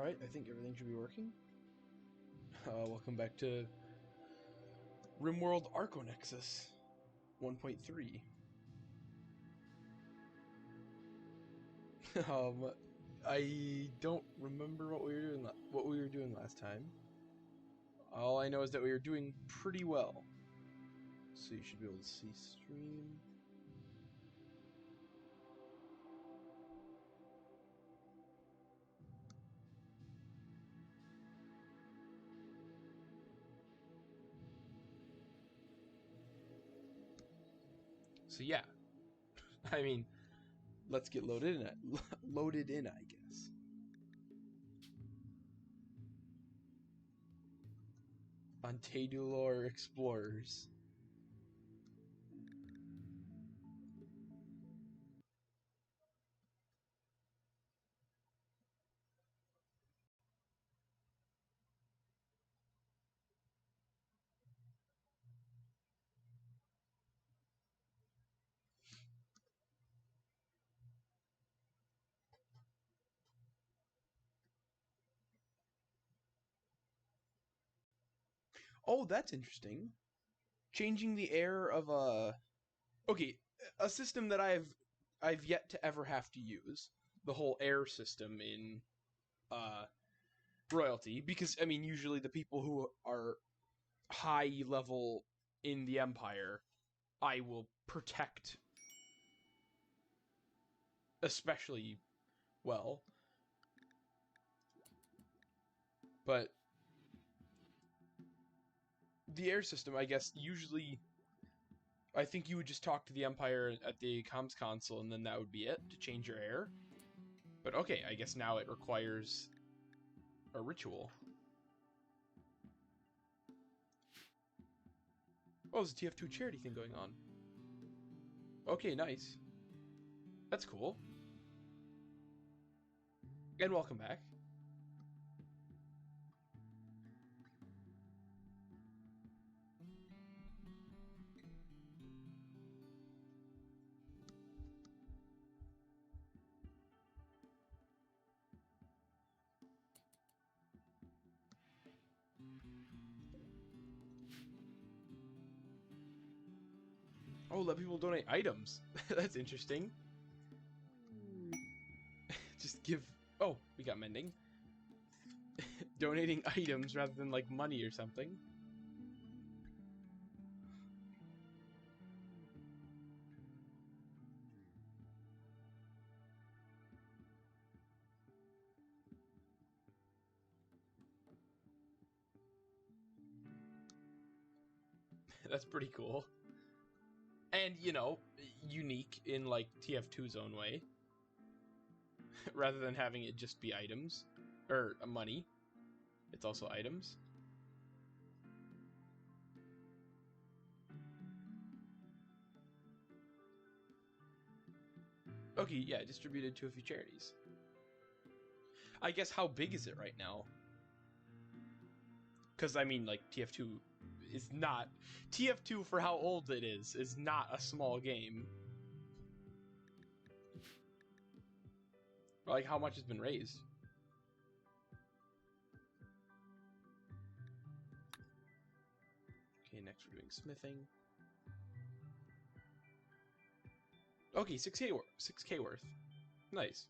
Alright, I think everything should be working. Welcome back to RimWorld Archonexus 1.3. I don't remember what we were doing last time. All I know is that we were doing pretty well. So you should be able to see stream. So yeah, I mean, let's get loaded in, I guess. Untadulor Explorers. Oh, that's interesting. Changing the air of a system that I've yet to ever have to use, the whole air system in royalty, because I mean usually the people who are high level in the empire I will protect especially well, but the air system, I guess, usually I think you would just talk to the Empire at the comms console and then that would be it to change your air. But okay, I guess now it requires a ritual. Oh, there's a TF2 charity thing going on. Okay, nice. That's cool. And welcome back. Oh, let people donate items. That's interesting. Just give... Oh, we got mending. Donating items rather than, like, money or something. That's pretty cool. And, you know, unique in, like, TF2's own way. Rather than having it just be items. Or money. It's also items. Okay, yeah, distributed to a few charities. I guess how big is it right now? Because, I mean, like, TF2 is not... TF2, for how old it is not a small game. Like, how much has been raised? Okay, next we're doing smithing. Okay, 6K worth. Nice.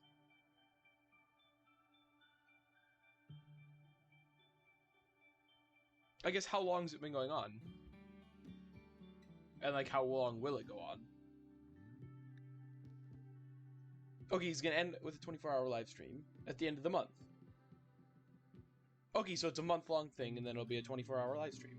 I guess how long's it been going on? And, like, how long will it go on? Okay, he's gonna end with a 24-hour live stream at the end of the month. Okay, so it's a month-long thing, and then it'll be a 24-hour live stream.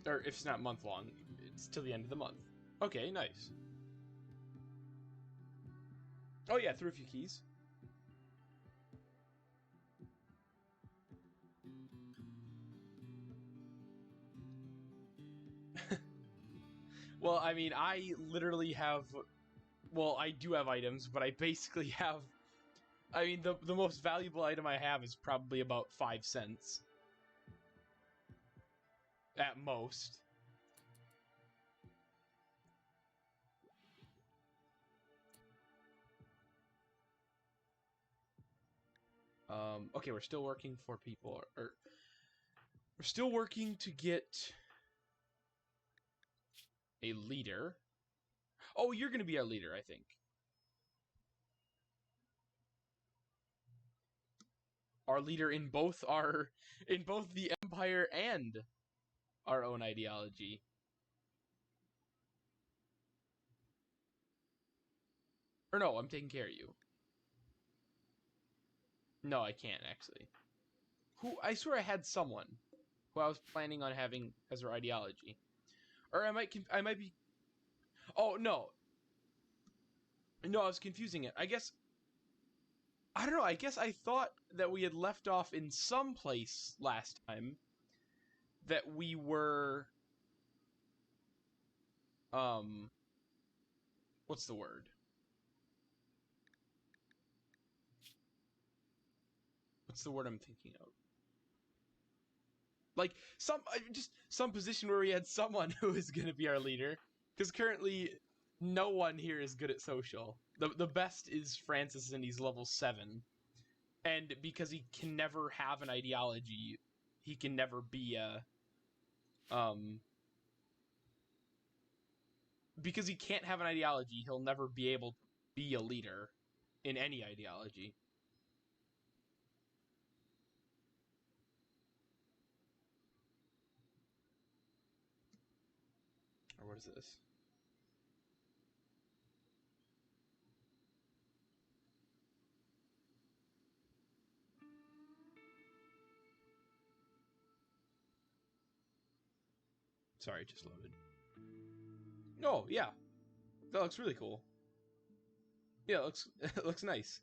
Or if it's not month-long, it's till the end of the month. Okay, nice. Oh yeah, threw a few keys. Well, I mean, I literally have... Well, I do have items, but I basically have... I mean, the most valuable item I have is probably about 5 cents. at most. Okay, we're still working for people, or we're still working to get a leader. Oh, you're gonna be our leader, I think. Our leader in both the Empire and our own ideology. Or no, I'm taking care of you. No, I can't actually. I swear I had someone who I was planning on having as our ideology. Or I might be. Oh no. No, I was confusing it. I guess I don't know. I guess I thought that we had left off in some place last time that we were what's the word? What's the word I'm thinking of? Like just some position where we had someone who is going to be our leader, because currently no one here is good at social. The best is Francis, and he's level 7, and because he can never have an ideology, he can never be a because he can't have an ideology, he'll never be able to be a leader in any ideology. Or what is this? Sorry, it just loaded. Oh, yeah. That looks really cool. Yeah, it looks nice.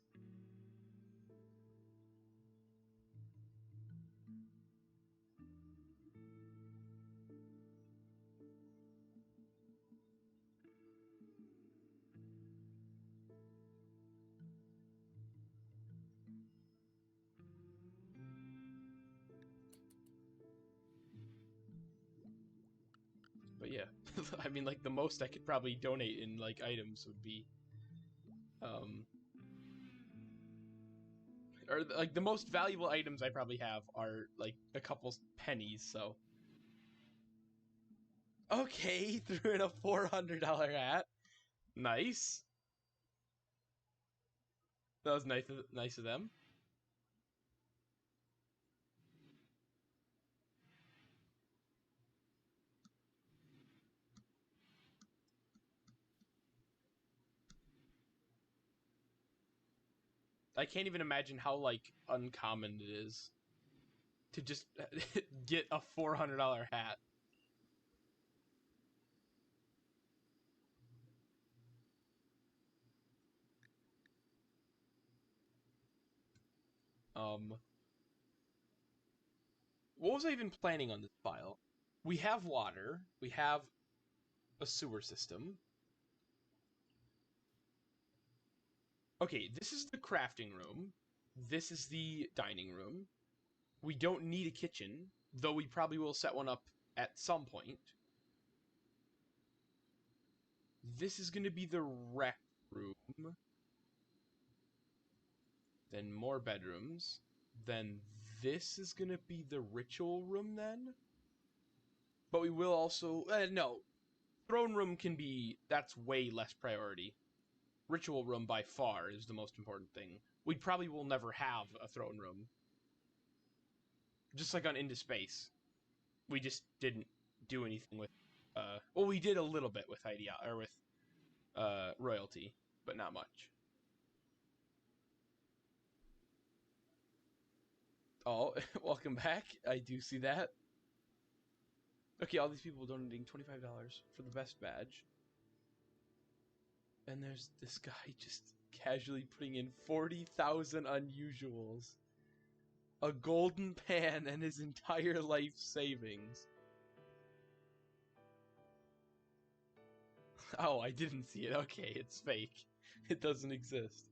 But yeah, I mean, like, the most I could probably donate in, like, items would be, or, like, the most valuable items I probably have are, like, a couple pennies, so. Okay, threw in a $400 hat. Nice. That was nice of them. I can't even imagine how, like, uncommon it is to just get a $400 hat. What was I even planning on this file? We have water. We have a sewer system. Okay, this is the crafting room. This is the dining room. We don't need a kitchen, though we probably will set one up at some point. This is going to be the rec room. Then more bedrooms. Then this is going to be the ritual room then. But we will also... no. Throne room can be... That's way less priority. Ritual room by far is the most important thing. We probably will never have a throne room. Just like on Into Space. We just didn't do anything with... well, we did a little bit with royalty, but not much. Oh, welcome back. I do see that. Okay, all these people donating $25 for the best badge. And there's this guy just casually putting in 40,000 unusuals. A golden pan and his entire life savings. Oh, I didn't see it. Okay, it's fake. It doesn't exist.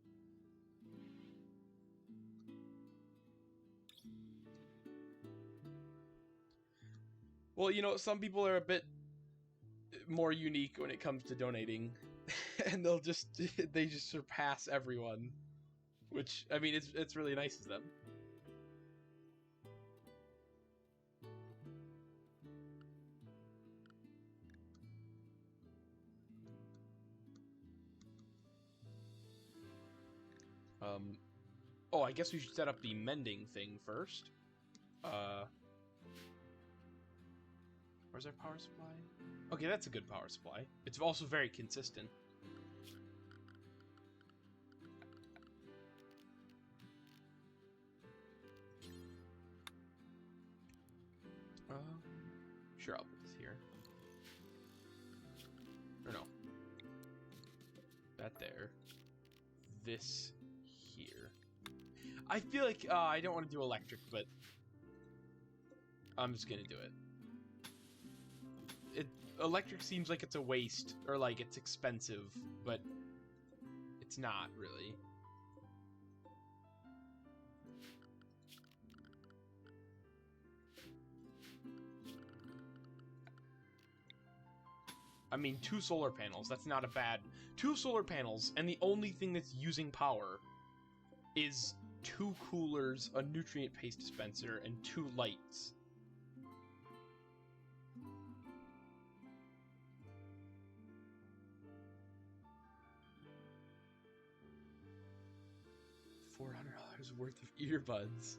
Well, you know, some people are a bit more unique when it comes to donating, and they just surpass everyone, which, I mean, it's really nice of them. Oh, I guess we should set up the mending thing first. Where's our power supply? Okay, that's a good power supply. It's also very consistent. Sure, I'll put this here. Or no. That there. This here. I feel like I don't want to do electric, but I'm just gonna do it. Electric seems like it's a waste, or like it's expensive, but it's not really. I mean, 2 solar panels, that's not a bad... 2 solar panels, and the only thing that's using power is 2 coolers, a nutrient paste dispenser, and 2 lights. $400 worth of earbuds.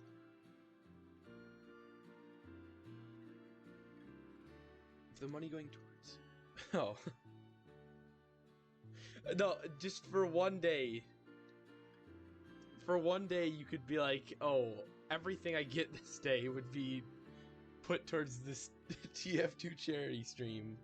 The money going towards... Oh. No, just for one day. For one day, you could be like, oh, everything I get this day would be put towards this TF2 charity stream.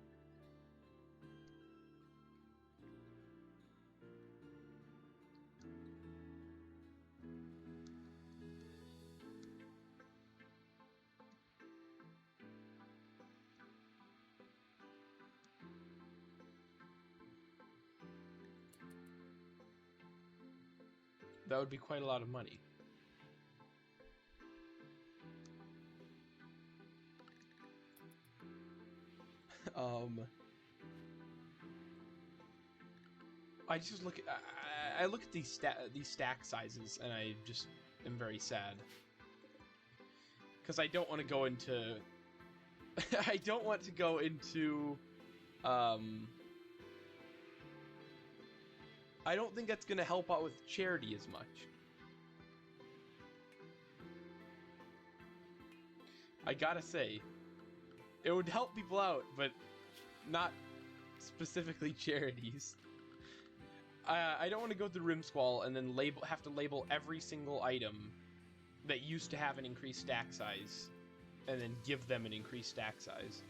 That would be quite a lot of money. I just look at I look at these stack sizes and I just am very sad because I don't want to go into I don't want to go into I don't think that's going to help out with charity as much. I gotta say, it would help people out, but not specifically charities. I don't want to go through RimSquall and then have to label every single item that used to have an increased stack size, and then give them an increased stack size.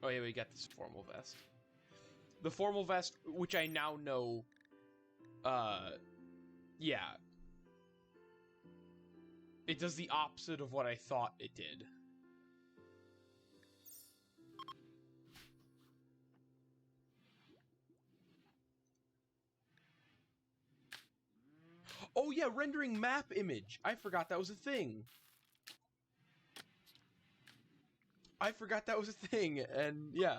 Oh yeah, we got this formal vest. The formal vest, which I now know, yeah. It does the opposite of what I thought it did. Oh yeah, rendering map image. I forgot that was a thing. I forgot that was a thing, and yeah.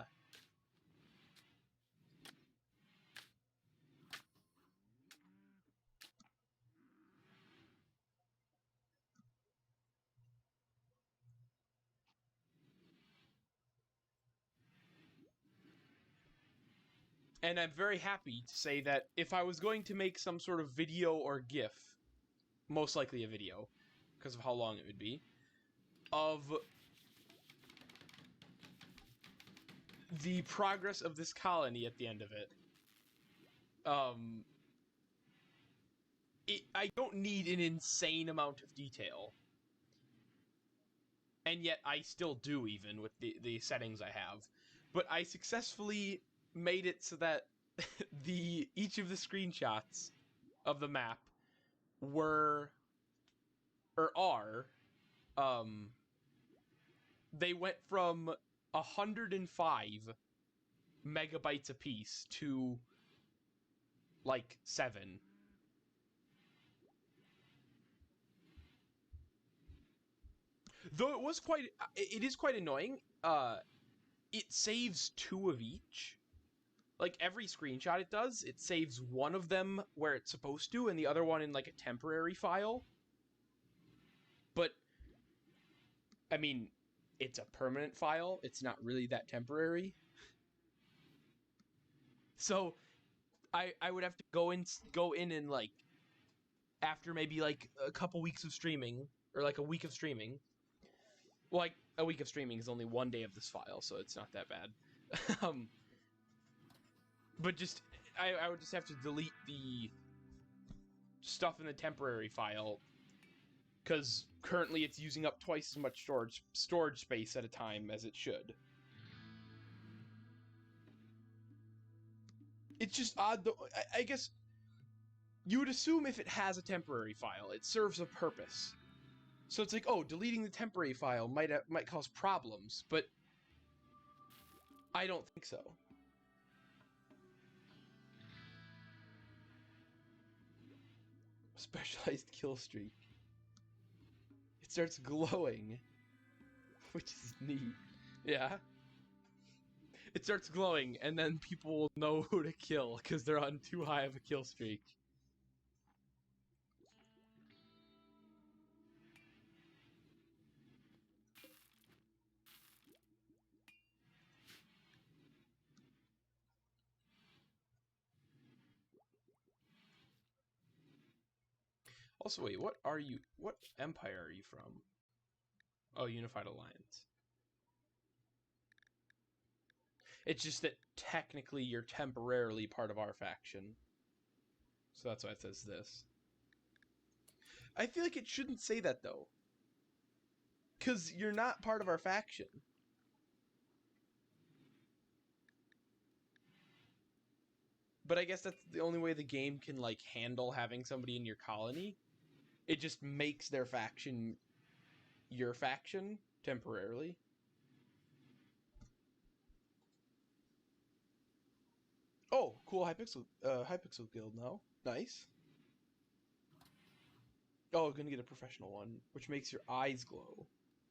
And I'm very happy to say that if I was going to make some sort of video or GIF, most likely a video, because of how long it would be, of the progress of this colony at the end of it, I don't need an insane amount of detail. And yet I still do, even with the settings I have. But I successfully made it so that each of the screenshots of the map were, or are, they went from 105 megabytes apiece to like 7. Though it is quite annoying. It saves 2 of each. Like every screenshot it does, it saves one of them where it's supposed to and the other one in like a temporary file. But I mean, it's a permanent file. It's not really that temporary. So I would have to go in and like after maybe like a couple weeks of streaming or like a week of streaming. Well, like a week of streaming is only 1 day of this file, so it's not that bad. But just I would just have to delete the stuff in the temporary file because currently it's using up twice as much storage space at a time as it should. It's just odd though. I guess you would assume if it has a temporary file, it serves a purpose. So it's like, oh, deleting the temporary file might cause problems, but I don't think so. Specialized kill streak. It starts glowing, which is neat. Yeah. It starts glowing, and then people will know who to kill because they're on too high of a kill streak. Also, wait, what empire are you from? Oh, Unified Alliance. It's just that technically you're temporarily part of our faction. So that's why it says this. I feel like it shouldn't say that, though. Because you're not part of our faction. But I guess that's the only way the game can, like, handle having somebody in your colony. It just makes their faction your faction temporarily. Oh, cool Hypixel guild now. Nice. Oh, gonna get a professional one, which makes your eyes glow.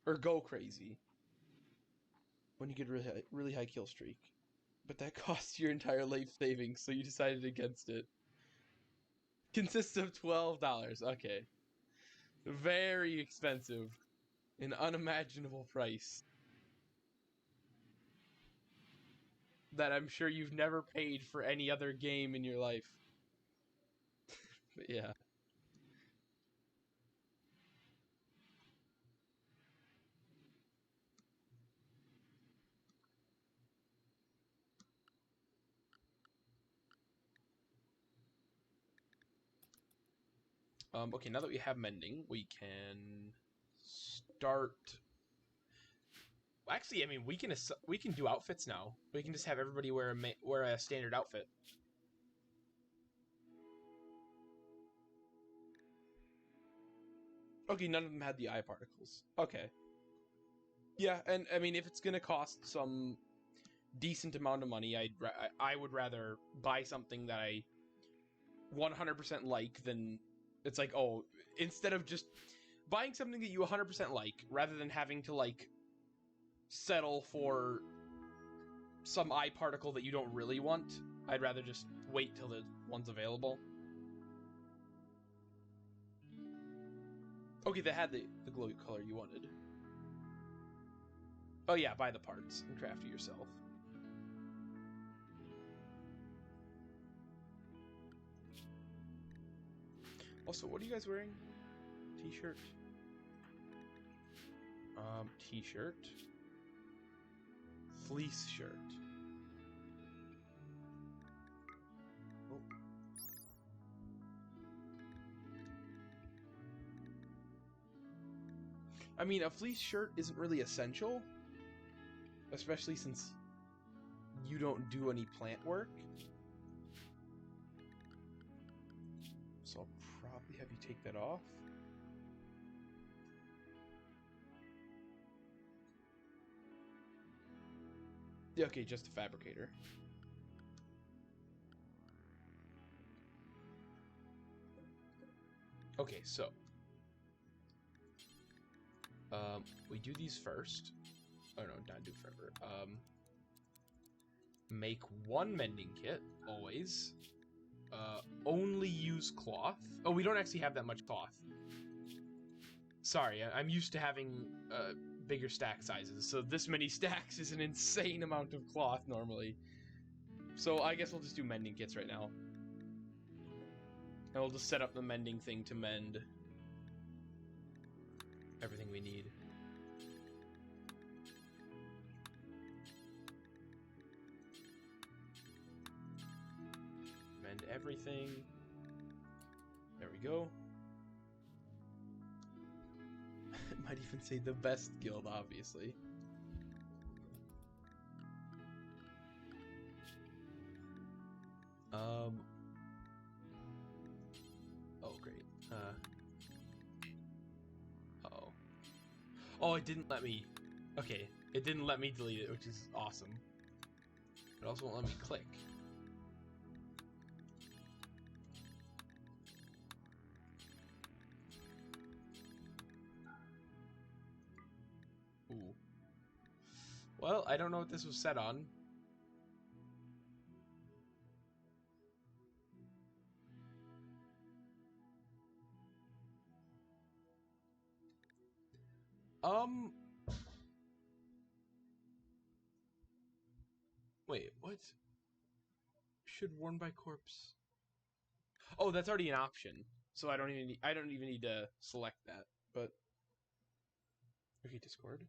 Or go crazy. When you get a really high kill streak. But that costs your entire life savings, so you decided against it. Consists of $12. Okay. Very expensive. An unimaginable price. That I'm sure you've never paid for any other game in your life. But yeah. Okay, now that we have mending, we can start. Actually, I mean, we can do outfits now. We can just have everybody wear a standard outfit. Okay, none of them had the eye particles. Okay. Yeah, and I mean, if it's gonna cost some decent amount of money, I would rather buy something that I 100% like than it's like, oh, instead of just buying something that you 100% like, rather than having to like settle for some eye particle that you don't really want, I'd rather just wait till the one's available. Okay, they had the glowy color you wanted. Oh yeah, buy the parts and craft it yourself. Also, what are you guys wearing? T-shirt. T-shirt. Fleece shirt. Oh. I mean, a fleece shirt isn't really essential, especially since you don't do any plant work. So I'll probably have you take that off. Okay, just a fabricator. Okay, so we do these first. Oh no, not do forever. Make one mending kit always. Only use cloth. Oh, we don't actually have that much cloth. Sorry, I'm used to having bigger stack sizes, so this many stacks is an insane amount of cloth normally. So I guess we'll just do mending kits right now. And we'll just set up the mending thing to mend everything we need. Mend everything. There we go. It might even say the best guild, obviously. Oh, great. Uh-oh. Oh, it didn't let me... Okay, it didn't let me delete it, which is awesome. It also won't let me click. Ooh. Well, I don't know what this was set on. Wait, what? Should worn by corpse. Oh, that's already an option. So I don't even need to select that. But okay, Discord.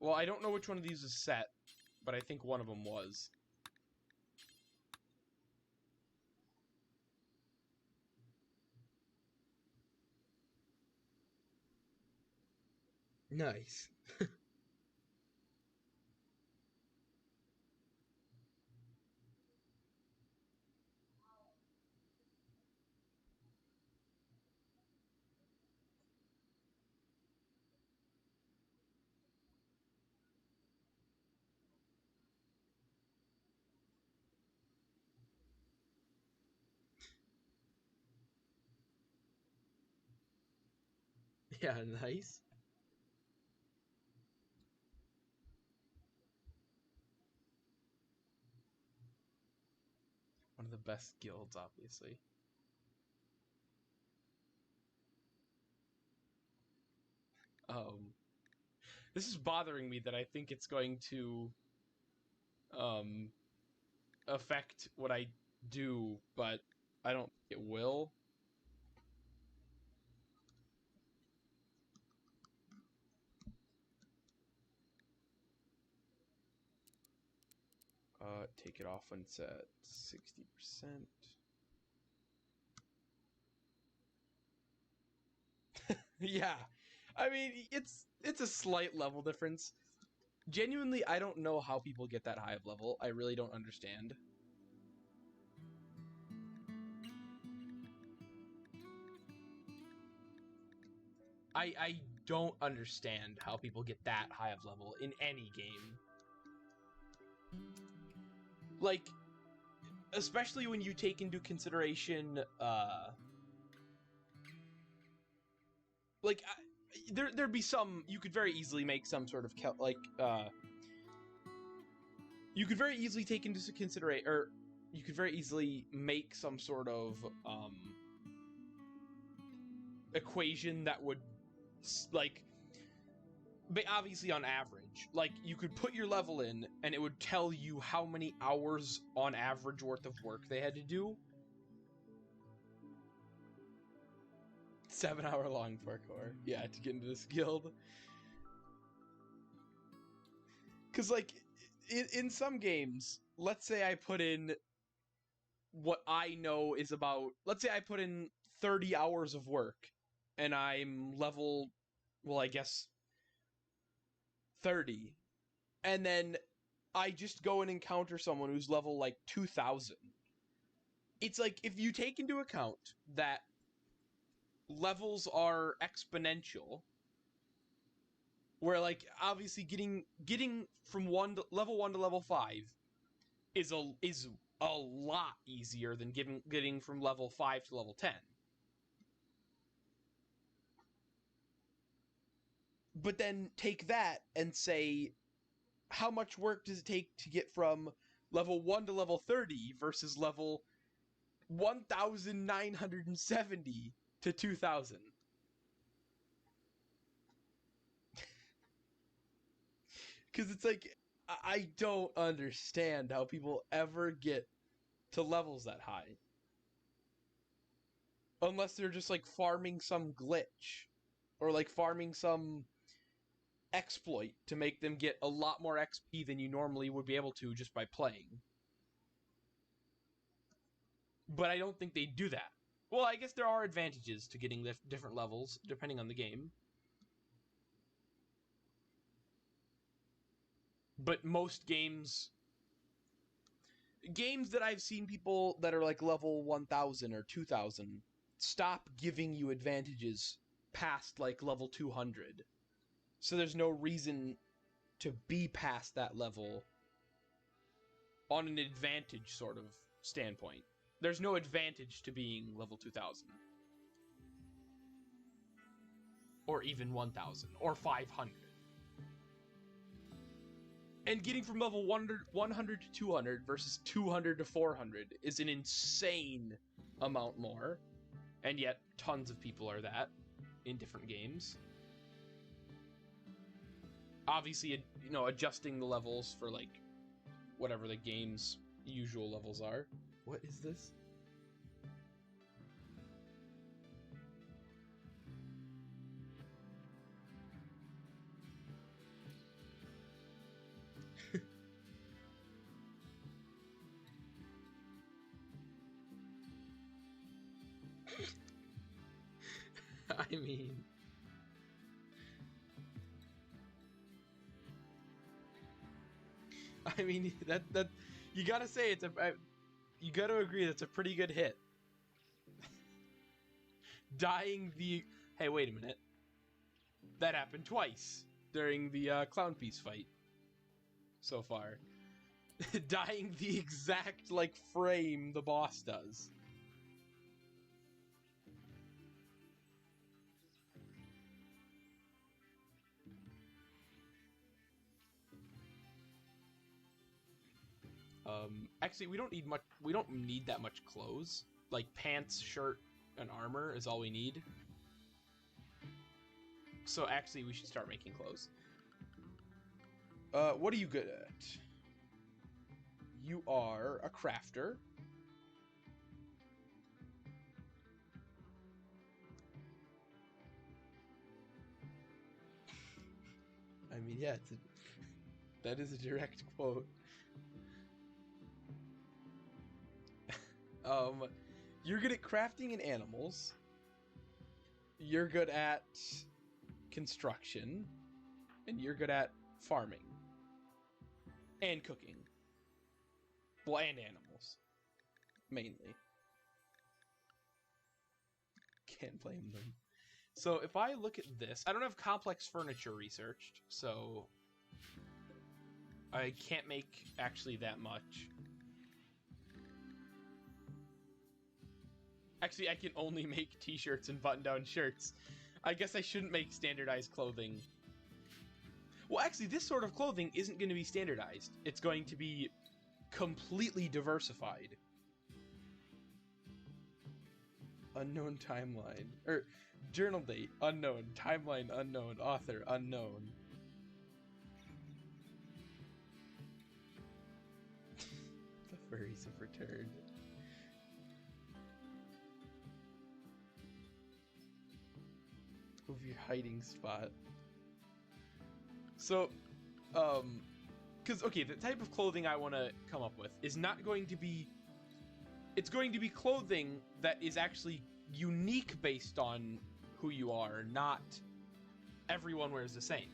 Well, I don't know which one of these is set, but I think one of them was. Nice. Yeah, nice. One of the best guilds, obviously. This is bothering me that I think it's going to affect what I do, but I don't think it will. Take it off when it's at 60%. Yeah, I mean, it's a slight level difference. Genuinely, I don't know how people get that high of level. I really don't understand. I don't understand how people get that high of level in any game. Like, especially when you take into consideration, like, there'd be some, you could very easily make some sort of, you could very easily take into consideration, or you could very easily make some sort of, equation that would, like, obviously on average, like, you could put your level in, and it would tell you how many hours on average worth of work they had to do. 7-hour long parkour. Yeah, to get into this guild. Because, like, in some games, let's say I put in what I know is about... Let's say I put in 30 hours of work, and I'm level, well, I guess, 30. And then I just go and encounter someone who's level, like, 2,000. It's like, if you take into account that levels are exponential, Where, like, obviously getting from level 1 to level 5 is a lot easier than getting from level 5 to level 10. But then take that and say, how much work does it take to get from level 1 to level 30 versus level 1970 to 2000? Because it's like, I don't understand how people ever get to levels that high. Unless they're just like farming some glitch or like farming some exploit to make them get a lot more XP than you normally would be able to just by playing. But I don't think they do that. Well, I guess there are advantages to getting different levels depending on the game. But most games that I've seen people that are like level 1000 or 2000 stop giving you advantages past like level 200. So there's no reason to be past that level on an advantage sort of standpoint. There's no advantage to being level 2000. Or even 1000 or 500. And getting from level 100 to 200 versus 200 to 400 is an insane amount more. And yet, tons of people are that in different games. Obviously, you know, adjusting the levels for, like, whatever the game's usual levels are. What is this? I mean... that you gotta say you gotta agree that's a pretty good hit. Dying the... Hey, wait a minute. That happened twice during the Clown Piece fight so far. Dying the exact, like, frame the boss does. Actually, we don't need that much clothes. Like, pants, shirt, and armor is all we need. So actually, we should start making clothes. What are you good at? You are a crafter. I mean, yeah, that is a direct quote. You're good at crafting and animals. You're good at construction. And you're good at farming. And cooking. Well, and animals. Mainly. Can't blame them. So if I look at this, I don't have complex furniture researched, so I can't make actually that much. Actually, I can only make t-shirts and button-down shirts. I guess I shouldn't make standardized clothing. Well, actually, this sort of clothing isn't going to be standardized. It's going to be completely diversified. Unknown timeline. Or, journal date, unknown. Timeline, unknown. Author, unknown. The furries have returned. Move your hiding spot. So, because, okay, the type of clothing I want to come up with is not going to be... It's going to be clothing that is actually unique based on who you are, not everyone wears the same.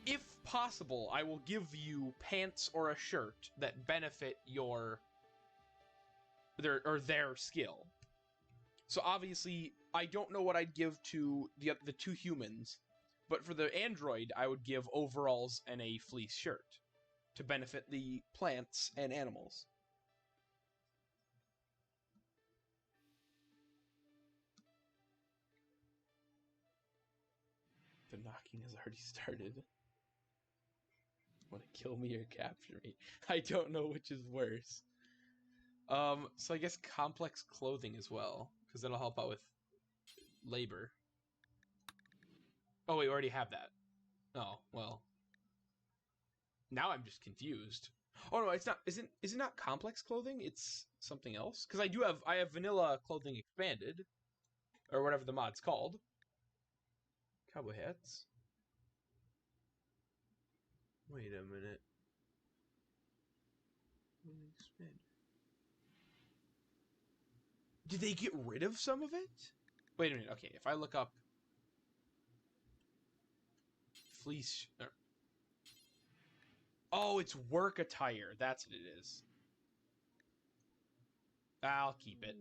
If possible, I will give you pants or a shirt that benefit their skill. So obviously, I don't know what I'd give to the two humans, But for the android, I would give overalls and a fleece shirt to benefit the plants and animals. The knocking has already started. Want to kill me or capture me? I don't know which is worse. So I guess complex clothing as well, because that'll help out with labor. Oh, we already have that. Oh, well. Now I'm just confused. Oh no, it's not. Is it not complex clothing? It's something else. Because I have vanilla clothing expanded, or whatever the mod's called. Cowboy hats. Wait a minute. Did they get rid of some of it? Wait a minute. Okay, if I look up fleece. Oh, it's work attire. That's what it is. I'll keep it.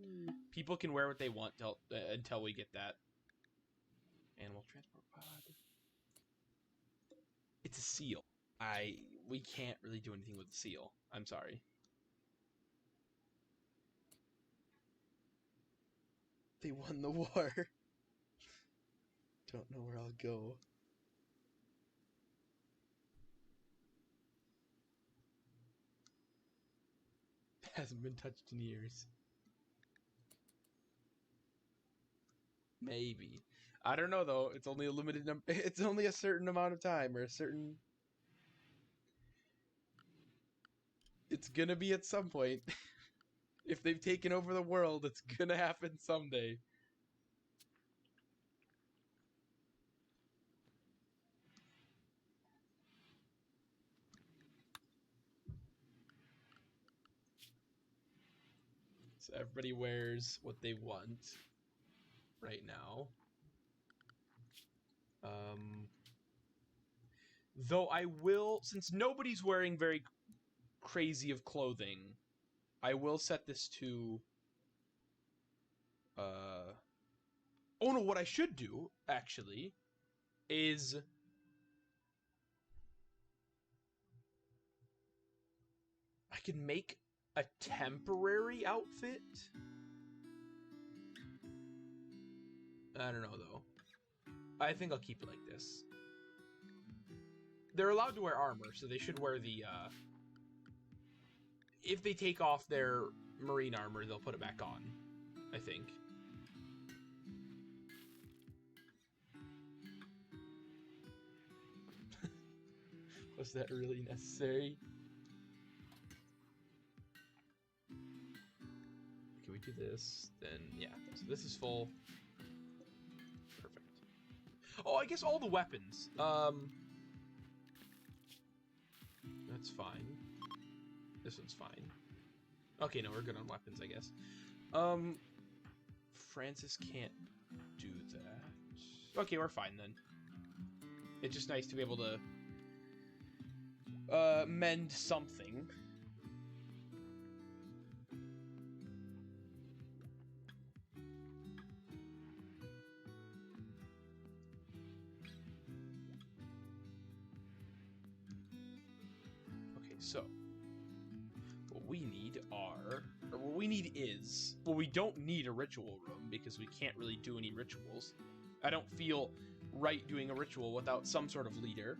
People can wear what they want until we get that. Animal transport pod. It's a seal. We can't really do anything with the seal. I'm sorry. They won the war. Don't know where I'll go. Hasn't been touched in years. Maybe. I don't know though. It's only a limited number. It's only a certain amount of time or a certain. It's gonna be at some point. If they've taken over the world, it's gonna happen someday. So everybody wears what they want right now. Though I will, since nobody's wearing very crazy of clothing, I will set this to... Oh no, what I should do, actually, is... I can make a temporary outfit? I don't know, though. I think I'll keep it like this. They're allowed to wear armor, so they should wear the, If they take off their marine armor, they'll put it back on, I think. Was that really necessary? Can we do this? Then, yeah. So this is full. Perfect. Oh, I guess all the weapons. That's fine. This one's fine. Okay, no, we're good on weapons, I guess. Francis can't do that. Okay, we're fine then. It's just nice to be able to mend something. Okay, so what we need are, or what we need is, well, we don't need a ritual room because we can't really do any rituals. I don't feel right doing a ritual without some sort of leader.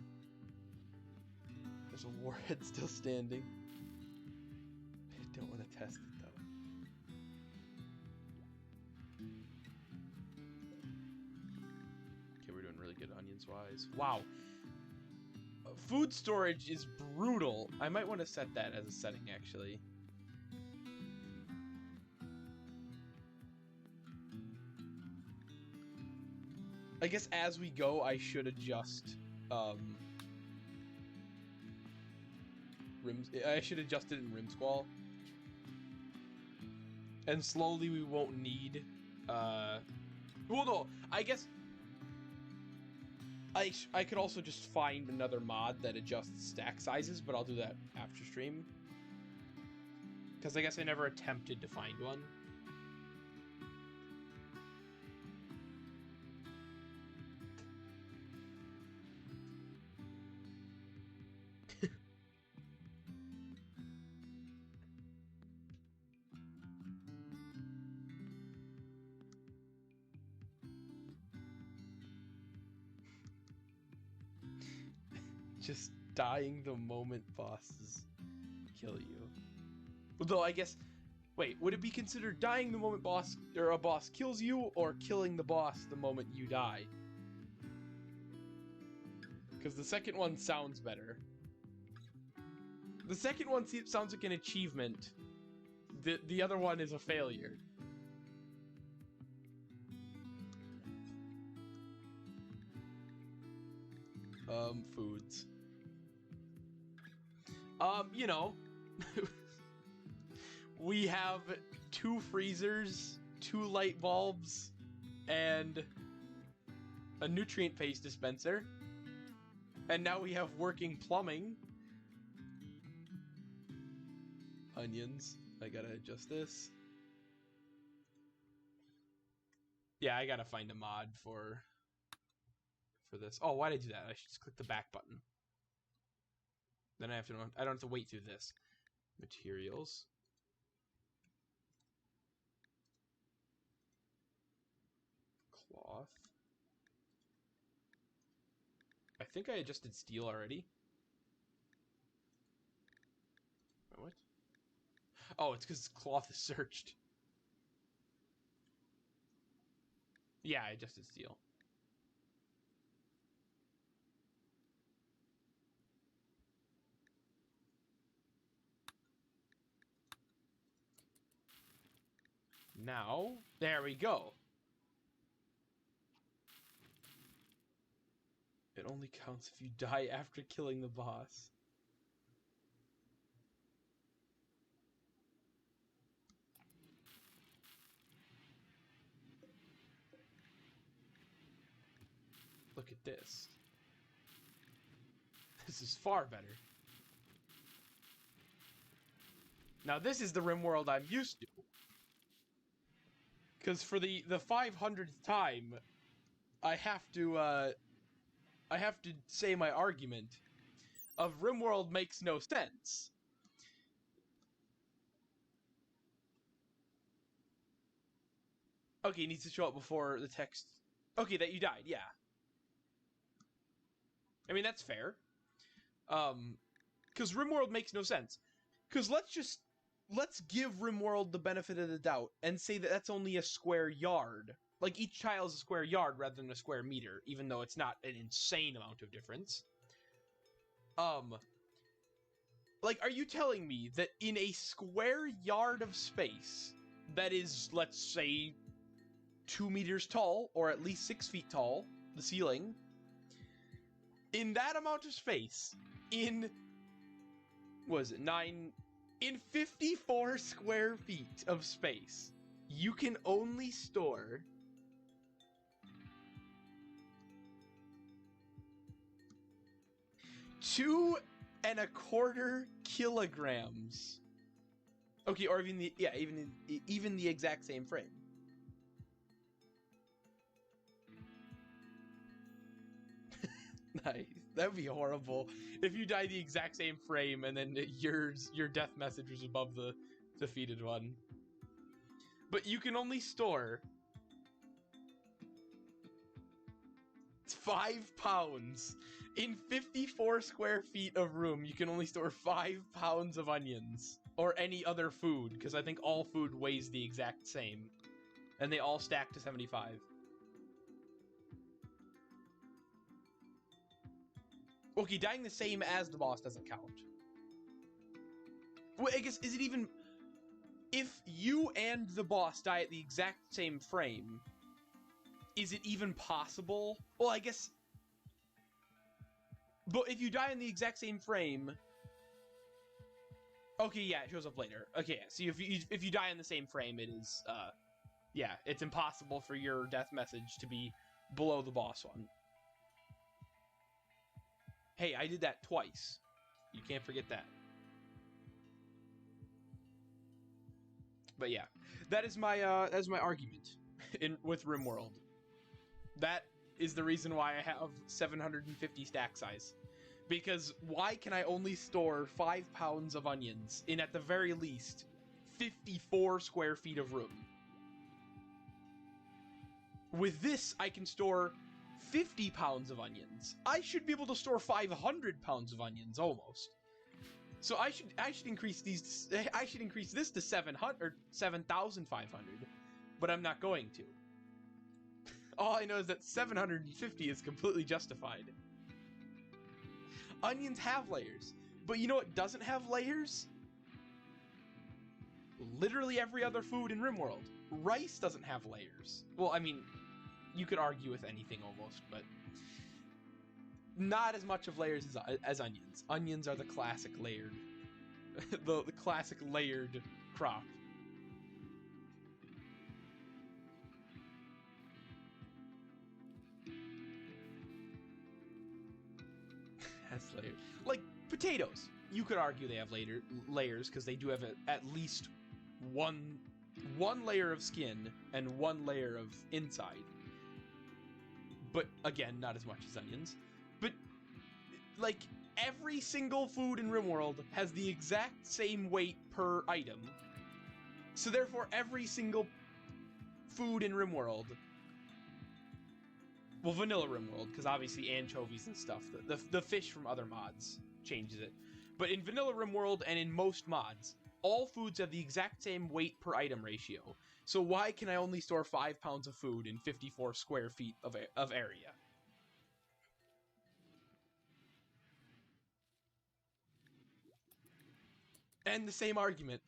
There's a warhead still standing. I don't want to test it, though. Okay, we're doing really good onions-wise. Wow. Food storage is brutal. I might want to set that as a setting, actually. I guess as we go, I should adjust, I should adjust it in RimSquall. And slowly we won't need, well, no, I guess I could also just find another mod that adjusts stack sizes, but I'll do that after stream. Because I guess I never attempted to find one. Just dying the moment bosses kill you. Although I guess, wait, would it be considered dying the moment a boss kills you, or killing the boss the moment you die? Because the second one sounds better. The second one sounds like an achievement. The other one is a failure. Foods. You know, we have 2 freezers, 2 light bulbs, and a nutrient paste dispenser. And now we have working plumbing. Onions. I gotta adjust this. Yeah, I gotta find a mod for this. Oh, why did I do that? I should just click the back button. Then I don't have to wait through this. Materials. Cloth. I think I adjusted steel already. What? Oh, it's because cloth is searched. Yeah, I adjusted steel. Now, there we go. It only counts if you die after killing the boss. Look at this. This is far better. Now this is the RimWorld I'm used to. Because for the 500th time, I have to say my argument of RimWorld makes no sense. Okay, it needs to show up before the text. Okay, that you died, yeah. I mean, that's fair. Because RimWorld makes no sense. Because let's give RimWorld the benefit of the doubt and say that that's only a square yard. Like, each tile is a square yard rather than a square meter, even though it's not an insane amount of difference. Like, are you telling me that in a square yard of space that is, let's say, 2 meters tall, or at least 6 feet tall, the ceiling, in that amount of space, in 54 square feet of space, you can only store 2.25 kilograms. Okay, or even the exact same frame. Nice. That would be horrible if you die the exact same frame and then your death message was above the defeated one. But you can only store 5 pounds. In 54 square feet of room, you can only store 5 pounds of onions. Or any other food, because I think all food weighs the exact same. And they all stack to 75. Okay, dying the same as the boss doesn't count. Well, I guess, is it even... If you and the boss die at the exact same frame, is it even possible? Well, I guess... But if you die in the exact same frame... Okay, yeah, it shows up later. Okay, yeah, so if you die in the same frame, it is, yeah, it's impossible for your death message to be below the boss one. Hey, I did that twice. You can't forget that. But yeah, that is my argument with RimWorld. That is the reason why I have 750 stack size. Because why can I only store 5 pounds of onions in, at the very least, 54 square feet of room? With this, I can store 50 pounds of onions. I should be able to store 500 pounds of onions almost. So I should increase these. I should increase this to 700 or 7,500, but I'm not going to. All I know is that 750 is completely justified. Onions have layers, but you know what doesn't have layers? Literally every other food in RimWorld. Rice doesn't have layers. Well, I mean, you could argue with anything almost, but not as much of layers as onions. Onions are the classic layered, the classic layered crop. Has layers. Like potatoes. You could argue they have layers because they do have at least one layer of skin and one layer of inside. But again, not as much as onions. But like every single food in RimWorld has the exact same weight per item. So therefore every single food in RimWorld, well, vanilla RimWorld, because obviously anchovies and stuff, the fish from other mods changes it. But in vanilla RimWorld and in most mods, all foods have the exact same weight per item ratio. So why can I only store 5 pounds of food in 54 square feet of area? And the same argument.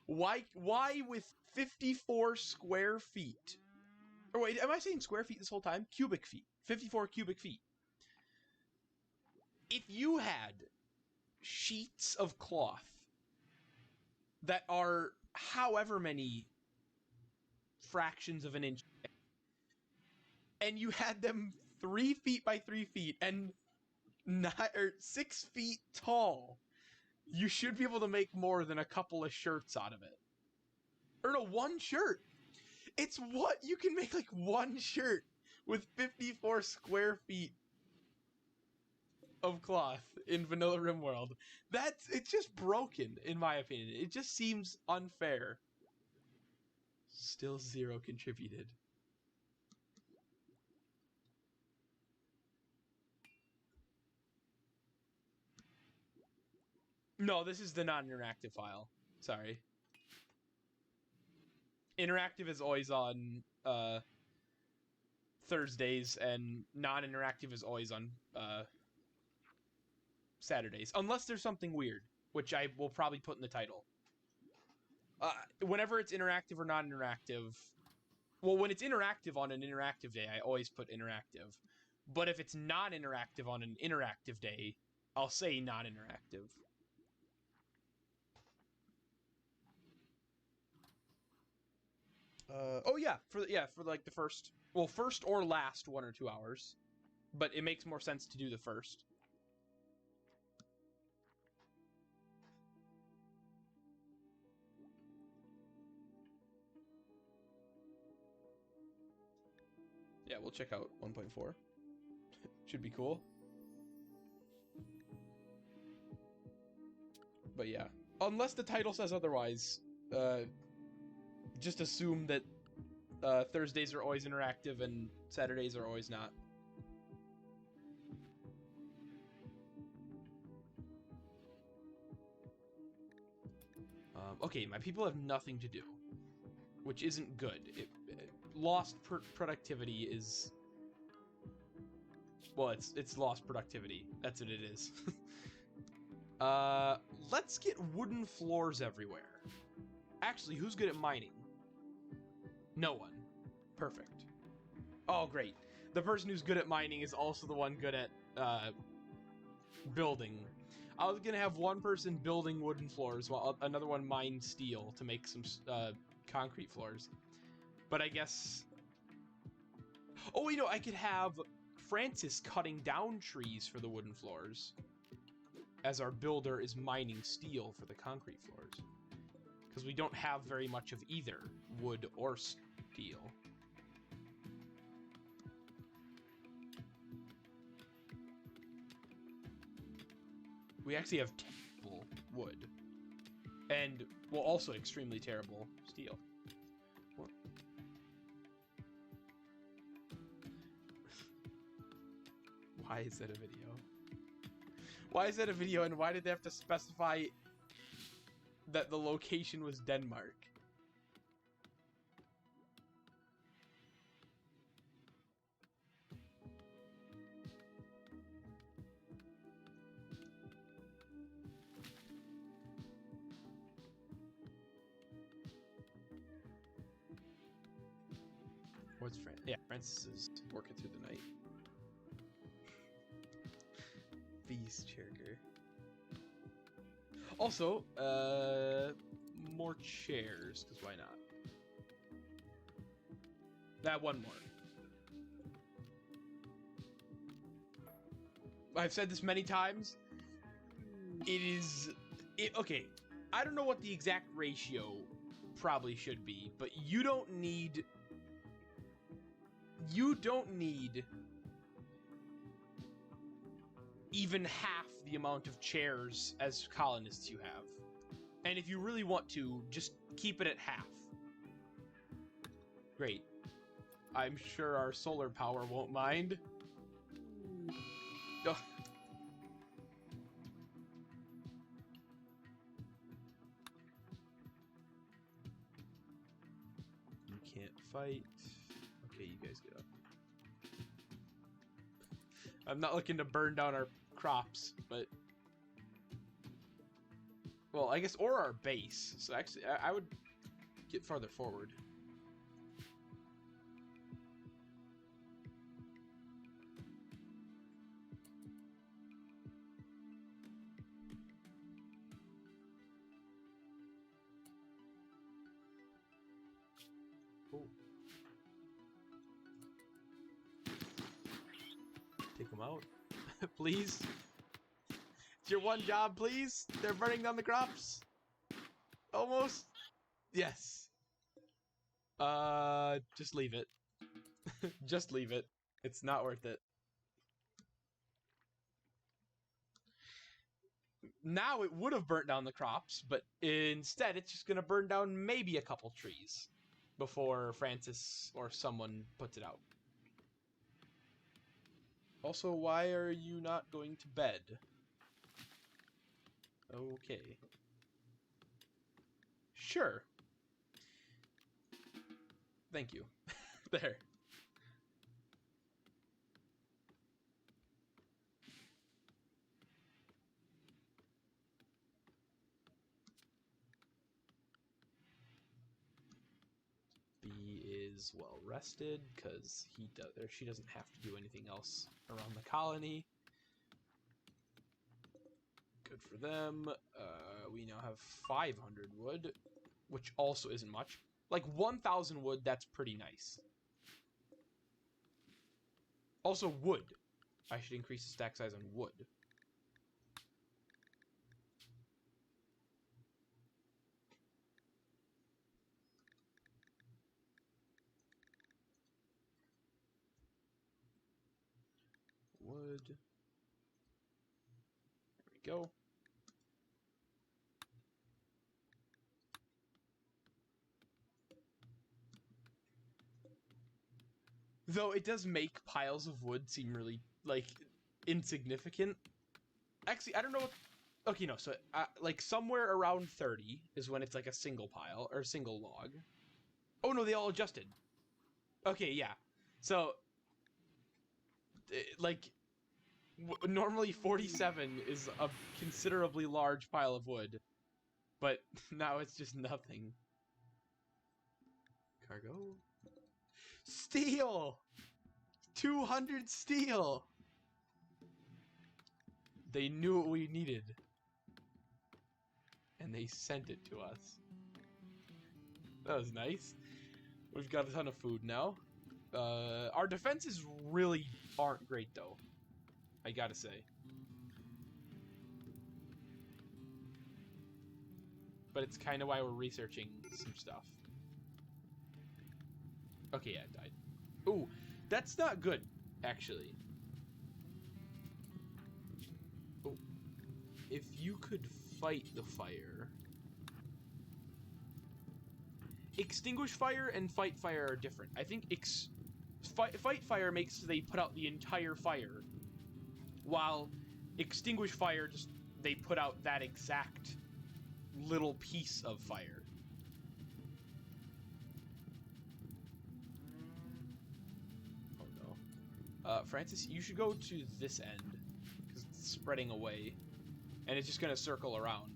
Why with 54 square feet? Or wait, am I saying square feet this whole time? Cubic feet. 54 cubic feet. If you had sheets of cloth that are however many fractions of an inch, and you had them 3 feet by 3 feet and 6 feet tall, you should be able to make more than a couple of shirts out of it. Or no, one shirt. It's what? You can make like one shirt with 54 square feet of cloth in vanilla RimWorld. It's just broken, in my opinion. It just seems unfair. Still 0 contributed. No, this is the non-interactive file. Sorry. Interactive is always on Thursdays, and non-interactive is always on Saturdays. Unless there's something weird, which I will probably put in the title. Whenever it's interactive or non-interactive... Well, when it's interactive on an interactive day, I always put interactive. But if it's non-interactive on an interactive day, I'll say non-interactive. Oh yeah, for like the first or last 1 or 2 hours, but it makes more sense to do the first. Yeah, we'll check out 1.4. Should be cool. But yeah, unless the title says otherwise, just assume that Thursdays are always interactive and Saturdays are always not. Okay, my people have nothing to do, which isn't good. Lost productivity is... Well, it's lost productivity. That's what it is. Let's get wooden floors everywhere. Actually, who's good at mining? No one. Perfect. Oh, great. The person who's good at mining is also the one good at building. I was gonna have one person building wooden floors while another one mine steel to make some concrete floors. But I guess... Oh, you know, I could have Francis cutting down trees for the wooden floors, as our builder is mining steel for the concrete floors. Because we don't have very much of either wood or steel. We actually have terrible wood. And, well, also extremely terrible steel. What? Why is that a video? Why is that a video, and why did they have to specify that the location was Denmark? What's Francis? Yeah, Francis is working through the night. Beast Chirker. Also, more chairs, because why not? That one more. I've said this many times. Okay, I don't know what the exact ratio probably should be, but you don't need even half the amount of chairs as colonists you have. And if you really want to, just keep it at half. Great. I'm sure our solar power won't mind. Oh. You can't fight. Okay, you guys get up. I'm not looking to burn down our crops, but... Well, I guess, or our base. So actually, I would get farther forward. Oh. Take them out. Please. It's your one job, please. They're burning down the crops. Almost. Yes. Just leave it. Just leave it. It's not worth it. Now it would have burnt down the crops, but instead it's just gonna burn down maybe a couple trees before Francis or someone puts it out. Also, why are you not going to bed? Okay. Sure. Thank you. There. B is well rested because she doesn't have to do anything else around the colony. Good for them. We now have 500 wood, which also isn't much. Like 1,000 wood, that's pretty nice. Also wood. I should increase the stack size on wood. Wood. There we go. Though it does make piles of wood seem really, like, insignificant. Actually, I don't know what... Okay, no, so, like, somewhere around 30 is when it's, like, a single pile, or single log. Oh, no, they all adjusted. Okay, yeah. So, like, normally 47 is a considerably large pile of wood. But now it's just nothing. Cargo. Steel! 200 steel! They knew what we needed. And they sent it to us. That was nice. We've got a ton of food now. Our defenses really aren't great, though. I gotta say. But it's kind of why we're researching some stuff. Okay, yeah, it died. Ooh, that's not good, actually. Oh, if you could fight the fire... Extinguish fire and fight fire are different. I think fight fire makes so they put out the entire fire. while extinguish fire just they put out that exact little piece of fire. Oh no. Francis, you should go to this end, because it's spreading away, and it's just going to circle around.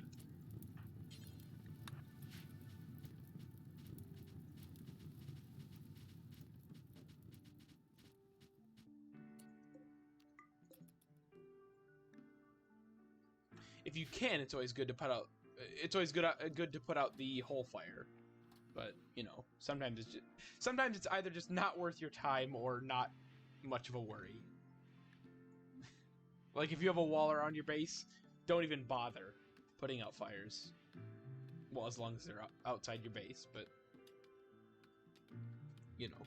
If you can, it's always good to put out. It's always good to put out the whole fire, but you know, sometimes it's either just not worth your time or not much of a worry. Like if you have a wall around your base, don't even bother putting out fires. Well, as long as they're outside your base, but you know.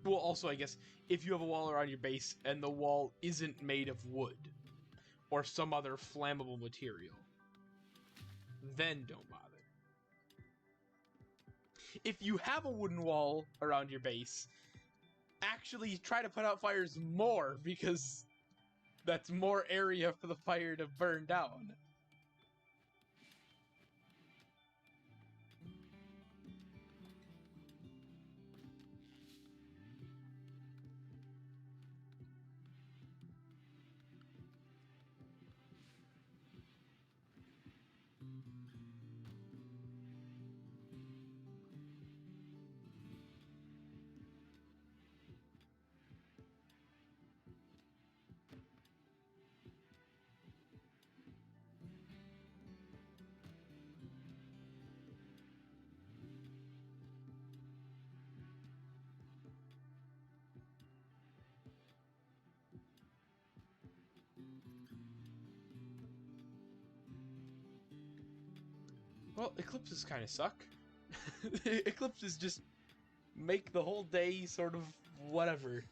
Well, also, I guess, if you have a wall around your base and the wall isn't made of wood or some other flammable material, then don't bother. If you have a wooden wall around your base, actually try to put out fires more, because that's more area for the fire to burn down. Well, eclipses kind of suck. Eclipses just make the whole day sort of whatever.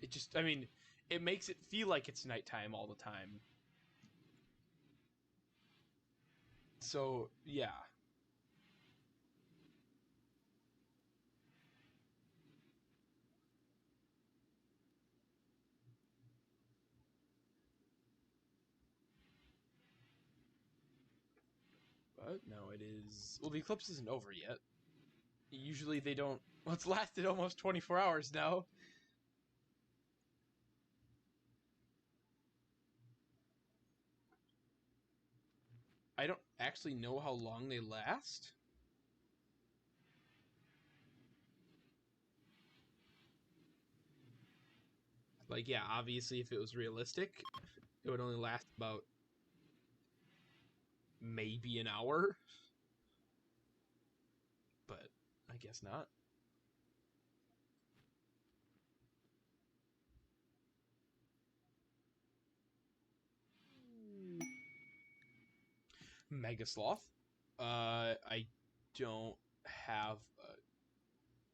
It just, I mean, it makes it feel like it's nighttime all the time. So, yeah. But no, it is... Well, the eclipse isn't over yet. Usually they don't... Well, it's lasted almost 24 hours now. I don't actually know how long they last. Like, yeah, obviously if it was realistic, it would only last about maybe an hour. But I guess not. Mega Sloth. I don't have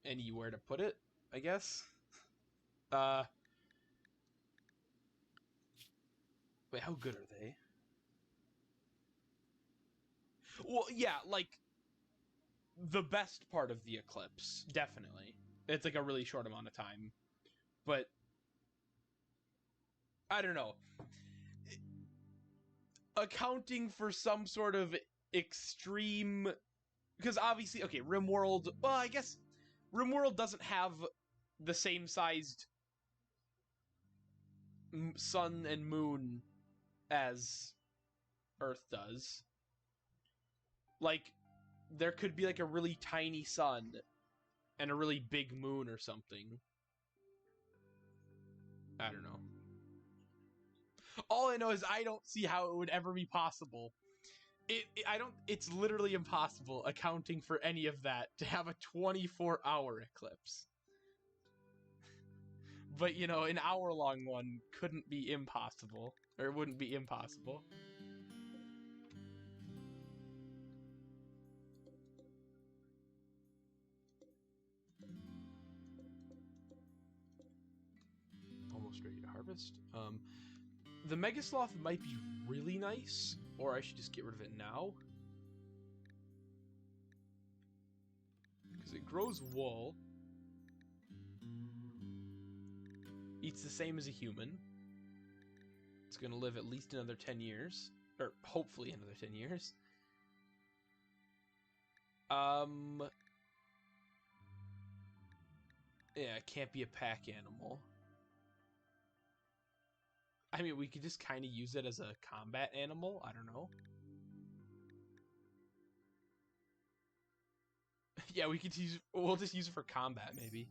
anywhere to put it, I guess. Wait, how good are they? Well, yeah, like, the best part of the eclipse, definitely. It's like a really short amount of time. But, I don't know. Accounting for some sort of extreme... Because obviously, okay, RimWorld... Well, I guess RimWorld doesn't have the same sized sun and moon as Earth does. Like, there could be like a really tiny sun and a really big moon or something. I don't know. All I know is I don't see how it would ever be possible. It's literally impossible, accounting for any of that, to have a 24-hour eclipse. But, you know, an hour-long one couldn't be impossible. Or it wouldn't be impossible. Almost ready to harvest. The Mega Sloth might be really nice, or I should just get rid of it now. Because it grows wool. Eats the same as a human. It's going to live at least another 10 years. Or hopefully another 10 years. Yeah, it can't be a pack animal. I mean, we could just kind of use it as a combat animal. I don't know. Yeah, we could use. We'll just use it for combat, maybe.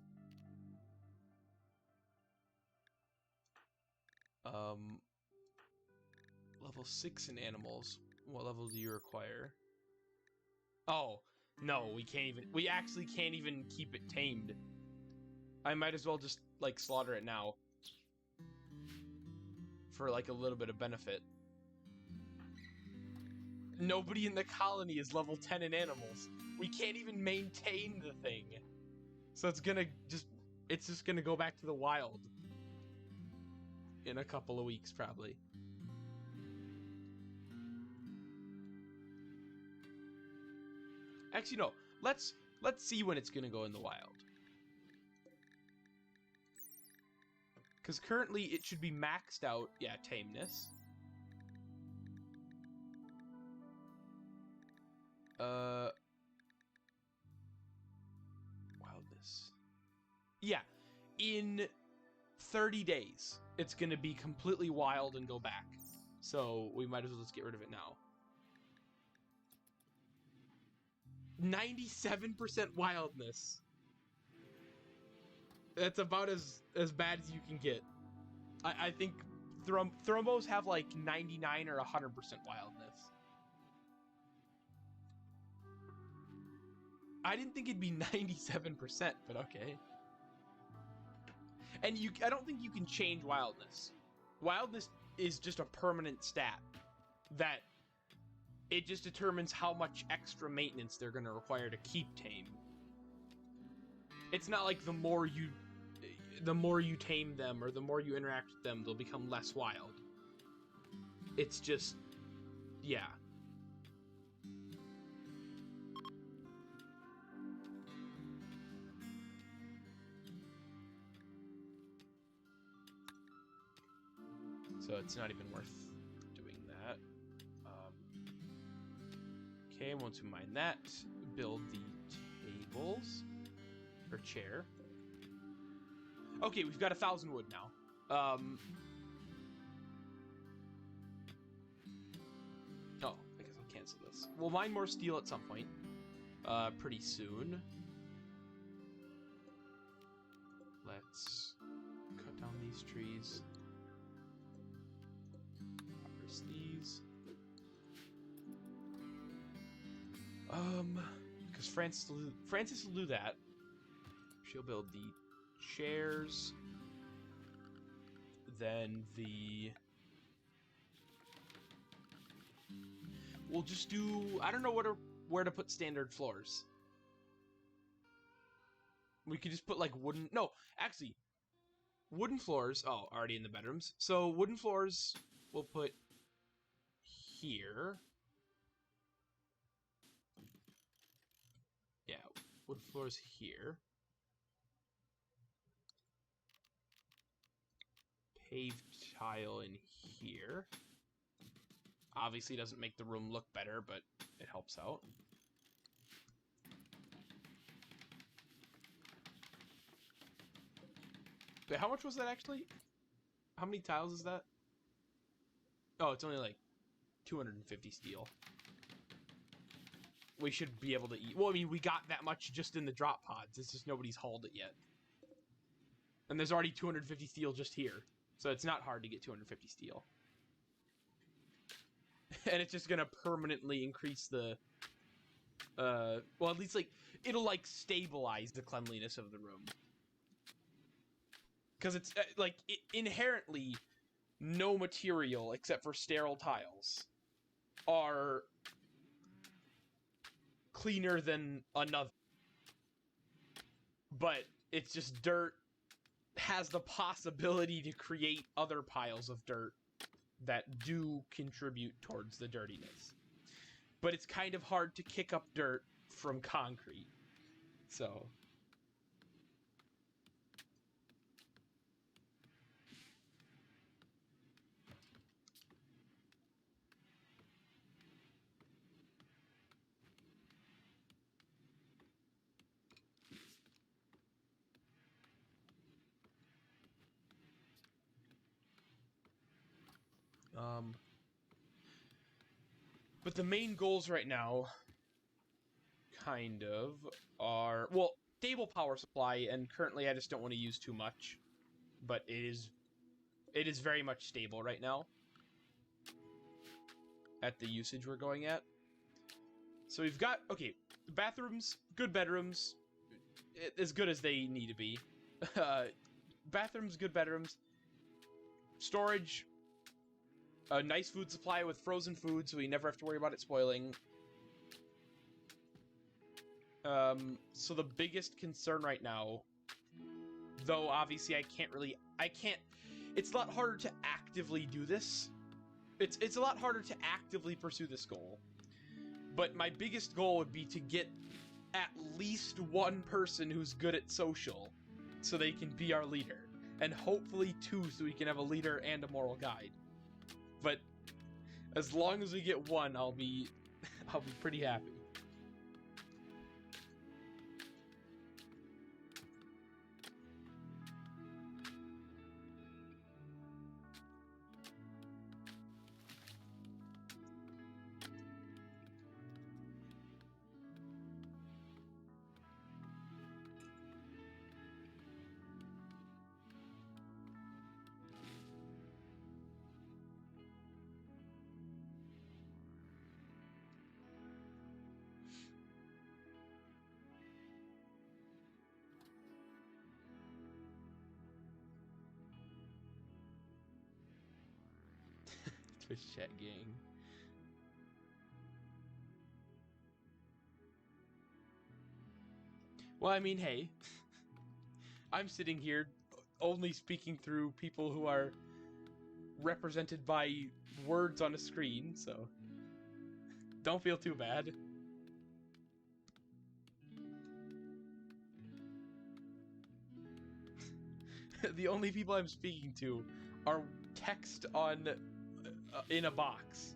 Level 6 in animals. What level do you require? Oh, no, we can't even. We actually can't even keep it tamed. I might as well just, like, slaughter it now. For, like, a little bit of benefit. Nobody in the colony is level 10 in animals. We can't even maintain the thing. So it's just gonna go back to the wild. In a couple of weeks, probably. Actually, no. Let's see when it's gonna go in the wild. Because currently it should be maxed out. Yeah, tameness. Wildness. Yeah, in 30 days, it's gonna be completely wild and go back. So we might as well just get rid of it now. 97% wildness. That's about as bad as you can get. I think Thrumbos have like 99 or 100% wildness. I didn't think it'd be 97%, but okay. And I don't think you can change wildness. Wildness is just a permanent stat that it just determines how much extra maintenance they're going to require to keep tame. It's not like the more you tame them or the more you interact with them, they'll become less wild. It's just, yeah. So it's not even worth doing that. Okay, once we mine that, build the tables or chair. Okay, we've got 1,000 wood now. Oh, I guess I'll cancel this. We'll mine more steel at some point. Pretty soon. Let's cut down these trees. Harvest these. Because Francis will do that. She'll build the chairs. Then we'll just do, I don't know where to put standard floors. We could just put like wooden, no, actually, wooden floors, oh, already in the bedrooms. So wooden floors we'll put here. Yeah, wooden floors here. Paved tile in here. Obviously doesn't make the room look better, but it helps out. But how much was that actually? How many tiles is that? Oh, it's only like 250 steel. We should be able to eat. Well, I mean, we got that much just in the drop pods. It's just nobody's hauled it yet. And there's already 250 steel just here. So it's not hard to get 250 steel. and it's just gonna permanently increase the, well, at least, like, it'll, like, stabilize the cleanliness of the room. Because it's, like, inherently, no material, except for sterile tiles, are cleaner than another. But it's just dirt has the possibility to create other piles of dirt that do contribute towards the dirtiness. But it's kind of hard to kick up dirt from concrete. So... but the main goals right now, kind of, are, well, stable power supply, and currently I just don't want to use too much, but it is very much stable right now at the usage we're going at. So we've got, okay, bathrooms, good bedrooms, as good as they need to be. Bathrooms, good bedrooms, storage, a nice food supply with frozen food, so we never have to worry about it spoiling. So the biggest concern right now, though obviously I can't, it's a lot harder to actively do this. It's a lot harder to actively pursue this goal. But my biggest goal would be to get at least one person who's good at social, so they can be our leader. And hopefully 2, so we can have a leader and a moral guide. But as long as we get 1, I'll be pretty happy. Twitch chat gang. Well, I mean, hey, I'm sitting here only speaking through people who are represented by words on a screen, so don't feel too bad. The only people I'm speaking to are text on in a box.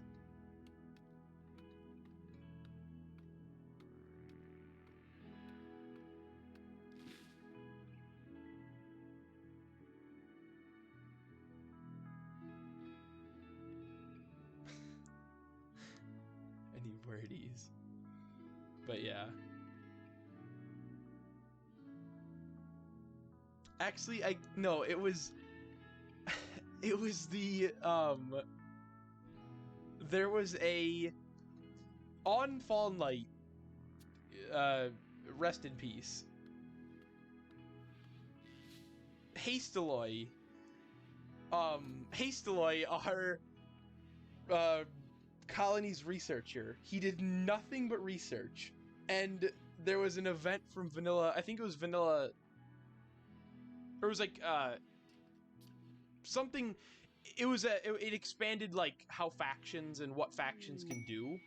Any wordies. But yeah. Actually, no, it was it was the there was a on Fallen Light, rest in peace, Hastaloy, our colony's researcher, he did nothing but research, and there was an event from Vanilla, I think it was Vanilla, or it was like, something, it expanded, like, how factions and what factions can do.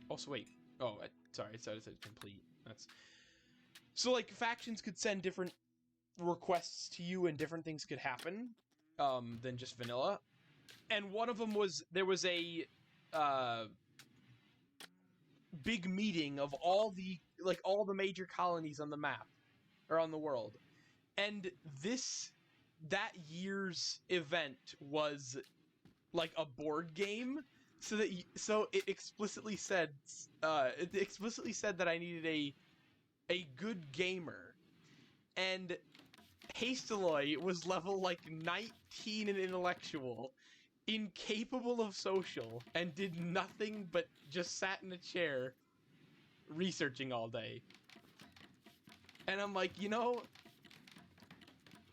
Also, wait, oh, sorry, I said complete, that's, so, like, factions could send different requests to you and different things could happen, than just vanilla. And one of them was, there was a, big meeting of all the major colonies on the map, or on the world. And that year's event was, like, a board game, so it explicitly said, that I needed a good gamer. And Hastaloy was level like 19 in intellectual, incapable of social, and did nothing but just sat in a chair researching all day. And I'm like, you know,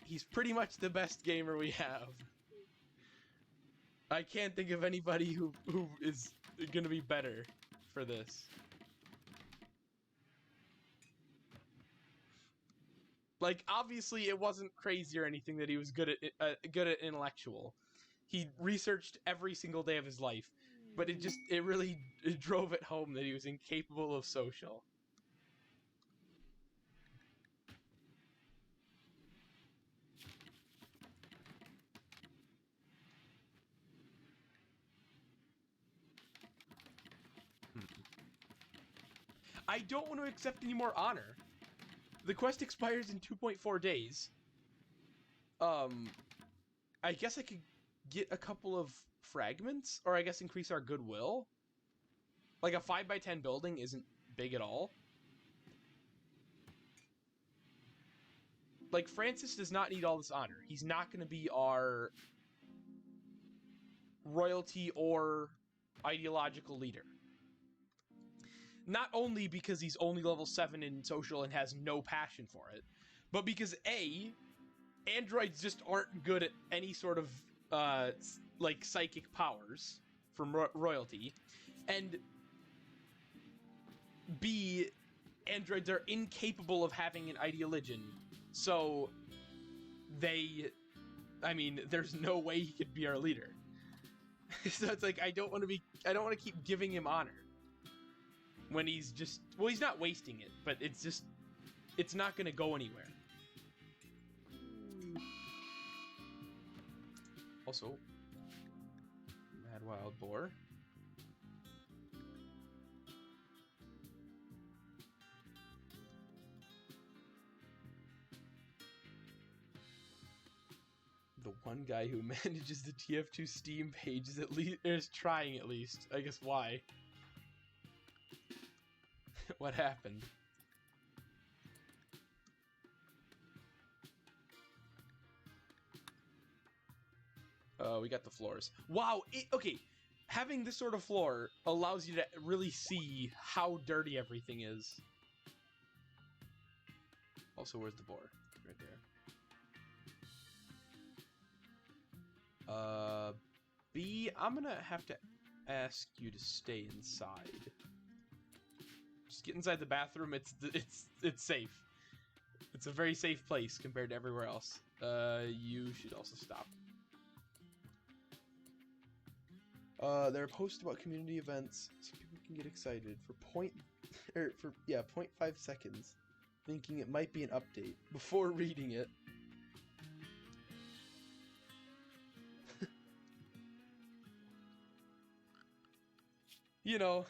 he's pretty much the best gamer we have. I can't think of anybody who is gonna be better for this. Like, obviously, it wasn't crazy or anything that he was good at intellectual. He researched every single day of his life, but it really drove it home that he was incapable of social. I don't want to accept any more honor. The quest expires in 2.4 days. I guess I could get a couple of fragments, or I guess increase our goodwill. Like, a 5x10 building isn't big at all. Like, Francis does not need all this honor. He's not going to be our royalty or ideological leader. Not only because he's only level 7 in social and has no passion for it, but because A, androids just aren't good at any sort of, like, psychic powers from royalty, and B, androids are incapable of having an ideology, so there's no way he could be our leader. So it's like, I don't want to keep giving him honor when he's just, well, he's not wasting it, but it's not going to go anywhere. Also, Mad Wild Boar. The one guy who manages the TF2 Steam page is trying at least. I guess why? What happened? We got the floors. Wow, okay. Having this sort of floor allows you to really see how dirty everything is. Also, where's the boar? Right there. B, I'm gonna have to ask you to stay inside. Just get inside the bathroom. It's safe. It's a very safe place compared to everywhere else. You should also stop. There are posts about community events, so people can get excited for 0.5 seconds, thinking it might be an update before reading it. You know,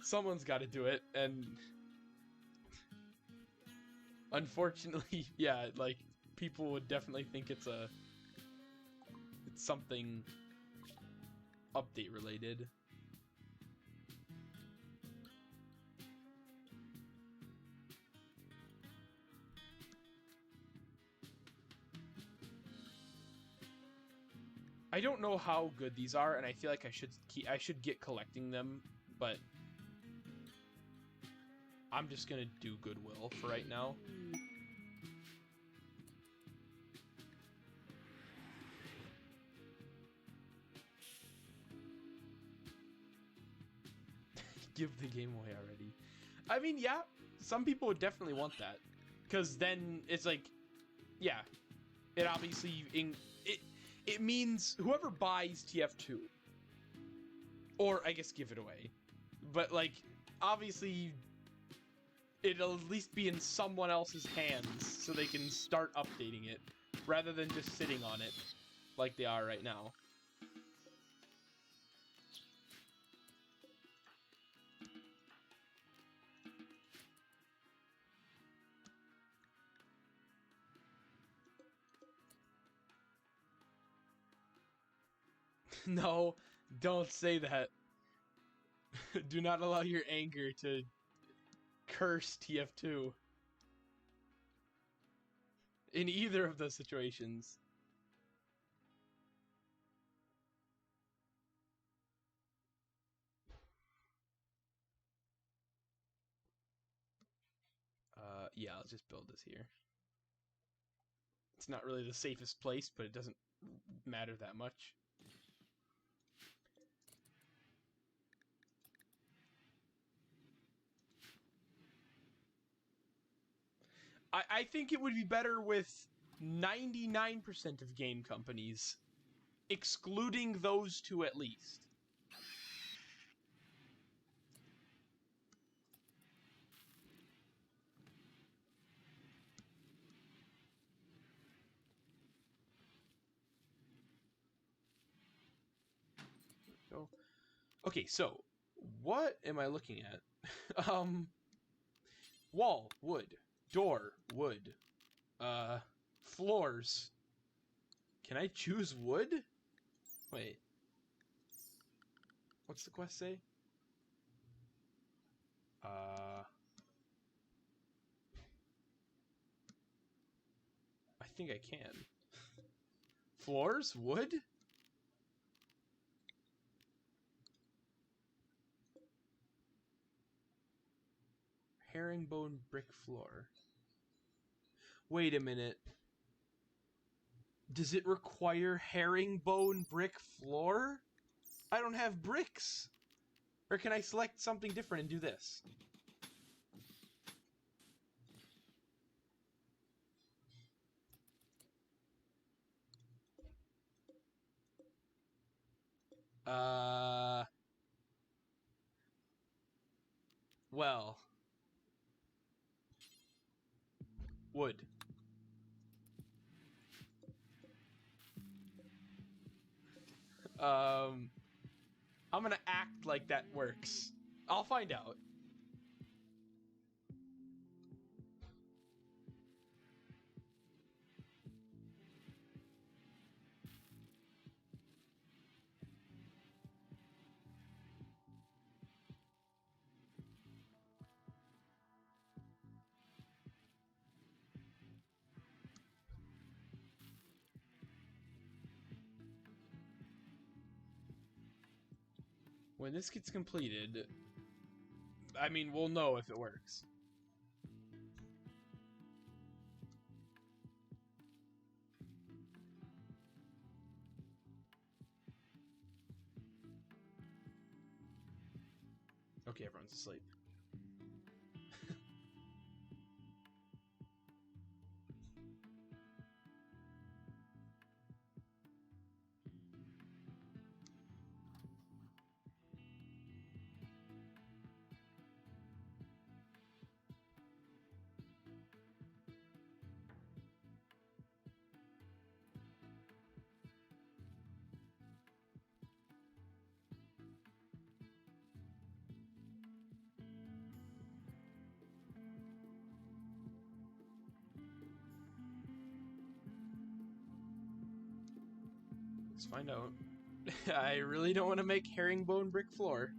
someone's got to do it, and unfortunately, yeah, like, people would definitely think it's something update related. I don't know how good these are, and I feel like I should get collecting them, but I'm just gonna do Goodwill for right now. Give the game away already. I mean, yeah, some people would definitely want that, because then it's like, yeah, it obviously it means whoever buys TF2, or I guess give it away, but like, obviously it'll at least be in someone else's hands so they can start updating it rather than just sitting on it like they are right now. No, don't say that. Do not allow your anger to curse TF2. in either of those situations. Yeah, I'll just build this here. It's not really the safest place, but it doesn't matter that much. I think it would be better with 99% of game companies, excluding those two at least. Okay, so what am I looking at? Wall, wood. Door, wood. Floors. Can I choose wood? Wait. What's the quest say? I think I can. Floors, wood? Herringbone brick floor. Wait a minute. Does it require herringbone brick floor? I don't have bricks. Or can I select something different and do this? Well. Wood. I'm gonna act like that works. I'll find out. When this gets completed, I mean, we'll know if it works. Okay, everyone's asleep. Let's find out. I really don't want to make herringbone brick floor.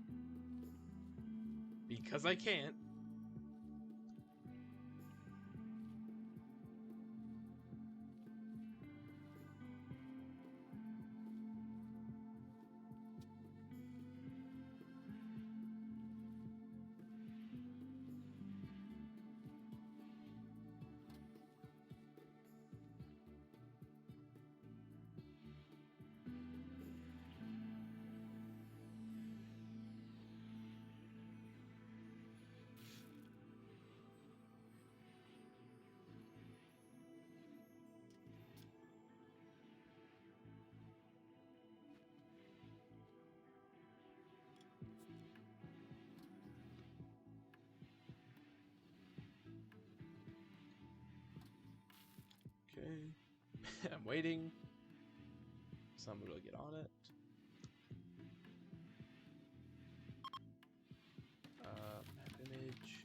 Because I can't. Okay. I'm waiting. Somebody will get on it. Map image.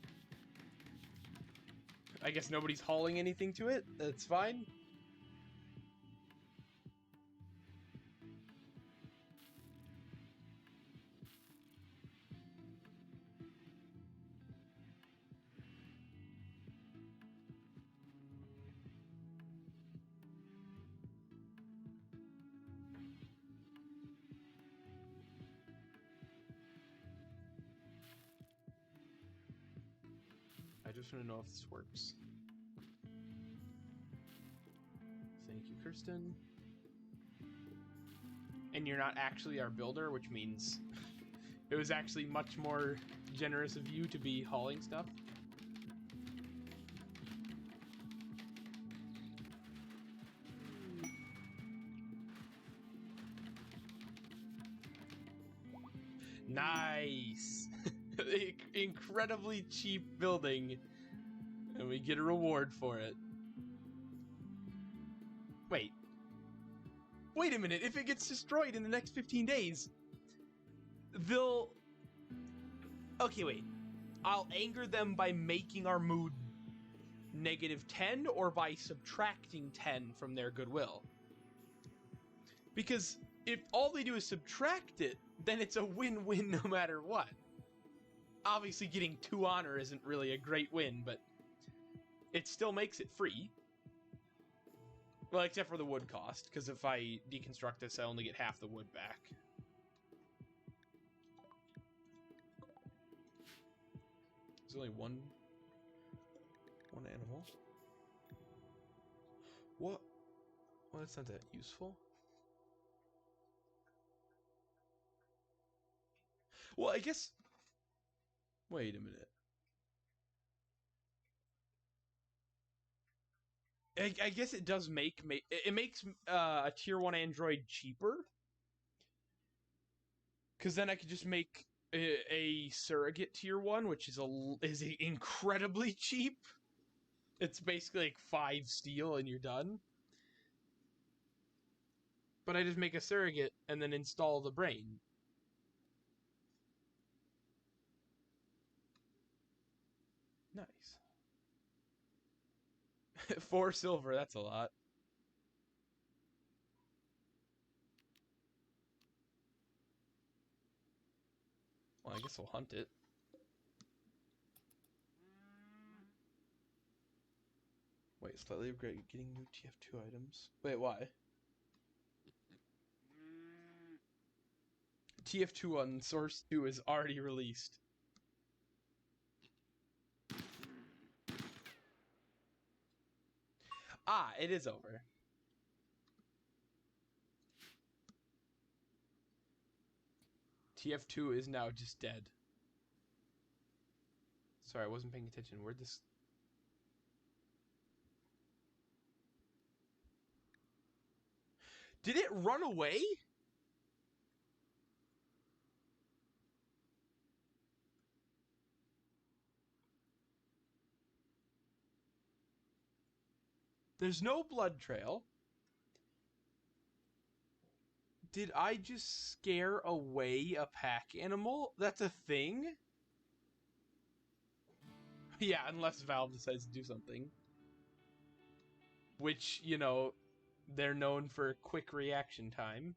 I guess nobody's hauling anything to it. That's fine. just want to know if this works. Thank you, Kirsten. And you're not actually our builder, which means it was actually much more generous of you to be hauling stuff. Nice! Incredibly cheap building, and we get a reward for it. Wait a minute, if it gets destroyed in the next 15 days, they'll... Okay, wait. I'll anger them by making our mood -10 or by subtracting 10 from their goodwill. Because if all they do is subtract it, then it's a win-win no matter what. Obviously, getting 2 honor isn't really a great win, but it still makes it free. Well, except for the wood cost, because if I deconstruct this, I only get half the wood back. There's only one animal. What? Well, that's not that useful. Well, I guess... Wait a minute. I guess it does make it makes a tier 1 android cheaper, because then I could just make a surrogate tier 1, which is incredibly cheap. It's basically like 5 steel and you're done. But I just make a surrogate and then install the brain. Nice. 4 silver, that's a lot. Well, I guess I'll hunt it. Wait, slightly upgrade, getting new TF2 items. Wait, why? TF2 on Source 2 is already released. Ah, it is over. TF2 is now just dead. Sorry, I wasn't paying attention. Where'd this... Did it run away? There's no blood trail. Did I just scare away a pack animal? That's a thing? Yeah, unless Valve decides to do something. Which, you know, they're known for quick reaction time.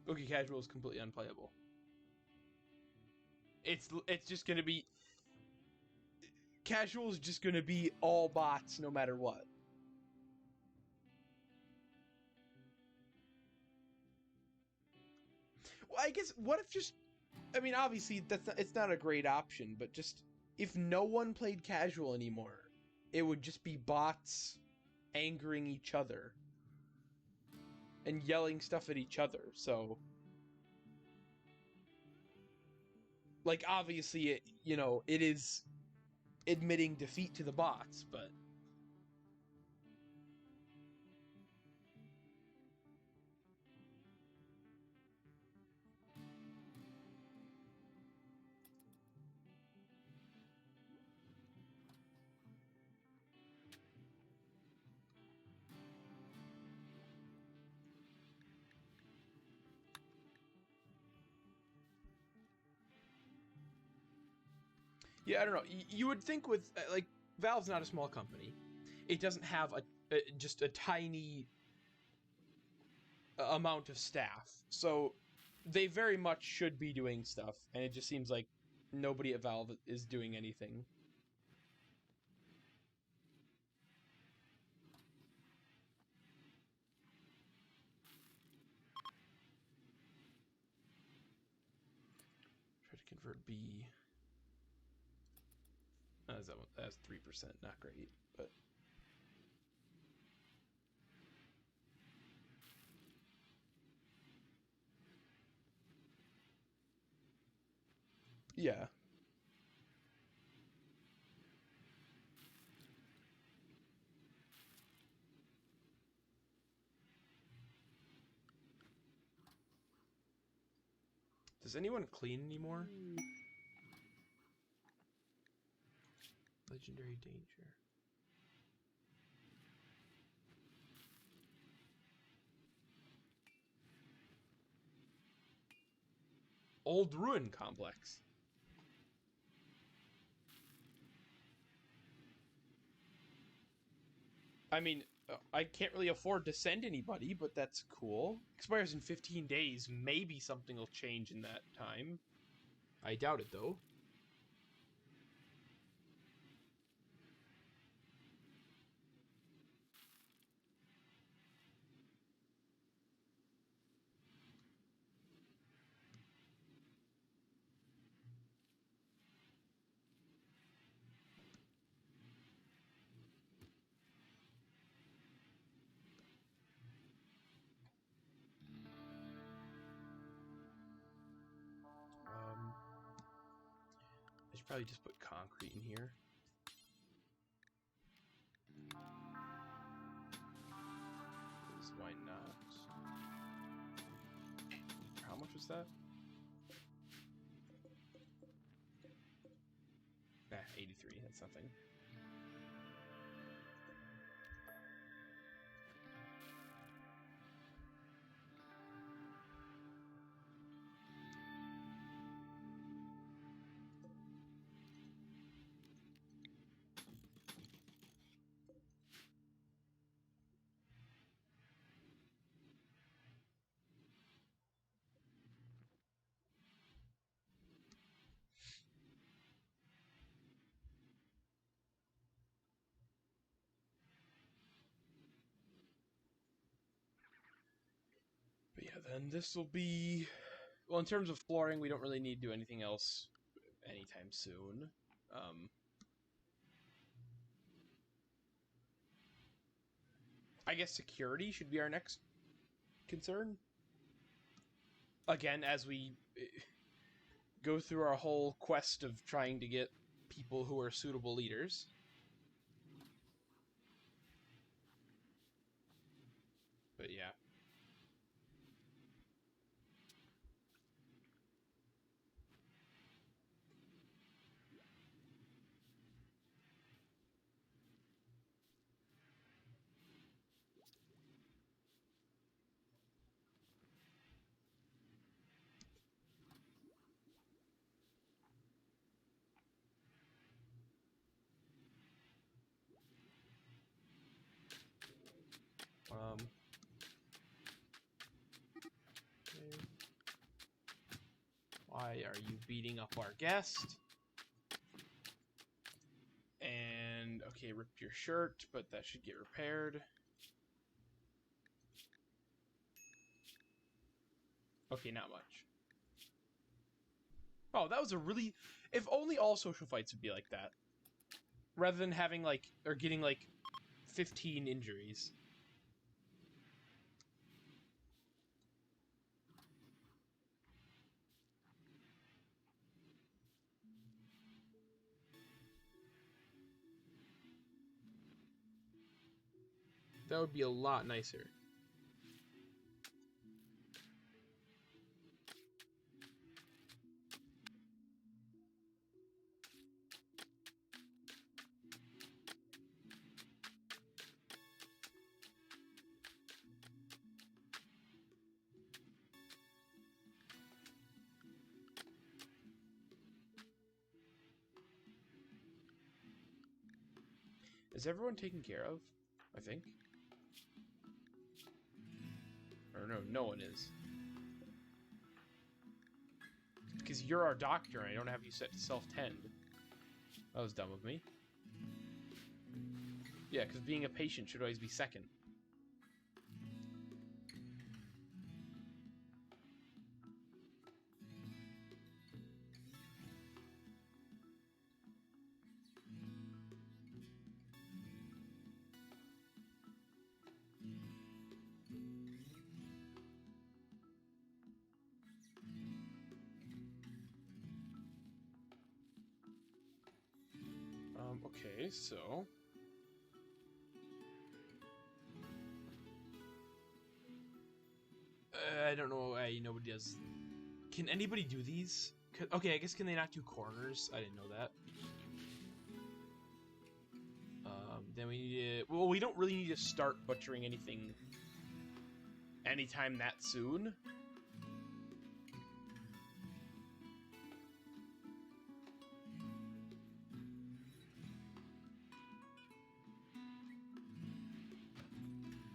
Okay, casual is completely unplayable. It's just gonna be... Casual is just gonna be all bots no matter what. Well, I guess, what if just... I mean, obviously, it's not a great option, but just... If no one played casual anymore, it would just be bots angering each other. And yelling stuff at each other, so... Like, obviously, it, you know, it is admitting defeat to the bots, but... Yeah, I don't know. You would think with, like, Valve's not a small company. It doesn't have just a tiny amount of staff. So they very much should be doing stuff, and it just seems like nobody at Valve is doing anything. Try to convert B. That's 3%, not great, but yeah. Does anyone clean anymore? Legendary danger. Old ruin complex. I mean, I can't really afford to send anybody, but that's cool. Expires in 15 days. Maybe something will change in that time. I doubt it, though. I should probably just put concrete in here. Because why not? How much was that? Nah, 83. That's nothing. But yeah, then this will be... Well, in terms of flooring, we don't really need to do anything else anytime soon. I guess security should be our next concern. Again, as we go through our whole quest of trying to get people who are suitable leaders. But yeah. Okay. Why are you beating up our guest? And, okay, rip your shirt, but that should get repaired. Okay, not much. Oh, that was a really... If only all social fights would be like that. Rather than having, like, or getting, like, 15 injuries. That would be a lot nicer. Is everyone taken care of? I think. Or no, no one is. Because you're our doctor and I don't have you set to self-tend. That was dumb of me. Yeah, because being a patient should always be second. Okay, so... I don't know why nobody does... Can anybody do these? Okay, I guess can they not do corners? I didn't know that. Then we need to... Well, we don't really need to start butchering anything anytime that soon.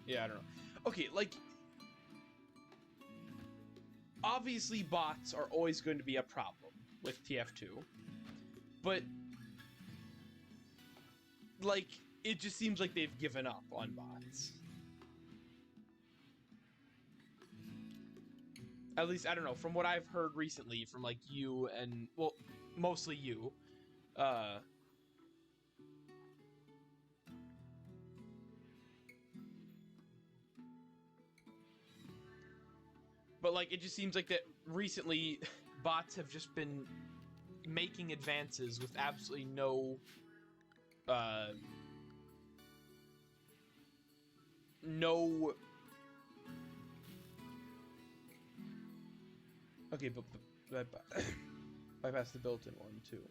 Yeah, I don't know. Okay, like... Obviously, bots are always going to be a problem with TF2. But... Like, it just seems like they've given up on bots. At least, I don't know, from what I've heard recently from, like, you and... Well, mostly you. But, like, it just seems like that recently bots have just been making advances with absolutely no... no... Okay, but bypass the built-in one, too.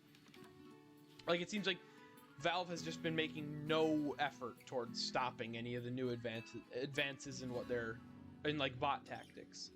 Like, it seems like Valve has just been making no effort towards stopping any of the new advances in what they're... in, like, bot tactics.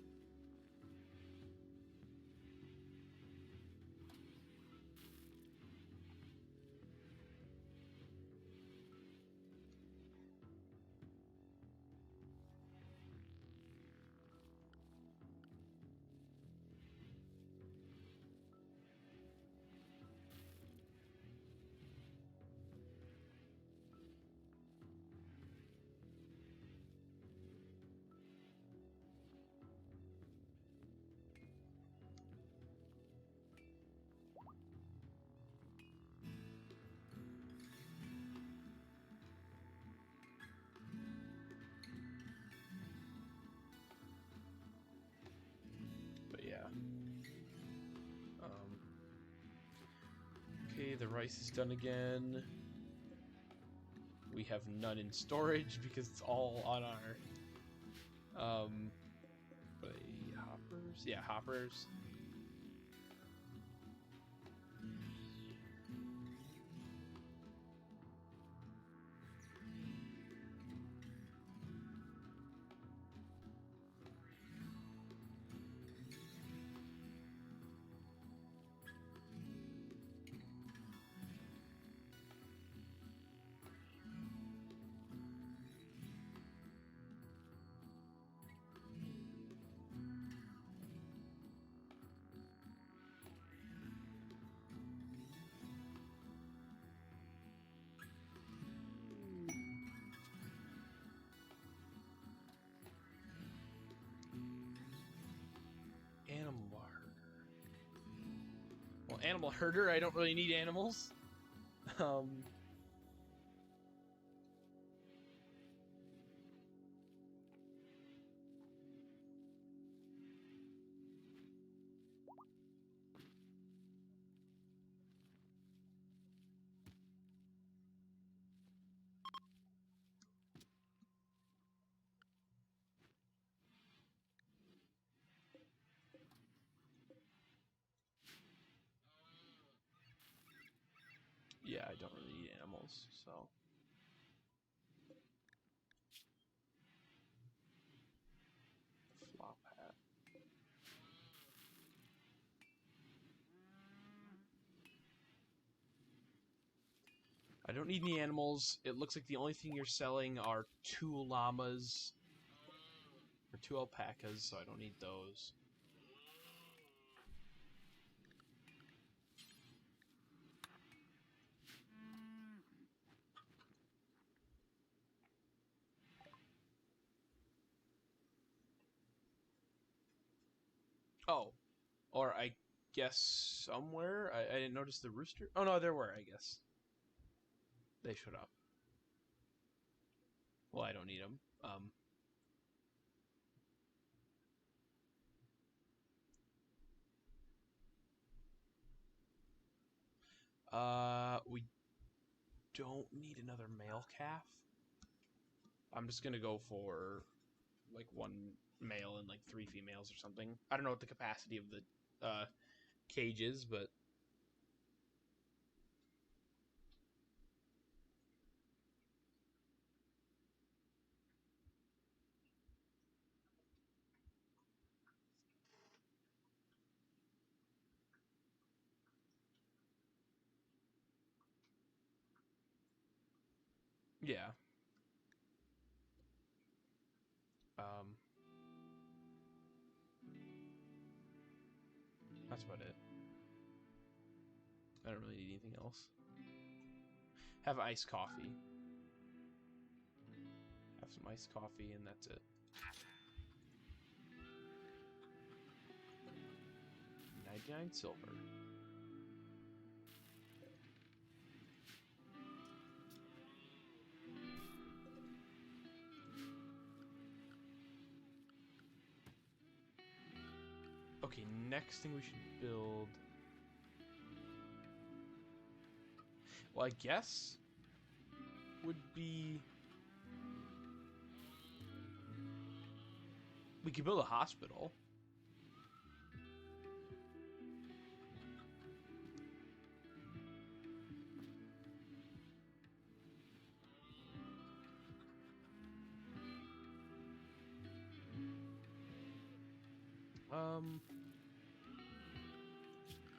But yeah. Okay, the rice is done again. We have none in storage because it's all on our... hoppers? Yeah, hoppers. Animal herder. Well, animal herder, I don't really need animals. Yeah, I don't really need animals, so... Flop hat. I don't need any animals. It looks like the only thing you're selling are 2 llamas. Or 2 alpacas, so I don't need those. Oh. Or I guess somewhere? I didn't notice the rooster. Oh no, there were, I guess. They showed up. Well, I don't need them. We don't need another male calf. I'm just gonna go for like 1 male and like 3 females or something. I don't know what the capacity of the cage is, but yeah. That's about it. I don't really need anything else. Have iced coffee. Have some iced coffee, and that's it. 99 silver. Okay, next thing we should build... Well, I guess... would be... We could build a hospital.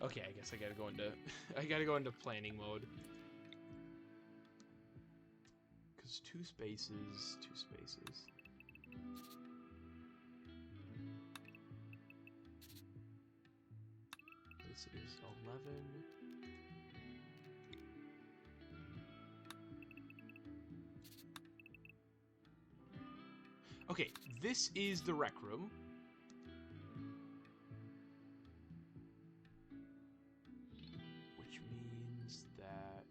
Okay, I guess I gotta go into I gotta go into planning mode. Cause two spaces. This is 11. Okay, this is the rec room. Which means that...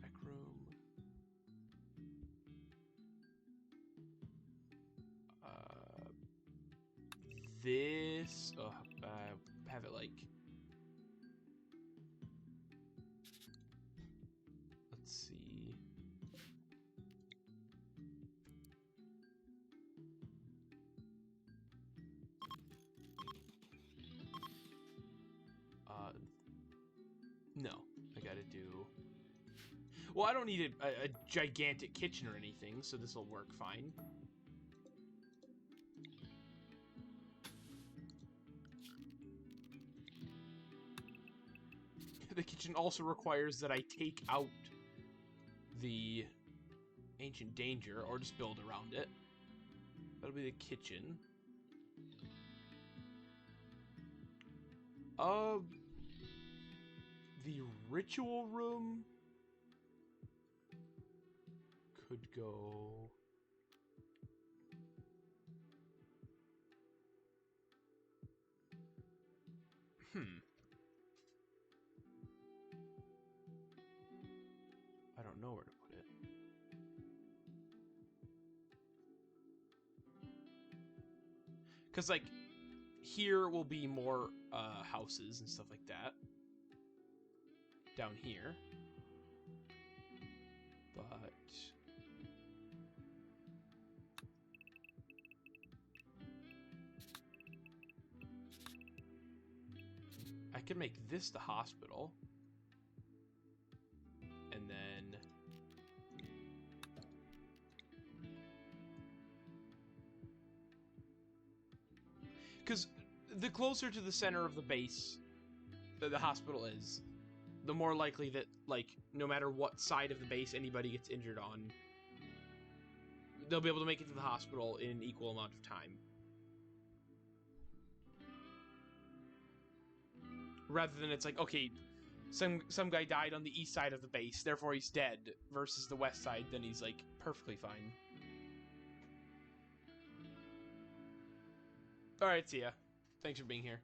Rec room... This... have it like... Let's see... No, I gotta do... Well, I don't need a gigantic kitchen or anything, so this will work fine. The kitchen also requires that I take out the ancient danger, or just build around it. That'll be the kitchen. The ritual room could go... I don't know where to put it. Because, like, here will be more houses and stuff like that. Down here. But... I could make this the hospital. And then... Because the closer to the center of the base that the hospital is, the more likely that, like, no matter what side of the base anybody gets injured on, they'll be able to make it to the hospital in an equal amount of time. Rather than it's like, okay, some guy died on the east side of the base, therefore he's dead, versus the west side, then he's, like, perfectly fine. Alright, see ya. Thanks for being here.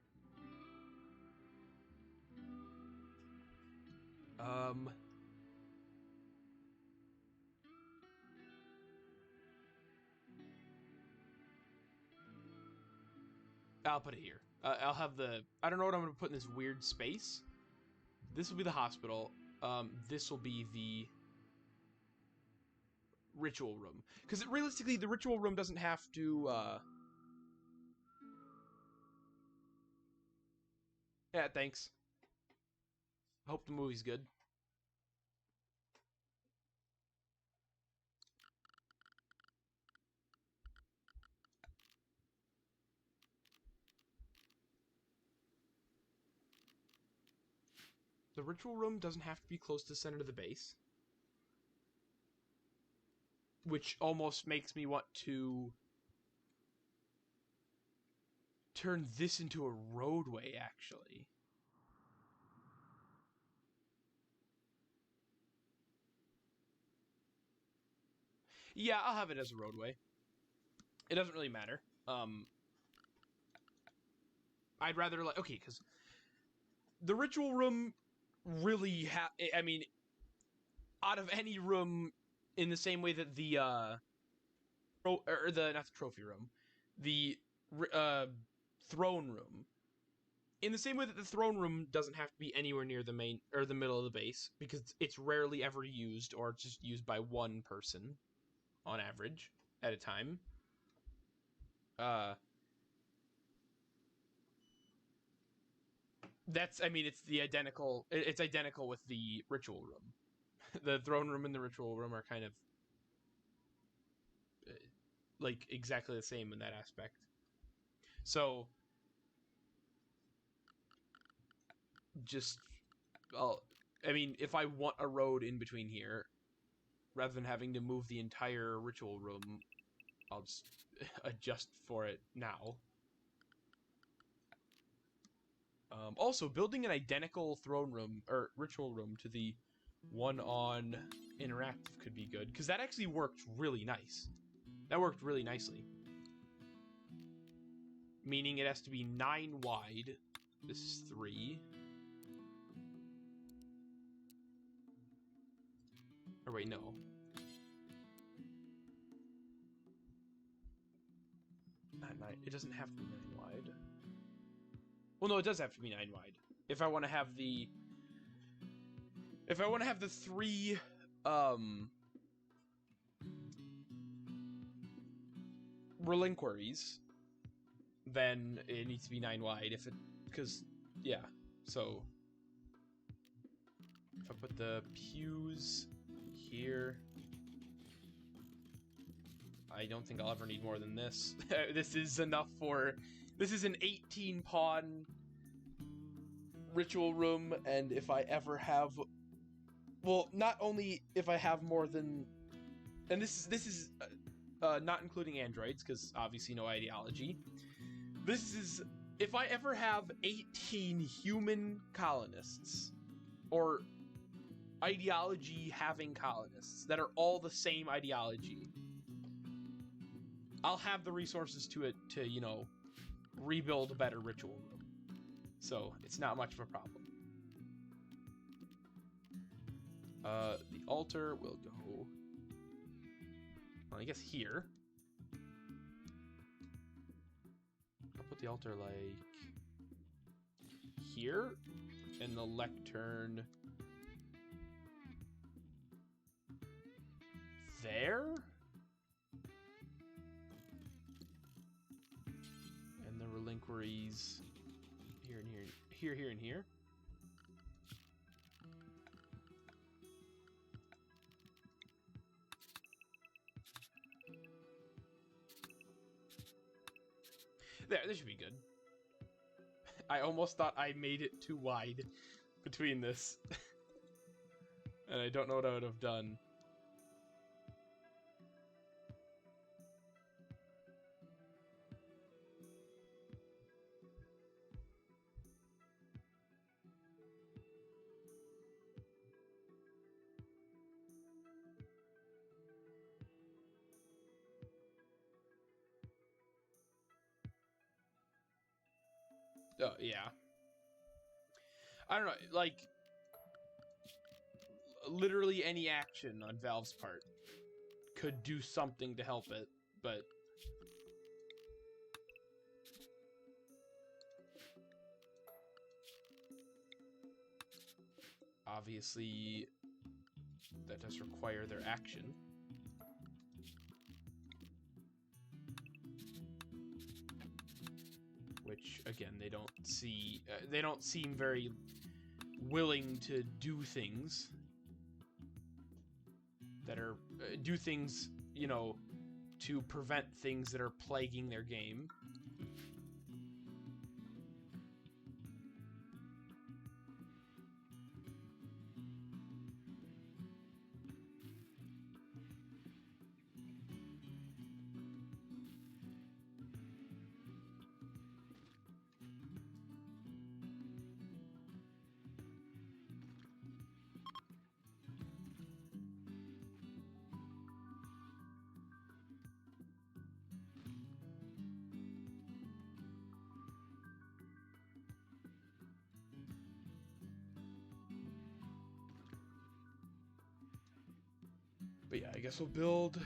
I'll put it here. I'll have the... I don't know what I'm going to put in this weird space. This will be the hospital. This will be the ritual room. Because realistically, the ritual room doesn't have to... Yeah, thanks. I hope the movie's good. The ritual room doesn't have to be close to the center of the base. Which almost makes me want to turn this into a roadway, actually. Yeah, I'll have it as a roadway. It doesn't really matter. I'd rather, like, okay, because the ritual room really I mean, out of any room, in the same way that the not the trophy room, the throne room, in the same way that the throne room doesn't have to be anywhere near the main or the middle of the base, because it's rarely ever used, or it's just used by one person on average at a time. That's, I mean, it's identical with the ritual room. The throne room and the ritual room are kind of like exactly the same in that aspect. So just, I mean, if I want a road in between here, rather than having to move the entire ritual room, I'll just adjust for it now. Also, building an identical throne room or ritual room to the one on interactive could be good, because that actually worked really nice. That worked really nicely. Meaning it has to be 9 wide. This is 3. Or wait, no. Not 9. It doesn't have to be 9 wide. Well, no, it does have to be 9 wide. If I want to have the... If I want to have the 3... relinqueries, then it needs to be 9 wide. If it... Because, yeah. So... If I put the pews here... I don't think I'll ever need more than this. This is enough for... This is an 18 pawn ritual room, and if I ever have... Well, not only if I have more than... And this is not including androids, because obviously no ideology. This is... If I ever have 18 human colonists, or ideology-having colonists, that are all the same ideology, I'll have the resources to you know, rebuild a better ritual room. So, it's not much of a problem. The altar will go... Well, I guess here. I'll put the altar, like... here? And the lectern... there? And the relinqueries... here and here. Here, here, and here. There, this should be good. I almost thought I made it too wide between this. And I don't know what I would have done. Oh, yeah. I don't know, like, literally any action on Valve's part could do something to help it, but... obviously, that does require their action. Which, again, they don't seem very willing to do things that are, you know, to prevent things that are plaguing their game. But yeah, I guess we'll build...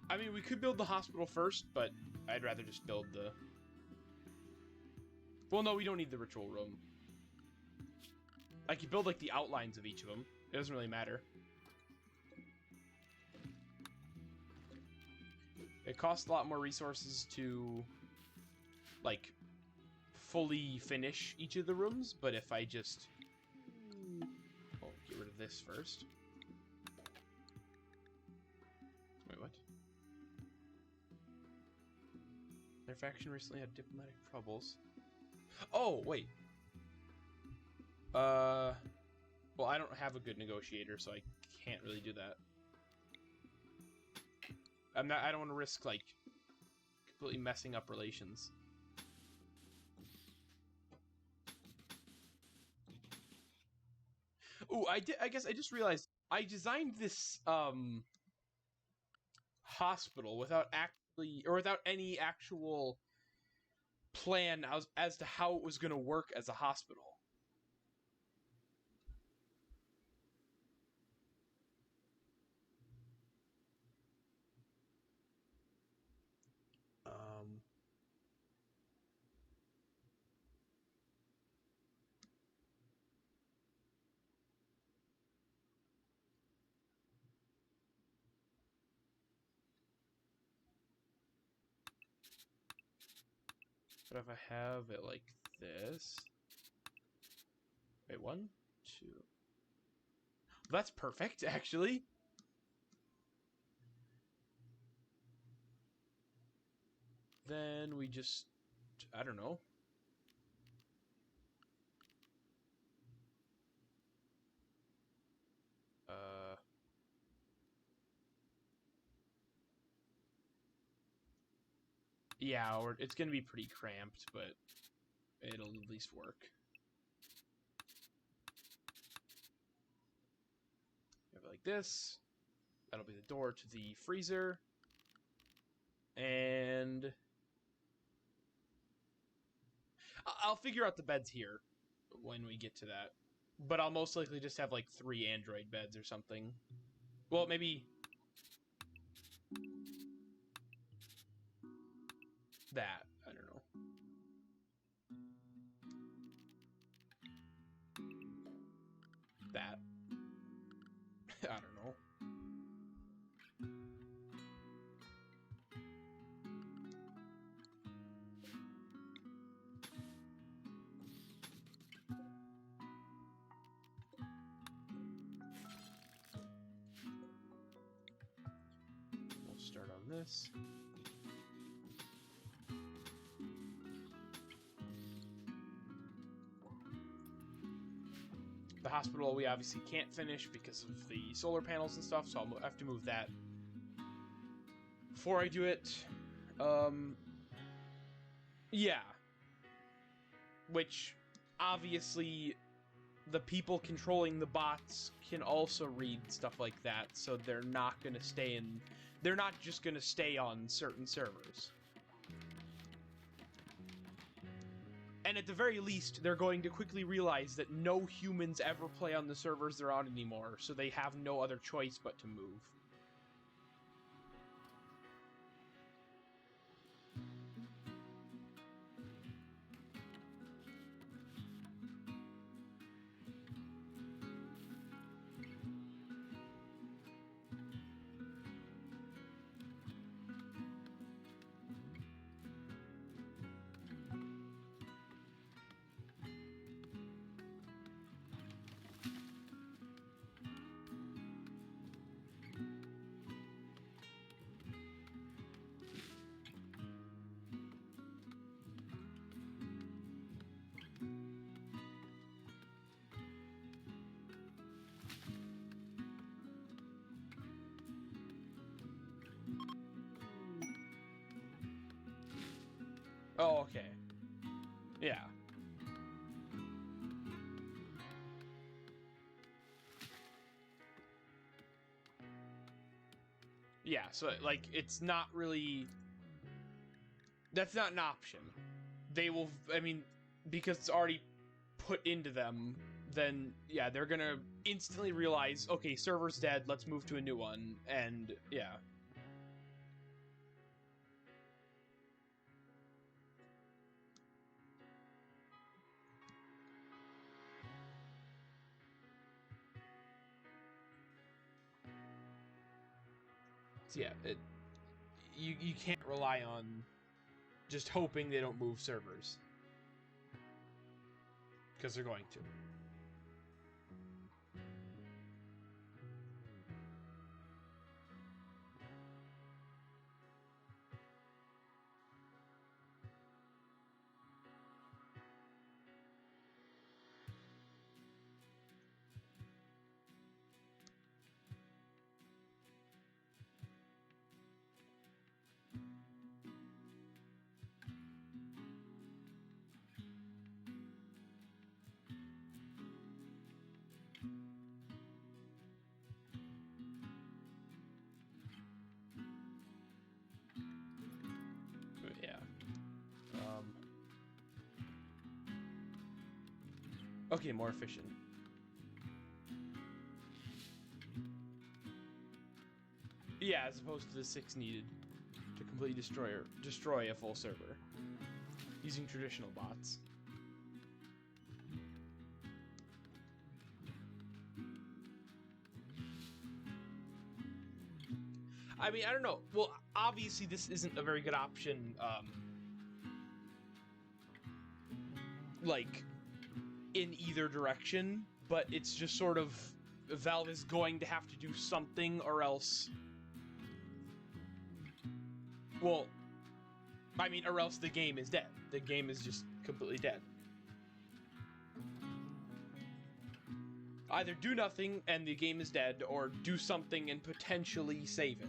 I mean, we could build the hospital first, but I'd rather just build the... Well, no, we don't need the ritual room. I could build, like, the outlines of each of them. It doesn't really matter. It costs a lot more resources to, like, fully finish each of the rooms, but if I just... Oh, get rid of this first. Wait, what? Their faction recently had diplomatic troubles. Oh, wait. Well, I don't have a good negotiator, so I can't really do that. I don't want to risk, like, completely messing up relations. Ooh, I guess I just realized I designed this, hospital without any actual plan as to how it was going to work as a hospital. But if I have it like this... Wait, 1, 2... That's perfect, actually. Then we just... I don't know. Yeah, or it's gonna be pretty cramped, but it'll at least work. Have it like this. That'll be the door to the freezer. And I'll figure out the beds here when we get to that. But I'll most likely just have like 3 android beds or something. Well, maybe that. I don't know. That. I don't know. We'll start on this. The hospital we obviously can't finish because of the solar panels and stuff, so I'll have to move that before I do it. Yeah. Which, obviously, the people controlling the bots can also read stuff like that, so they're not going to stay in... They're not just going to stay on certain servers. And at the very least, they're going to quickly realize that no humans ever play on the servers they're on anymore, so they have no other choice but to move. Yeah. Yeah, so, like, it's not really... That's not an option. They will... I mean, because it's already put into them, then, yeah, they're gonna instantly realize, okay, server's dead, let's move to a new one, and, yeah. So, yeah, you can't rely on just hoping they don't move servers. Because they're going to. Yeah. Okay, more efficient. Yeah, as opposed to the 6 needed to completely destroy a full server using traditional bots. I mean, I don't know. Well, obviously this isn't a very good option, like, in either direction, but it's just sort of... Valve is going to have to do something, or else... Well, I mean, or else the game is dead. The game is just completely dead. Either do nothing and the game is dead, or do something and potentially save it.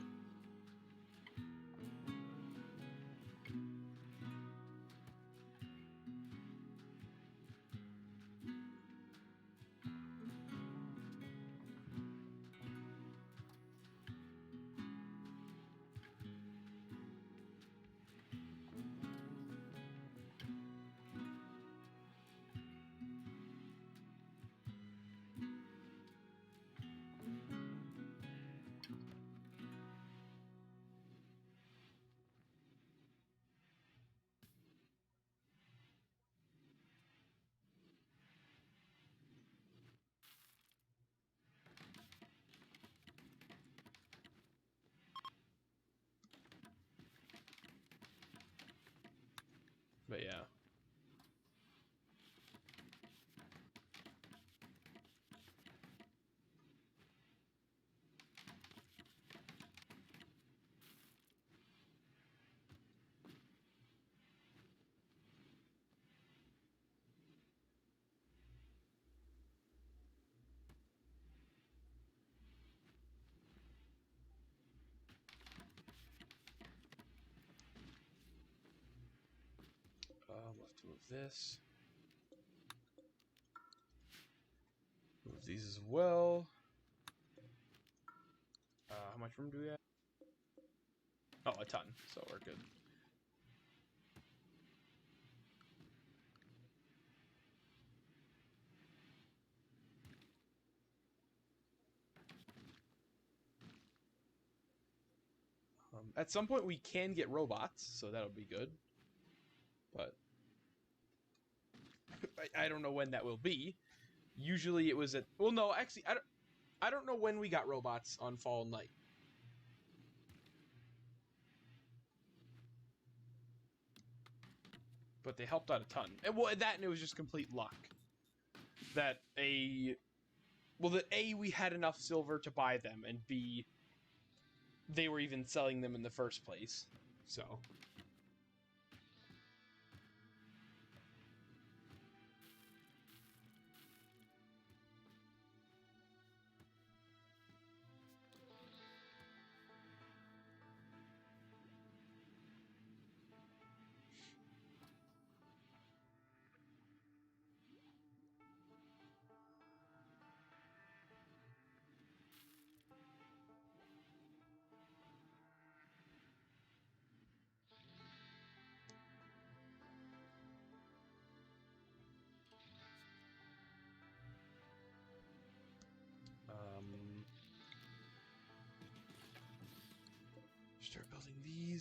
But yeah. We'll have to move this. Move these as well. How much room do we have? Oh, a ton, so we're good. At some point we can get robots, so that'll be good. But I don't know when that will be. Usually it was at... Well, no, actually, I don't know when we got robots on Fall Night. But they helped out a ton. And, well, that and it was just complete luck. That A, we had enough silver to buy them, and B, they were even selling them in the first place. So...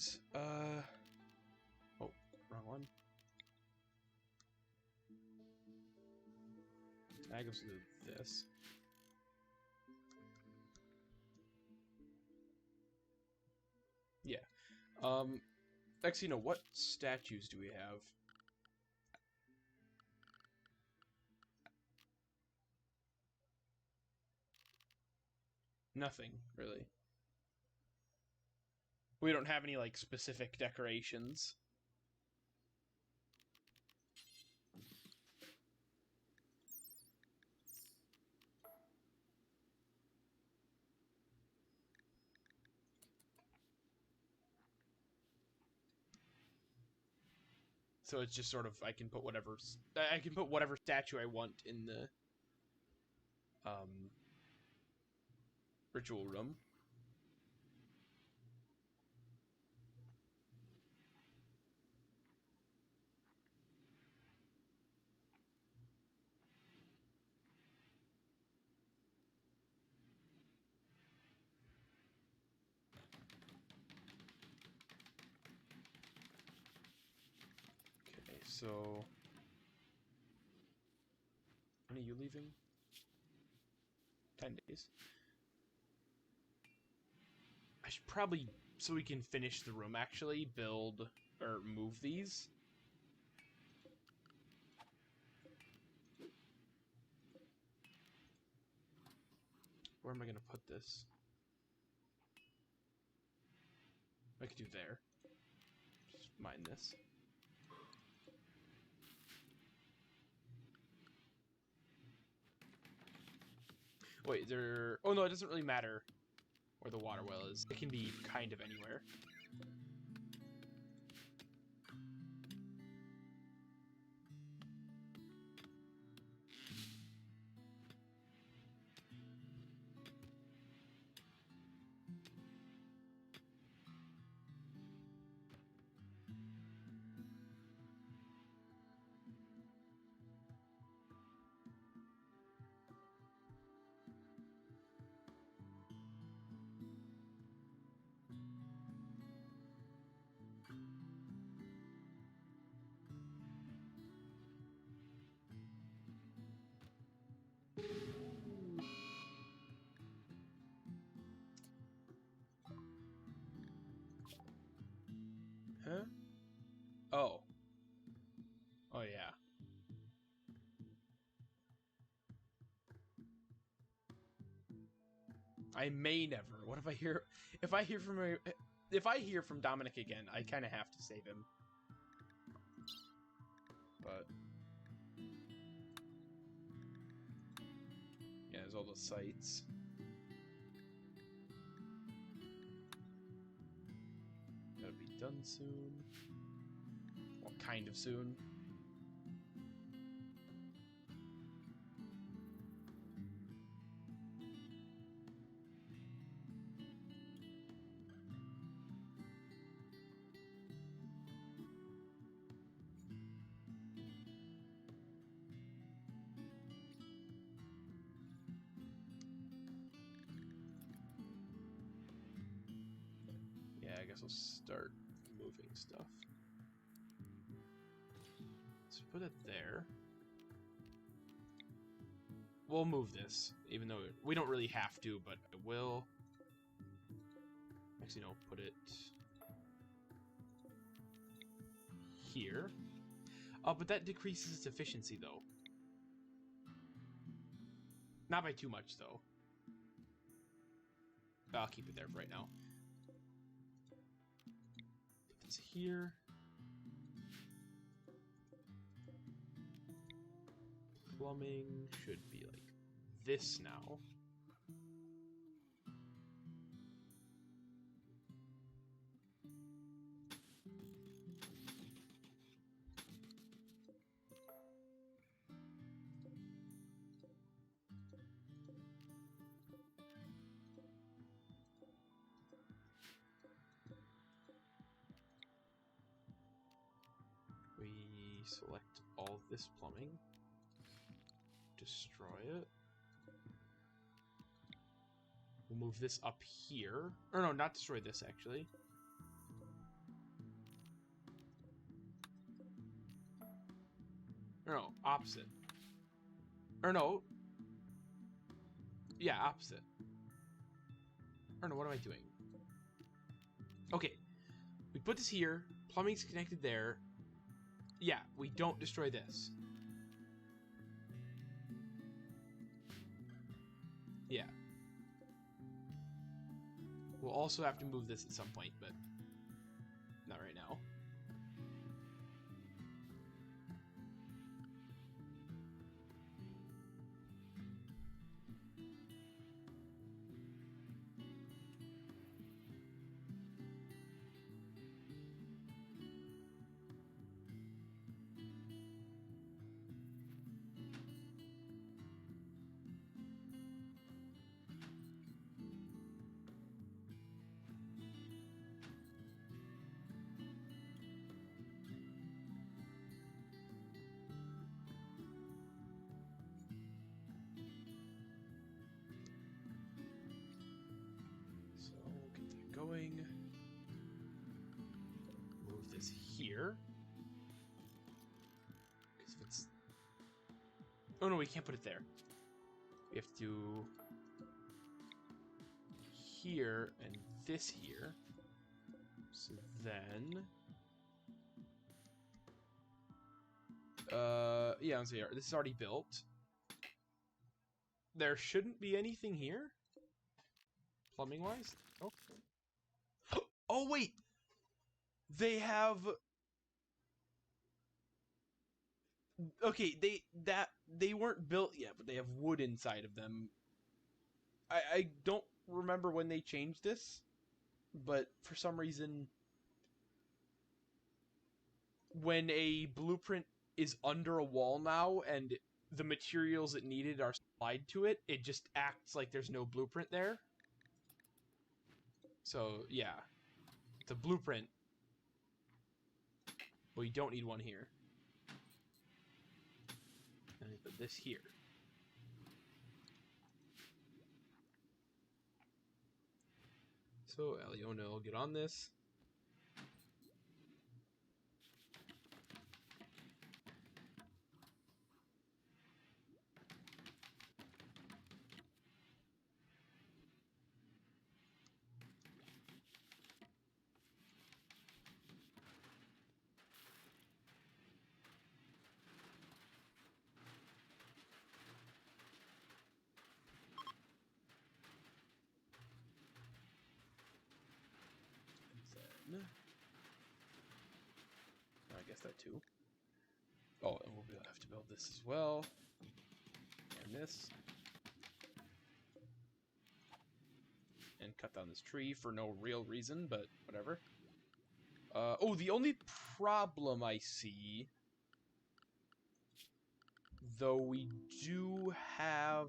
these. Oh, wrong one. I go to this. Yeah. Actually, no. What statues do we have? Nothing, really. We don't have any, like, specific decorations. So it's just sort of, I can put whatever statue I want in the ritual room. Okay, so when are you leaving? 10 days. I should probably, so we can finish the room, actually, build, or move these. Where am I going to put this? I could do there. Just mine this. Wait, there... Oh, no, it doesn't really matter where the water well is. It can be kind of anywhere. Huh? Oh. Oh, yeah. I may never. What if I hear... If I hear from Dominic again, I kind of have to save him. But... yeah, there's all those sites. That'll be done soon. Well, kind of soon. Yeah, I guess I'll start moving stuff. Let's put it there. We'll move this, even though we don't really have to, but I will. Actually, no, put it here. But that decreases its efficiency, though. Not by too much, though. I'll keep it there for right now. Put this here. Plumbing should be like this now. We select all of this plumbing. Destroy it. We'll move this up here. Or no, not destroy this, actually. Or no, opposite. Or no. Yeah, opposite. Or no, what am I doing? Okay. We put this here. Plumbing's connected there. Yeah, we don't destroy this. Yeah. We'll also have to move this at some point, but not right now. So we'll get that going. Move this here. Because if it's... Oh no, we can't put it there. We have to do here and this here. So then... yeah, I'm sorry, this is already built. There shouldn't be anything here? Plumbing-wise? Oh. Oh, wait! They have... Okay, they weren't built yet, but they have wood inside of them. I don't remember when they changed this, but for some reason, when a blueprint is under a wall now and the materials it needed are supplied to it, it just acts like there's no blueprint there. So, yeah. It's a blueprint. But we don't need one here. And I put this here. So, Aliona will get on this. I guess that too. Oh, and we'll have to build this as well. And this. And cut down this tree for no real reason, but whatever. Oh, the only problem I see... Though we do have...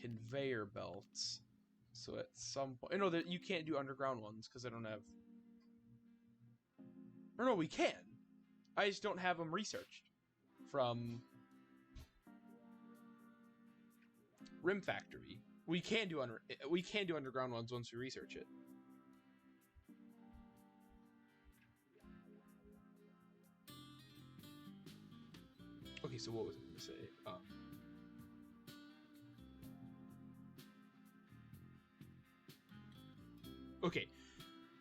conveyor belts. So at some point... No, you can't do underground ones, because I don't have... Or no, we can. I just don't have them researched from Rim Factory. We can do underground ones once we research it. Okay, so what was I going to say? Okay,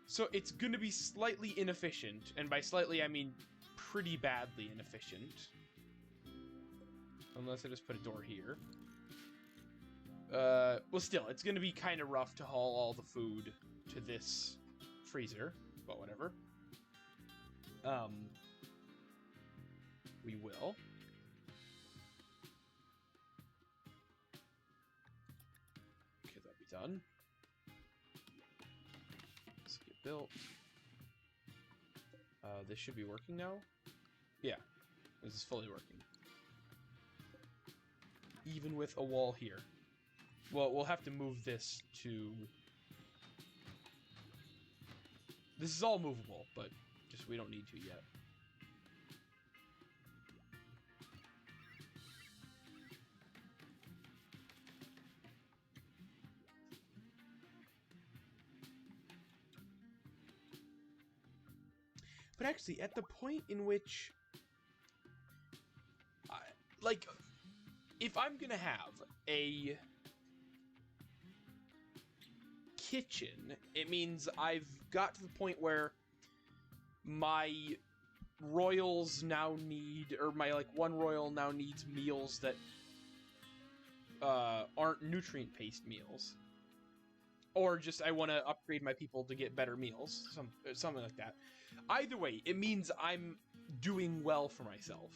so it's going to be slightly inefficient, and by slightly I mean pretty badly inefficient. Unless I just put a door here. Well, still, it's going to be kind of rough to haul all the food to this freezer, but whatever. We will. Okay, that'll be done. Let's get built. This should be working now. Yeah, this is fully working. Even with a wall here. Well, we'll have to move this to... This is all movable, but just we don't need to yet. But actually, at the point in which like, if I'm gonna have a kitchen, it means I've got to the point where my royals now need, or my, like, one royal now needs meals that aren't nutrient-based meals. Or just I want to upgrade my people to get better meals, something like that. Either way, it means I'm doing well for myself.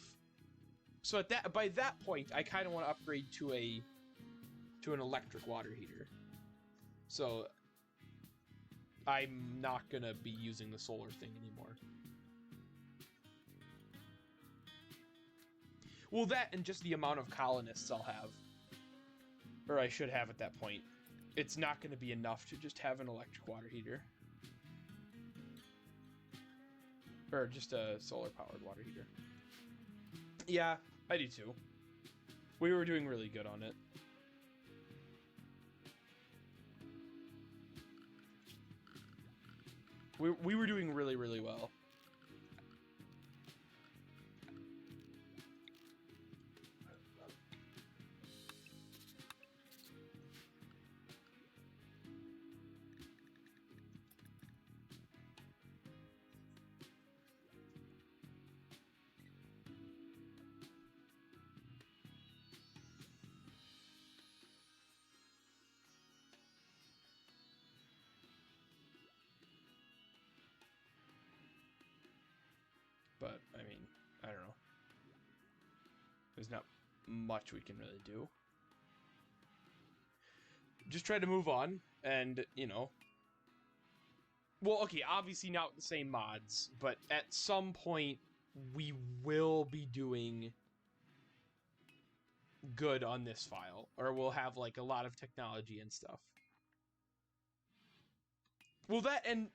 So by that point, I kind of want to upgrade to an electric water heater. So I'm not gonna be using the solar thing anymore. Well, that and just the amount of colonists I'll have, or I should have at that point. It's not going to be enough to just have an electric water heater. Or just a solar-powered water heater. Yeah, I do too. We were doing really good on it. We were doing really, really well. But, I mean, I don't know. There's not much we can really do. Just try to move on, and, you know... Well, okay, obviously not with the same mods, but at some point, we will be doing good on this file. Or we'll have, like, a lot of technology and stuff. Well, that, and...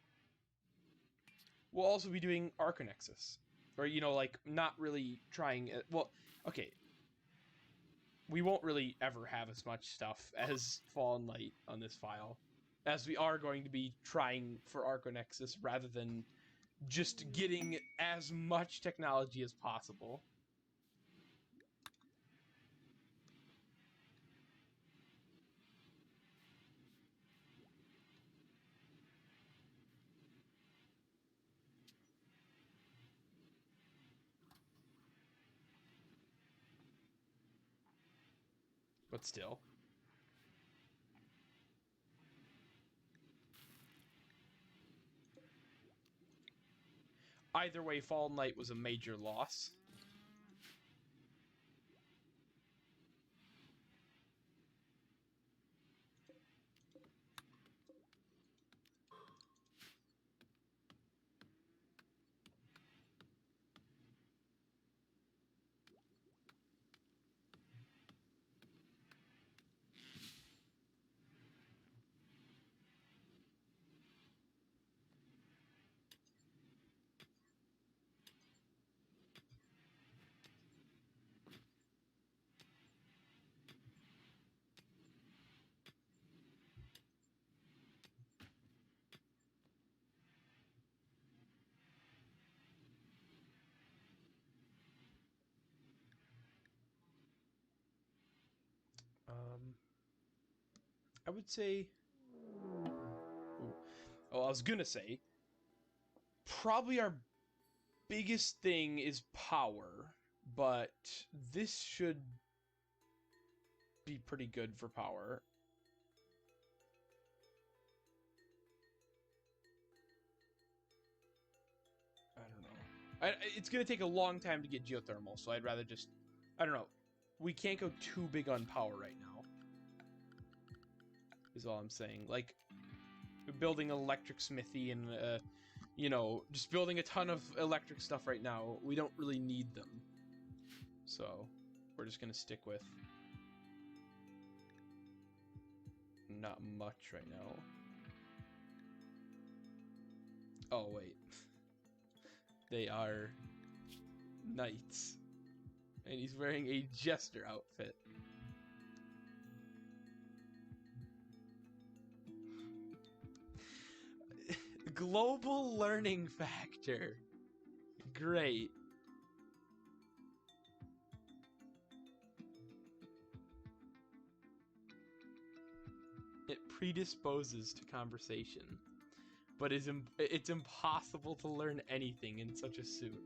we'll also be doing Archonexus. Or, you know, like, not really trying... well, okay. We won't really ever have as much stuff as Fallen Light on this file, as we are going to be trying for Archonexus rather than just getting as much technology as possible. But still. Either way, Fallen Light was a major loss. I would say... oh, I was gonna say... probably our biggest thing is power, but this should be pretty good for power. I don't know. It's gonna take a long time to get geothermal, so I'd rather just... I don't know. We can't go too big on power right now. Is all I'm saying. Like, building electric smithy and, you know, just building a ton of electric stuff right now, we don't really need them. So, we're just gonna stick with not much right now. Oh, wait. They are knights. And he's wearing a jester outfit. Global learning factor. Great. predisposes to conversation, but it's impossible to learn anything in such a suit.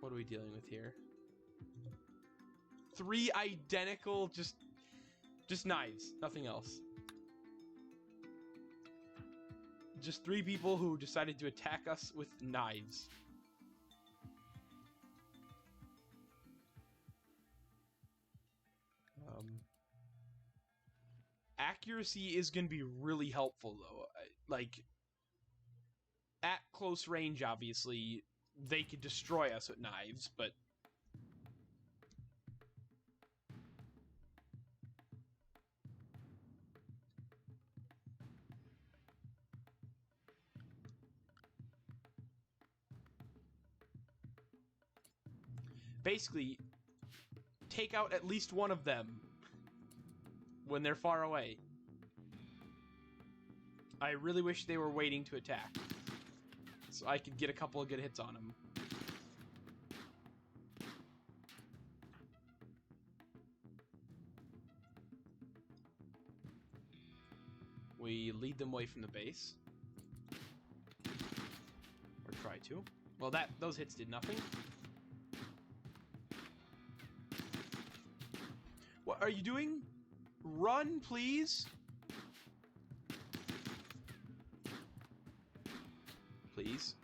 What are we dealing with here? 3 identical, just knives, nothing else. Just 3 people who decided to attack us with knives. Accuracy is going to be really helpful, though. Like, at close range, obviously, they could destroy us with knives, but... basically, take out at least one of them when they're far away. I really wish they were waiting to attack, so I could get a couple of good hits on them. We lead them away from the base. Or try to. Well, those hits did nothing. What are you doing? Run, please. Please.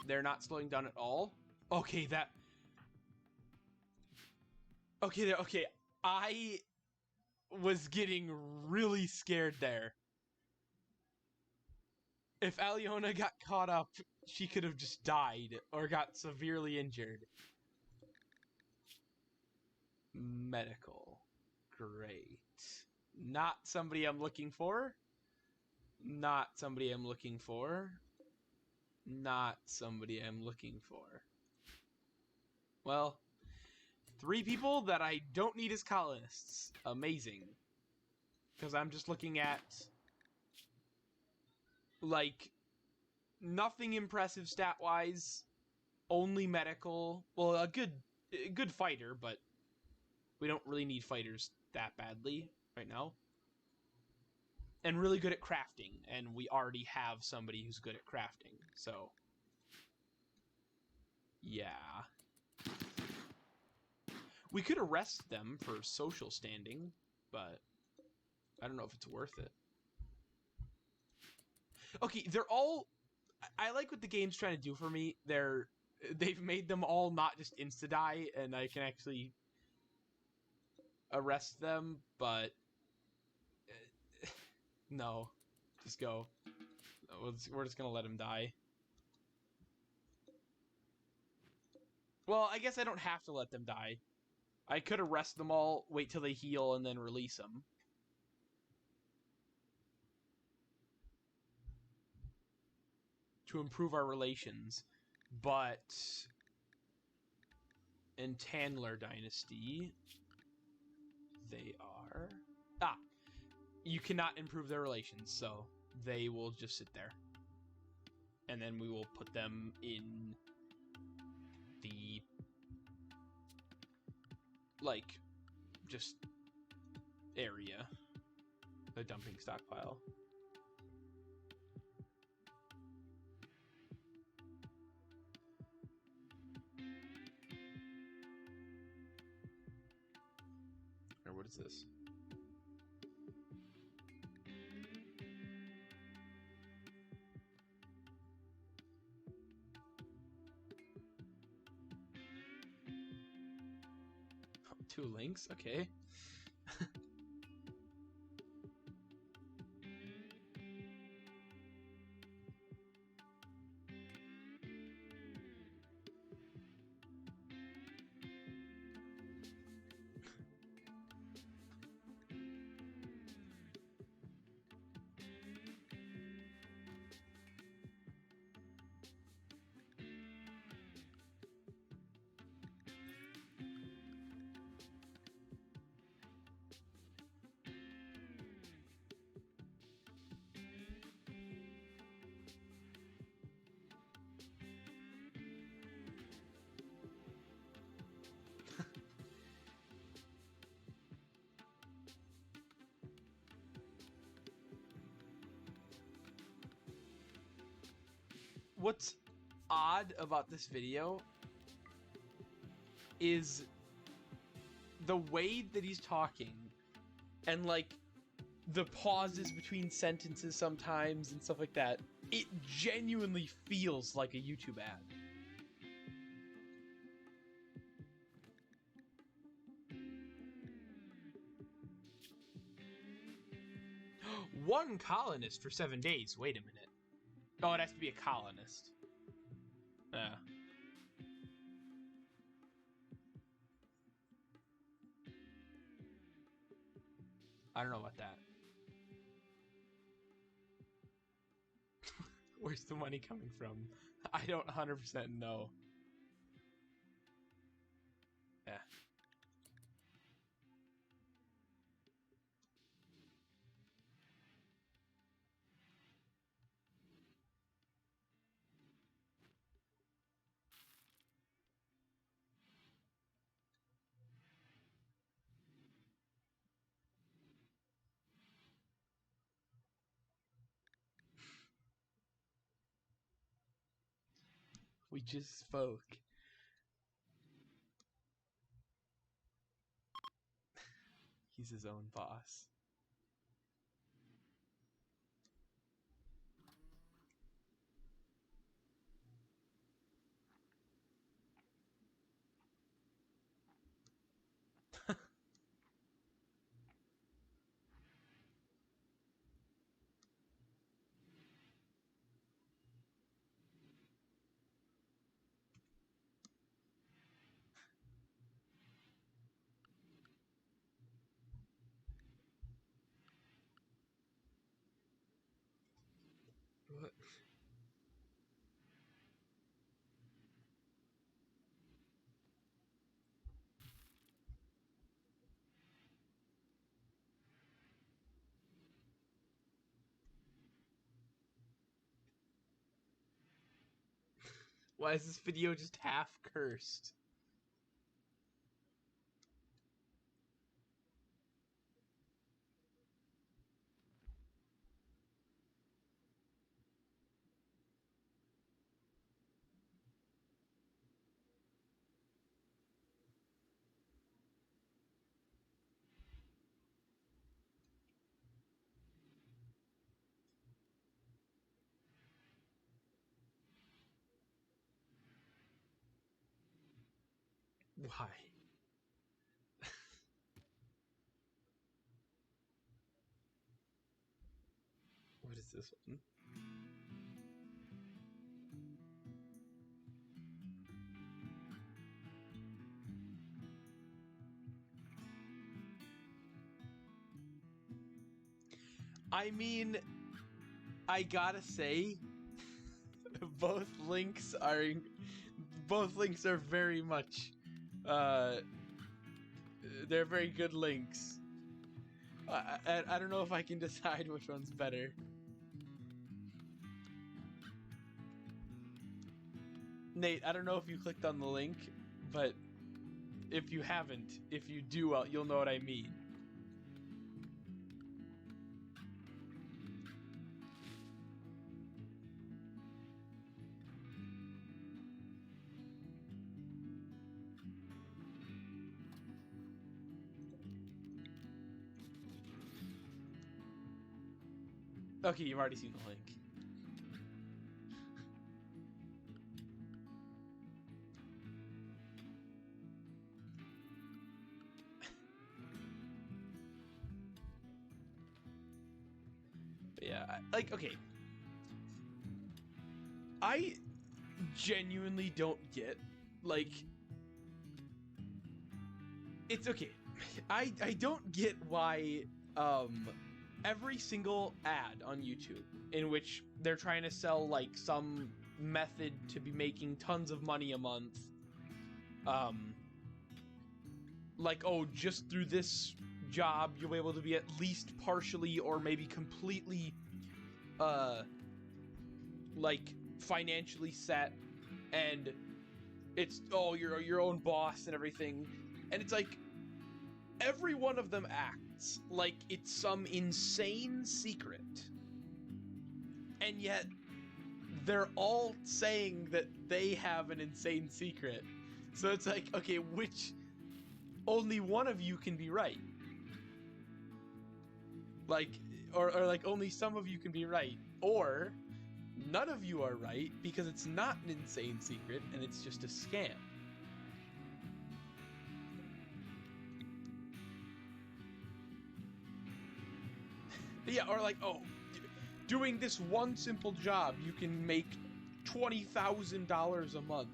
They're not slowing down at all. Okay, okay. I was getting really scared there. If Aliona got caught up, she could have just died or got severely injured. Medical. Great. Not somebody I'm looking for. Not somebody I'm looking for. Not somebody I'm looking for. Well, 3 people that I don't need as colonists. Amazing. Because I'm just looking at... like, nothing impressive stat-wise. Only medical. Well, a good fighter, but we don't really need fighters that badly right now. And really good at crafting, and we already have somebody who's good at crafting, so... yeah. We could arrest them for social standing, but I don't know if it's worth it. Okay, they're all... I like what the game's trying to do for me. They've made them all not just insta-die, and I can actually arrest them, but... no. Just go. We're just gonna let him die. Well, I guess I don't have to let them die. I could arrest them all, wait till they heal, and then release them. To improve our relations. But... in Tandler Dynasty... they are... ah! You cannot improve their relations, so they will just sit there. And then we will put them in the, like, just area. The dumping stockpile. Or what is this? Oh, 2 links? Okay. what's odd about this video is the way that he's talking and like the pauses between sentences sometimes and stuff like that. It genuinely feels like a YouTube ad. One colonist for 7 days. Wait a minute. Oh, it has to be a colonist. Yeah. I don't know about that. Where's the money coming from? I don't 100% know. Yeah. We just spoke. He's his own boss. What? Why is this video just half cursed? Why? What is this one? I mean, I gotta say, both links are very much, they're very good links. I don't know if I can decide which one's better. Nate, I don't know if you clicked on the link, but if you haven't, if you do, you'll know what I mean. Okay, you've already seen the link. Yeah, okay. I genuinely don't get, like, it's okay. I don't get why, every single ad on YouTube in which they're trying to sell, like, some method to be making tons of money a month, like, oh, just through this job you'll be able to be at least partially or maybe completely like financially set, and it's, oh, you're your own boss and everything, and it's like every one of them acts like it's some insane secret, and yet they're all saying that they have an insane secret. So it's like, okay, which only one of you can be right. Like, or like only some of you can be right. Or none of you are right because it's not an insane secret and it's just a scam. Yeah, or like, oh, doing this one simple job, you can make $20,000 a month.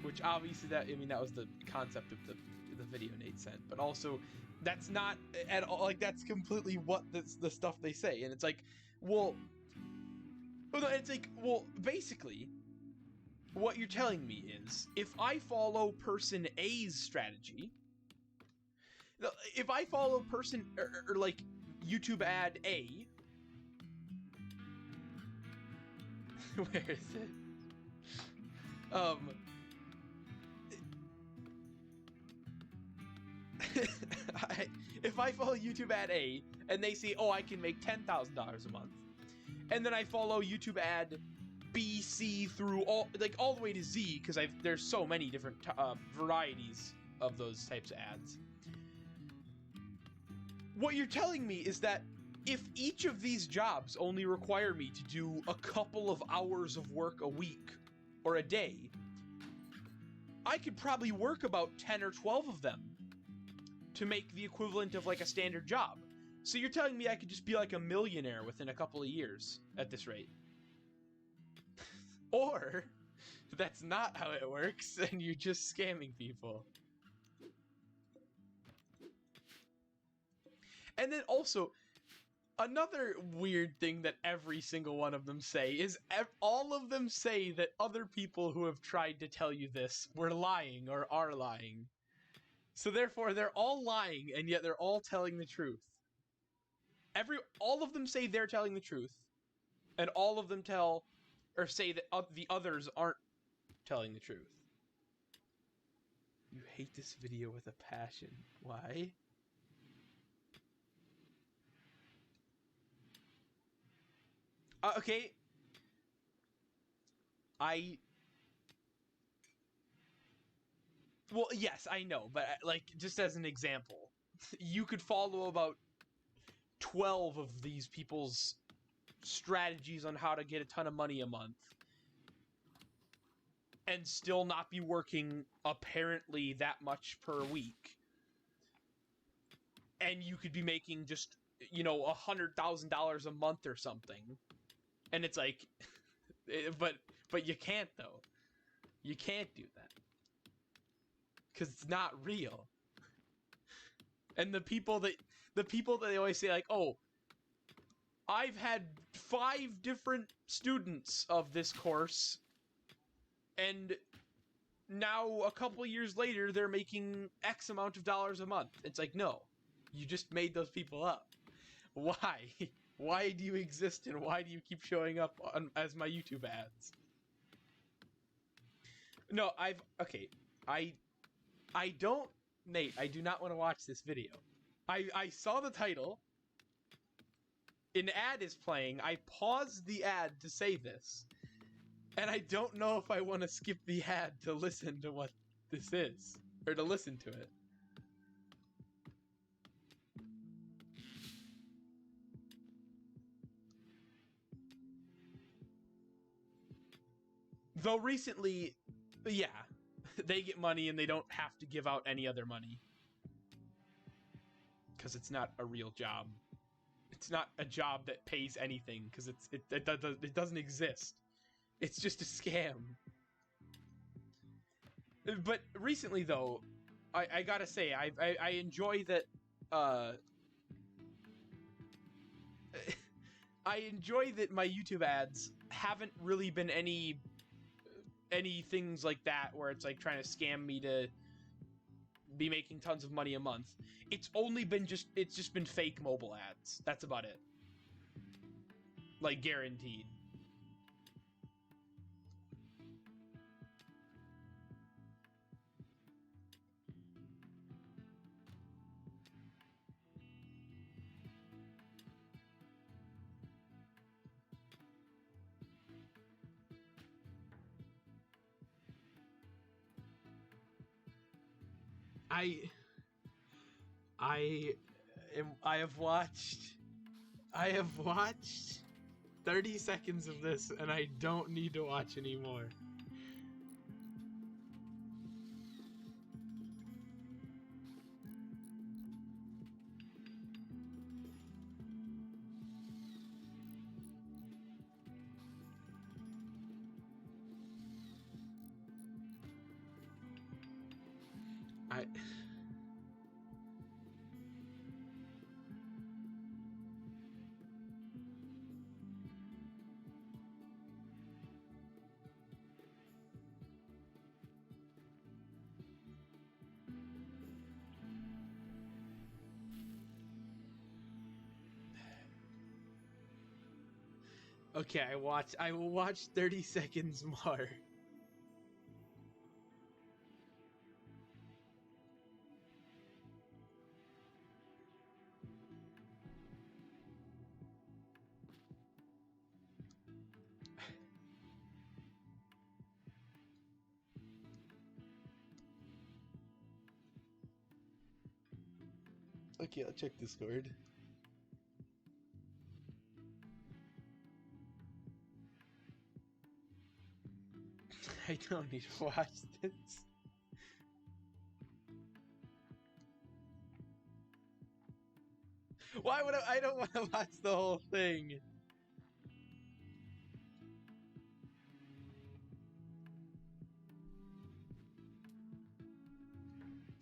Which obviously that was the concept of the video Nate sent, but also that's not at all, like, that's completely what the stuff they say. And it's like, well, basically what you're telling me is, if I follow person A's strategy, if I follow person or like YouTube ad A, where is it? If I follow YouTube ad A and they say, oh, I can make $10,000 a month, and then I follow YouTube ad B, C through all the way to Z, because there's so many different varieties of those types of ads. What you're telling me is that if each of these jobs only require me to do a couple of hours of work a week or a day, I could probably work about 10 or 12 of them to make the equivalent of like a standard job. So you're telling me I could just be like a millionaire within a couple of years at this rate? Or that's not how it works and you're just scamming people. And then also, another weird thing that every single one of them say is all of them say that other people who have tried to tell you this were lying or are lying. So therefore, they're all lying, and yet they're all telling the truth. All of them say they're telling the truth, and all of them say that the others aren't telling the truth. You hate this video with a passion. Why? Okay. Well, yes, I know, but like, just as an example, you could follow about 12 of these people's strategies on how to get a ton of money a month and still not be working apparently that much per week. And you could be making just, $100,000 a month or something. And it's like, but you can't, though. You can't do that. Because it's not real. And the people that they always say, like, oh, I've had 5 different students of this course, and now a couple years later they're making X amount of dollars a month. It's like, no, you just made those people up. Why? Why do you exist, and why do you keep showing up as my YouTube ads? No, Nate, I do not want to watch this video. I saw the title. An ad is playing. I paused the ad to say this. And I don't know if I want to skip the ad to listen to what this is. Or to listen to it. Though recently, yeah, they get money and they don't have to give out any other money. Because it's not a real job. It's not a job that pays anything, because it doesn't exist. It's just a scam. But recently, though, I gotta say, I enjoy that. I enjoy that my YouTube ads haven't really been any things like that where it's like trying to scam me to be making tons of money a month. It's just been fake mobile ads. That's about it. Like, guaranteed. I have watched 30 seconds of this, and I don't need to watch anymore. Okay, I will watch 30 seconds more. Okay, I'll check Discord. I don't need to watch this. Why would I don't want to watch the whole thing.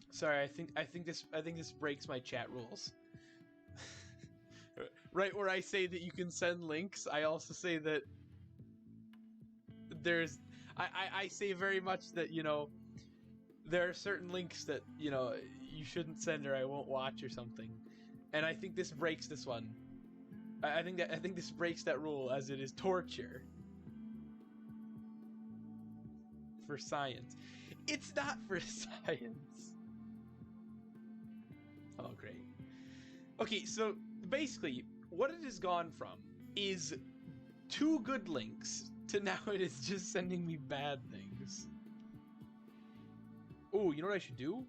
Sorry, I think this breaks my chat rules. Right where I say that you can send links, I also say that there's I say very much that, you know, there are certain links that, you know, you shouldn't send or I won't watch or something. And I think this breaks this one. I think this breaks that rule, as it is torture for science. It's not for science. Oh, great. Okay, so basically, what it has gone from is 2 good links to now it is just sending me bad things. Oh, you know what I should do?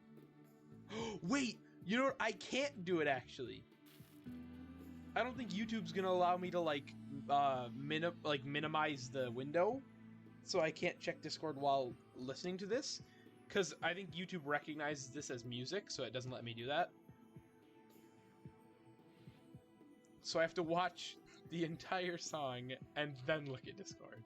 Wait, you know what? I can't do it, actually. I don't think YouTube's gonna allow me to, like, minimize the window, so I can't check Discord while listening to this, because I think YouTube recognizes this as music, so it doesn't let me do that. So I have to watch the entire song and then look at Discord.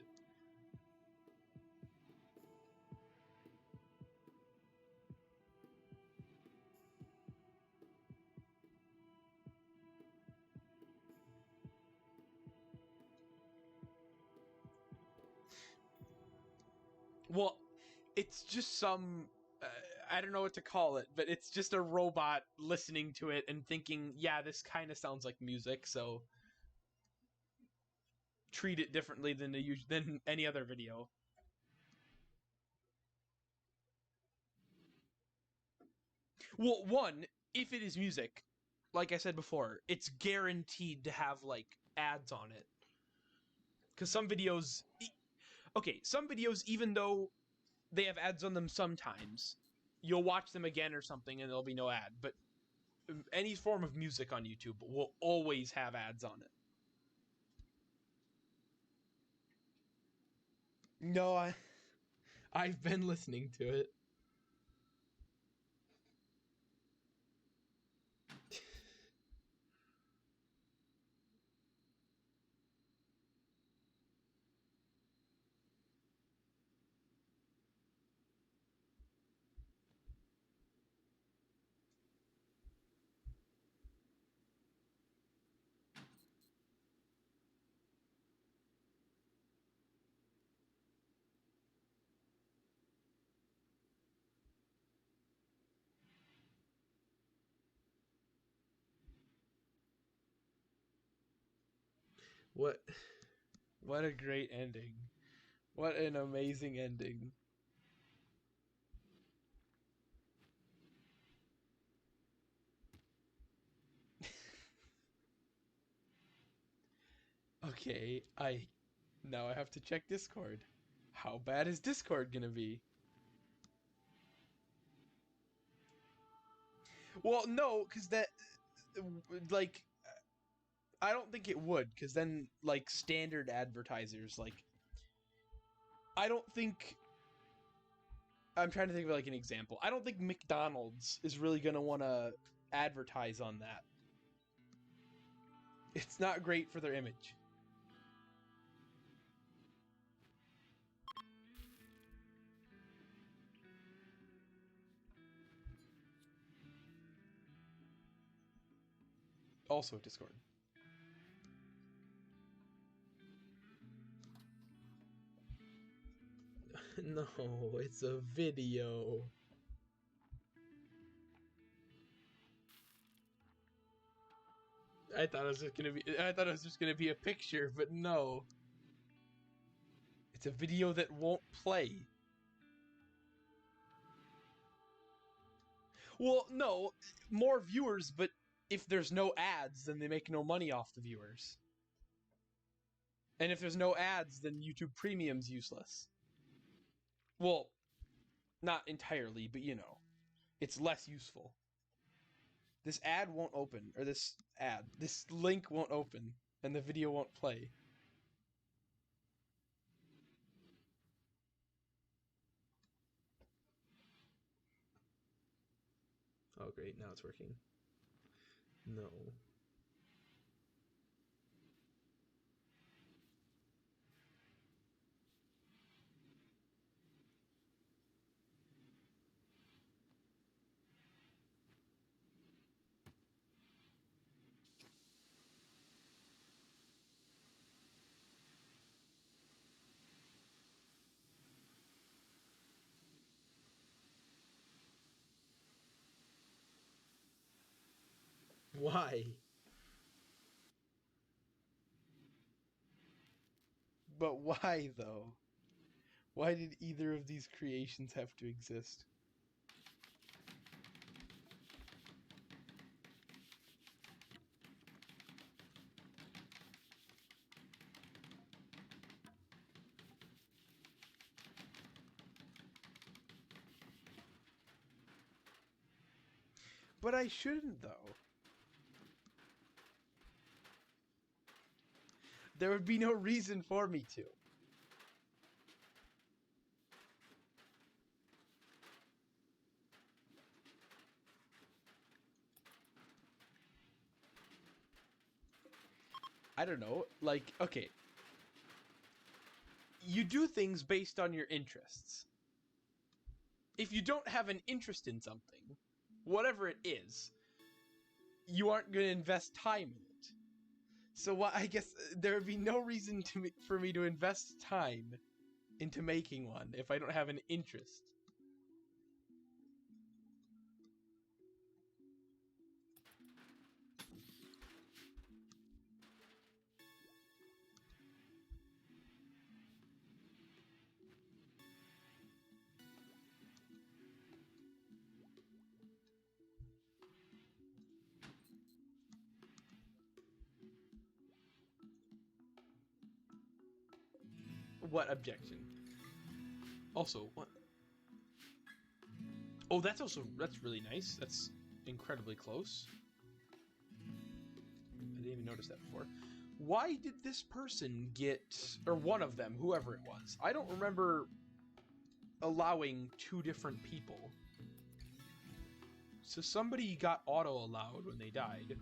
Well, it's just some... I don't know what to call it, but it's just a robot listening to it and thinking, yeah, this kind of sounds like music, so treat it differently than any other video. Well, one, if it is music, like I said before, it's guaranteed to have, like, ads on it. Because some videos... Okay, some videos, even though they have ads on them sometimes, you'll watch them again or something and there'll be no ad. But any form of music on YouTube will always have ads on it. No, I've been listening to it. What a great ending. What an amazing ending. Okay, now I have to check Discord. How bad is Discord gonna be? Well, no, because that, like, I don't think it would, because then, like, standard advertisers, like, I don't think, I'm trying to think of, like, an example. I don't think McDonald's is really going to want to advertise on that. It's not great for their image. Also Discord. No, it's a video. I thought it was just gonna be a picture, but no. It's a video that won't play. Well, no, more viewers, but if there's no ads, then they make no money off the viewers. And if there's no ads, then YouTube Premium's useless. Well, not entirely, but you know, it's less useful. This ad won't open, or this link won't open, and the video won't play. Oh great, now it's working. No. Why? But why, though? Why did either of these creations have to exist? But I shouldn't, though. There would be no reason for me to. I don't know, like, okay. You do things based on your interests. If you don't have an interest in something, whatever it is, you aren't going to invest time in it. So I guess there would be no reason for me to invest time into making one if I don't have an interest. What objection? Also, what? Oh, that's really nice. That's incredibly close. I didn't even notice that before. Why did this person get, or one of them, whoever it was? I don't remember allowing two different people. So somebody got auto-allowed when they died.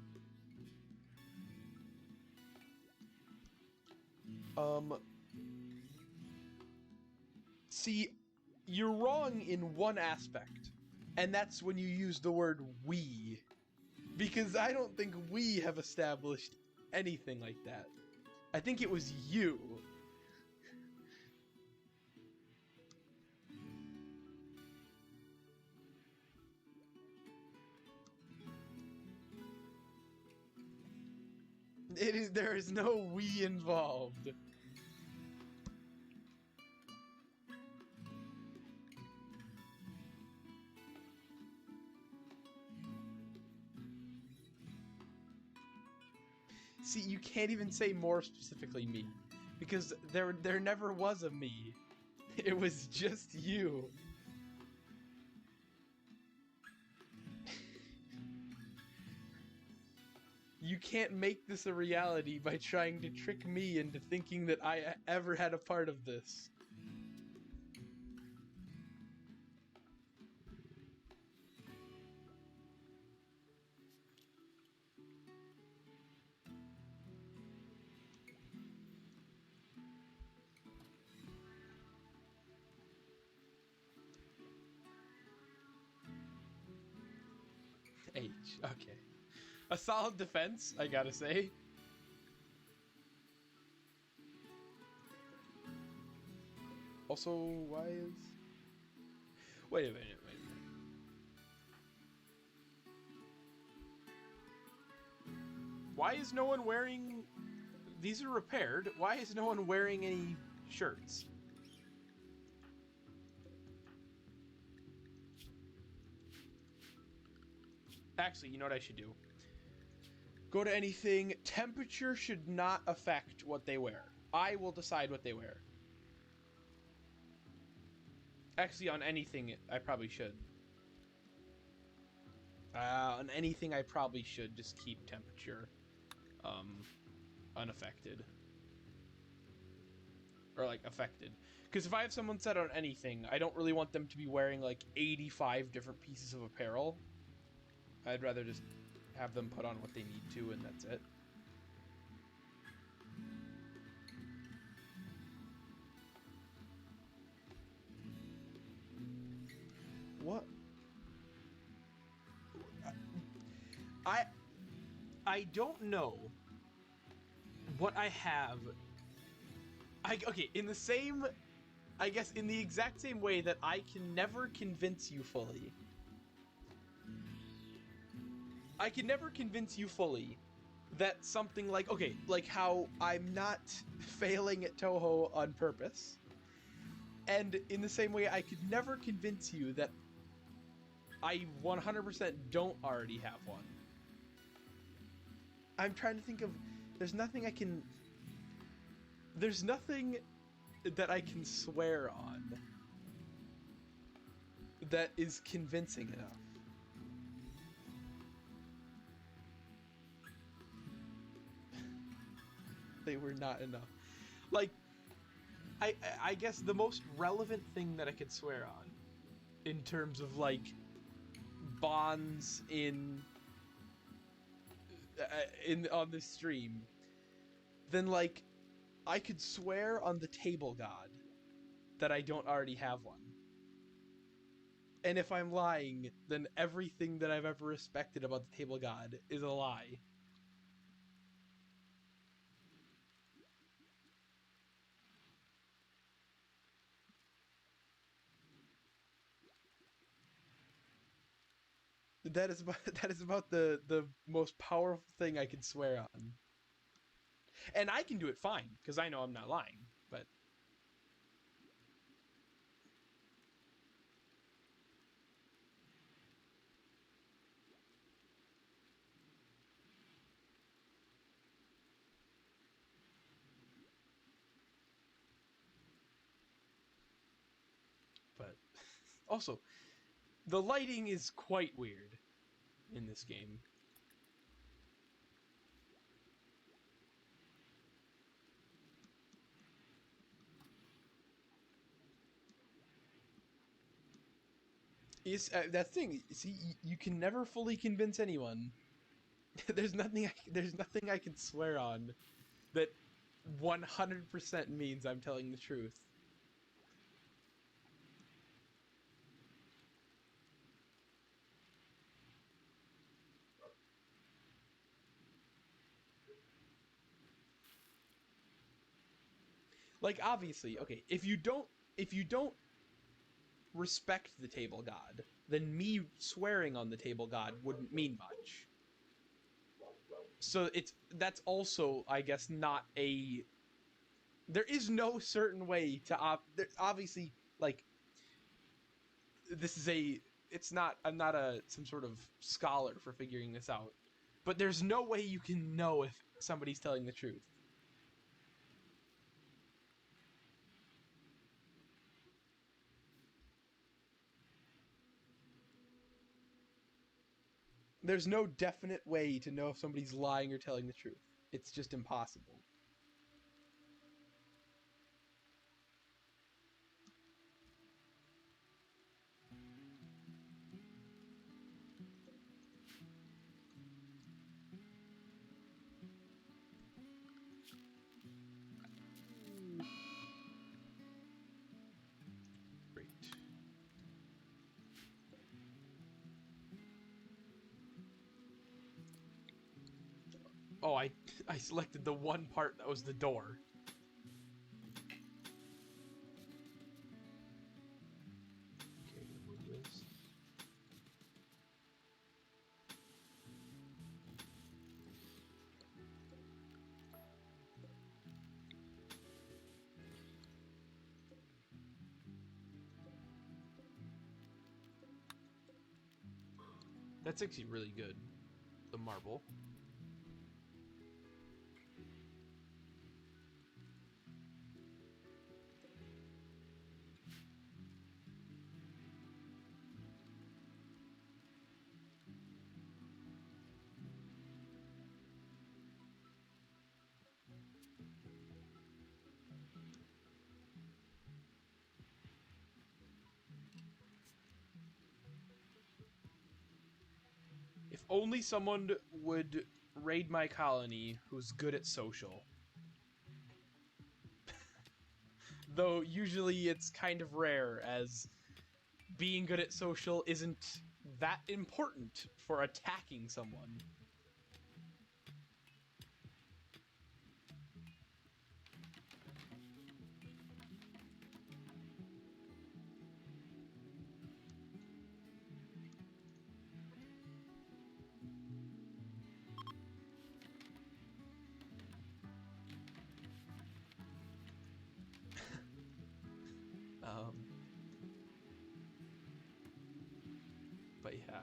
See, you're wrong in one aspect, and that's when you use the word we. Because I don't think we have established anything like that. I think it was you. There is no we involved. See, you can't even say more specifically me, because there never was a me. It was just you. You can't make this a reality by trying to trick me into thinking that I ever had a part of this. H, okay. A solid defense, I gotta say. Also, why is... Wait a minute. Why is no one wearing... These are repaired. Why is no one wearing any shirts? Actually, you know what I should do? Go to anything. Temperature should not affect what they wear. I will decide what they wear. Actually, on anything, I probably should. On anything, I probably should just keep temperature unaffected. Or, like, affected. Because if I have someone set on anything, I don't really want them to be wearing, like, 85 different pieces of apparel. I'd rather just have them put on what they need to, and that's it. What? I don't know what I have. Okay, in the same, I guess in the exact same way that I can never convince you fully. I can never convince you fully that something like, okay, like how I'm not failing at Toho on purpose. And in the same way, I could never convince you that I 100% don't already have one. I'm trying to think of... There's nothing that I can swear on that is convincing enough. They were not enough. Like, I guess the most relevant thing that I could swear on in terms of, like, bonds on this stream, then, like, I could swear on the table god that I don't already have one. And if I'm lying, then everything that I've ever respected about the table god is a lie. That is about the most powerful thing I can swear on. And I can do it fine, because I know I'm not lying, but... But... Also, the lighting is quite weird in this game. It's, that thing, see, you can never fully convince anyone. There's nothing I can swear on that 100% means I'm telling the truth. Like, obviously, okay, if you don't respect the table god, then me swearing on the table god wouldn't mean much. So that's also, I guess, not a... There is no certain way to obviously, like, this is I'm not some sort of scholar for figuring this out, but there's no way you can know if somebody's telling the truth. There's no definite way to know if somebody's lying or telling the truth. It's just impossible. Great. Oh, I selected the one part that was the door. Okay, remove this. That's actually really good. The marble. If only someone would raid my colony who's good at social. Though usually it's kind of rare, as being good at social isn't that important for attacking someone. But yeah.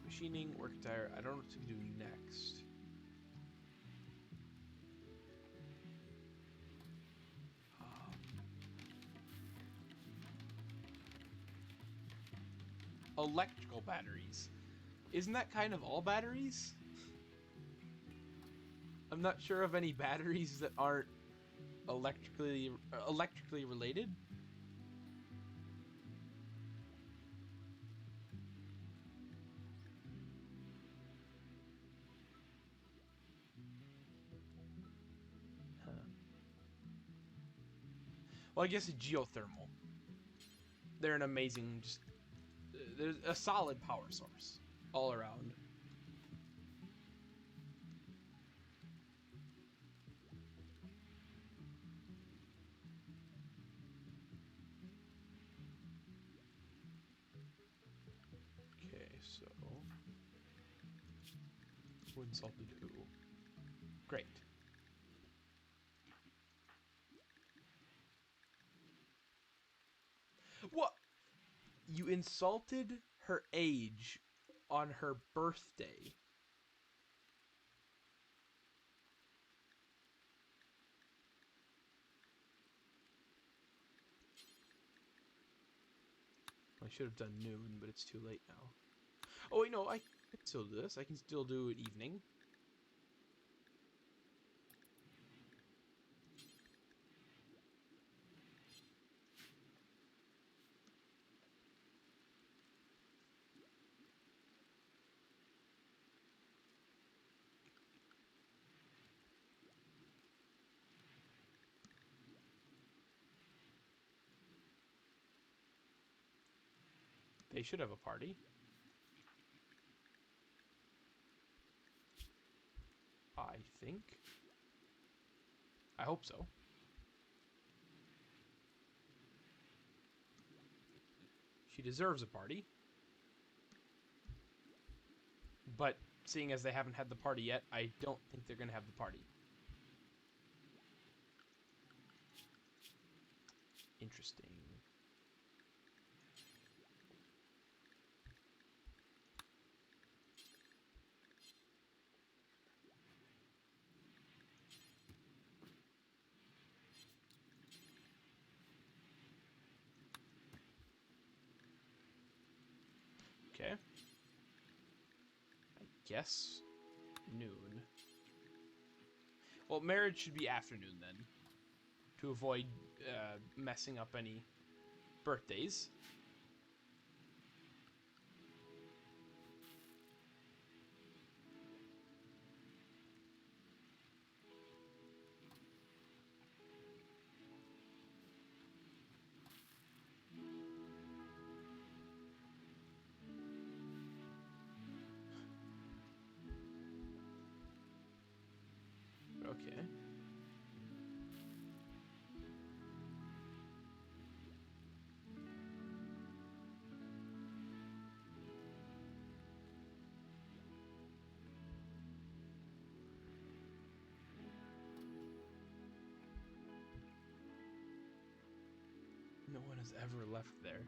Machining, work tire. I don't know what to do next. Electrical batteries. Isn't that kind of all batteries? I'm not sure of any batteries that aren't electrically related. Huh. Well, I guess it's geothermal. They're an amazing, just there's a solid power source all around. Okay, so who insulted who? Great. What? You insulted her age on her birthday. I should have done noon, but it's too late now. Oh wait, no, I can still do this. I can still do it evening. They should have a party. I think. I hope so. She deserves a party. But seeing as they haven't had the party yet, I don't think they're going to have the party. Interesting. Okay. I guess noon. Well, marriage should be afternoon then, to avoid messing up any birthdays. Okay. No one has ever left there.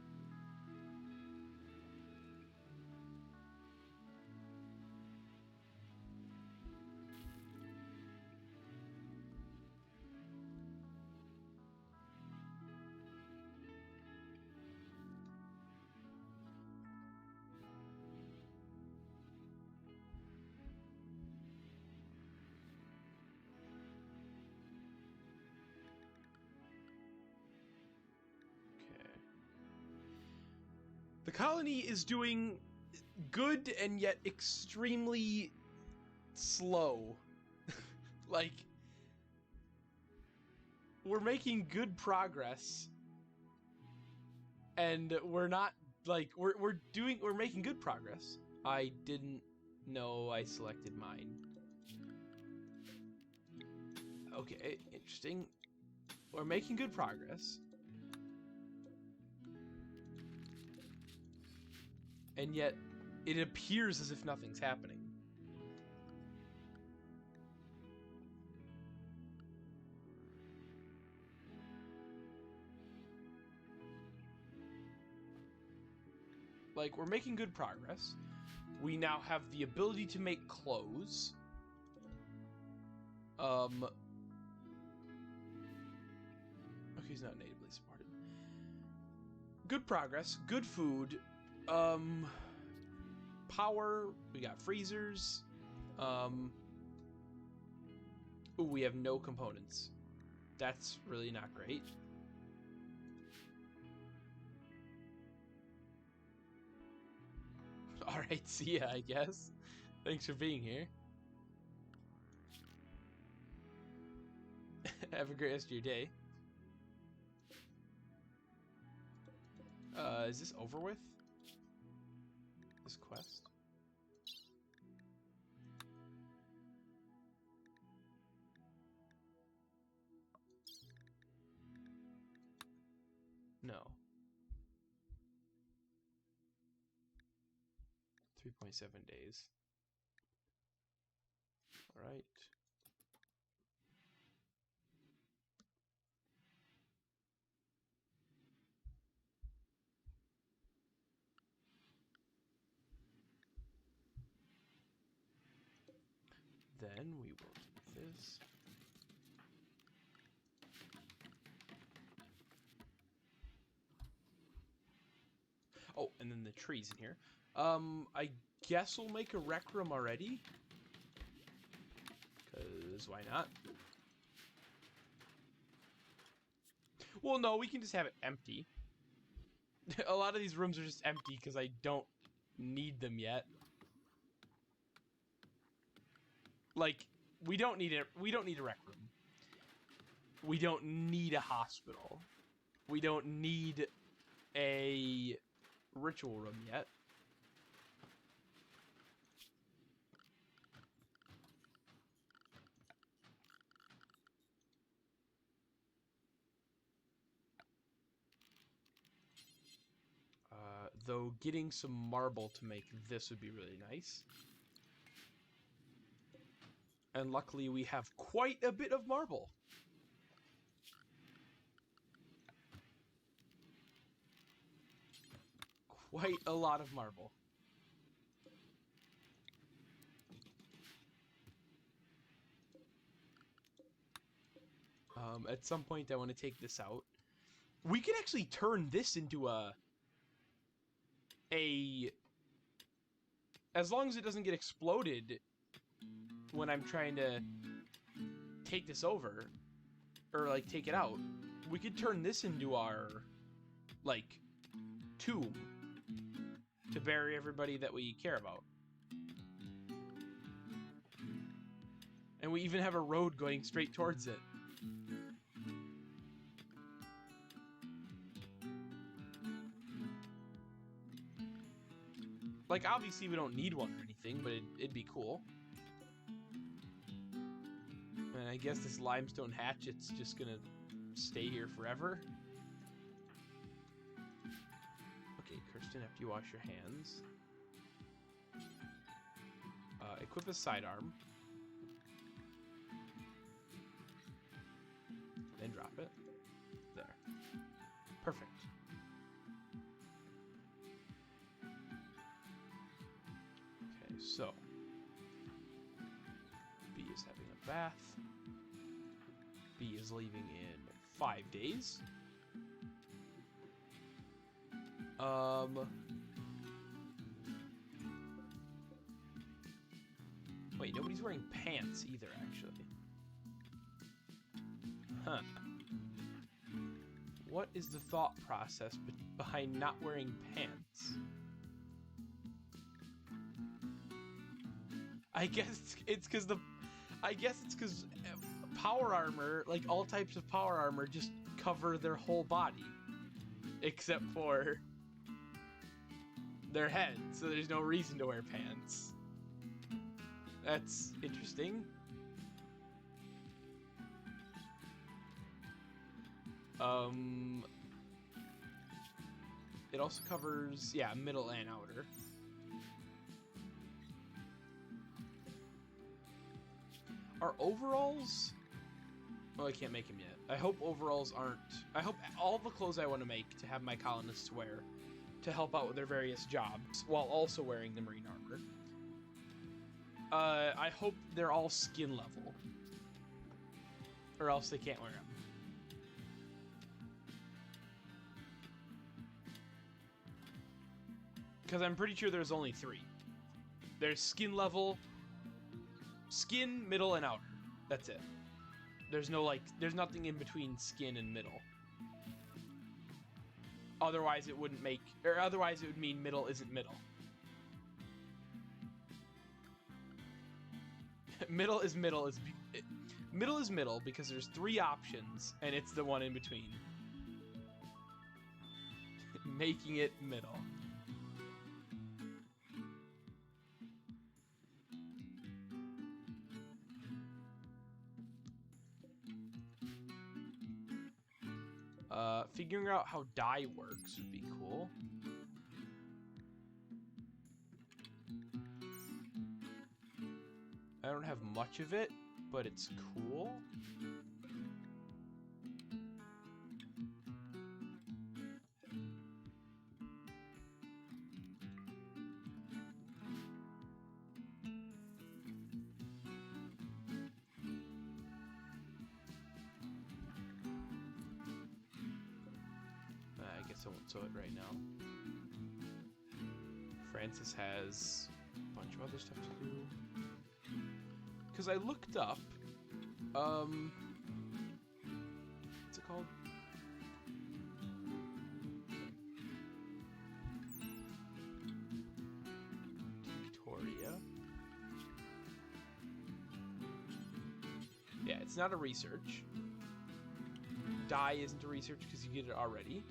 The colony is doing good and yet extremely slow. Like, we're making good progress, and we're not, like, we're making good progress. I didn't know I selected mine. Okay, interesting. We're making good progress. And yet, it appears as if nothing's happening. Like, we're making good progress. We now have the ability to make clothes. Okay, he's not natively supported. Good progress, good food. Power, we got freezers. Ooh, we have no components. That's really not great. Alright, see ya, I guess. Thanks for being here. Have a great rest of your day. Is this over with? This quest? No. 3.7 days. Alright. Then we will do this. Oh, and then the trees in here. I guess we'll make a rec room already. Because why not? Well, no, we can just have it empty. A lot of these rooms are just empty because I don't need them yet. Like, we don't need a rec room. We don't need a hospital. We don't need a ritual room yet. Though getting some marble to make this would be really nice. And luckily we have quite a bit of marble. Quite a lot of marble. At some point I want to take this out. We could actually turn this into a as long as it doesn't get exploded when I'm trying to take this over, or like take it out, we could turn this into our like tomb to bury everybody that we care about. And we even have a road going straight towards it. Like, obviously we don't need one or anything, but it'd be cool. And I guess this limestone hatchet's just gonna stay here forever. Okay, Kirsten, after you wash your hands, equip a sidearm. Then drop it. There. Perfect. Okay, so B is having a bath. B is leaving in 5 days. Wait, nobody's wearing pants either, actually. Huh. What is the thought process behind not wearing pants? I guess it's because power armor, like all types of power armor, just cover their whole body, except for their head, so there's no reason to wear pants. That's interesting. It also covers, yeah, middle and outer. Are overalls? Oh, I can't make them yet. I hope overalls aren't... I hope all the clothes I want to make to have my colonists wear to help out with their various jobs while also wearing the marine armor. I hope they're all skin level. Or else they can't wear them. Because I'm pretty sure there's only 3. There's skin level, skin, middle, and outer. That's it. There's no, like, there's nothing in between skin and middle. Otherwise it wouldn't make, or otherwise it would mean middle isn't middle. Middle is middle because there's 3 options and it's the one in between. Making it middle. Figuring out how dye works would be cool. I don't have much of it, but it's cool. I guess I won't sew it right now. Francis has a bunch of other stuff to do. Because I looked up, what's it called? Victoria. Yeah, it's not a research. Dye isn't a research because you get it already.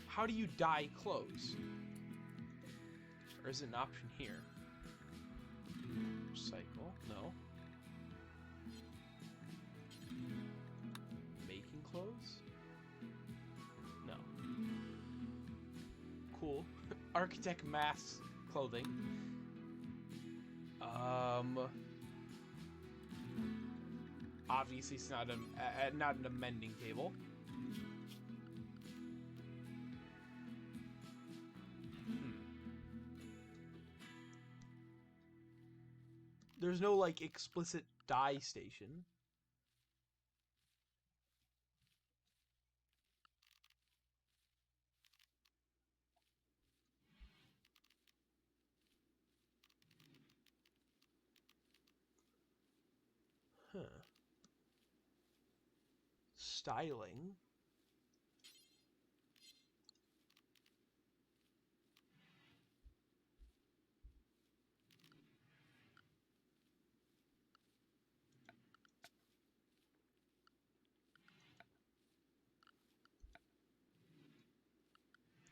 How do you dye clothes? Or is it an option here? Recycle? No. Making clothes? No. Cool. Architect mass clothing. Obviously it's not an amending table. There's no, like, explicit dye station. Huh. Styling.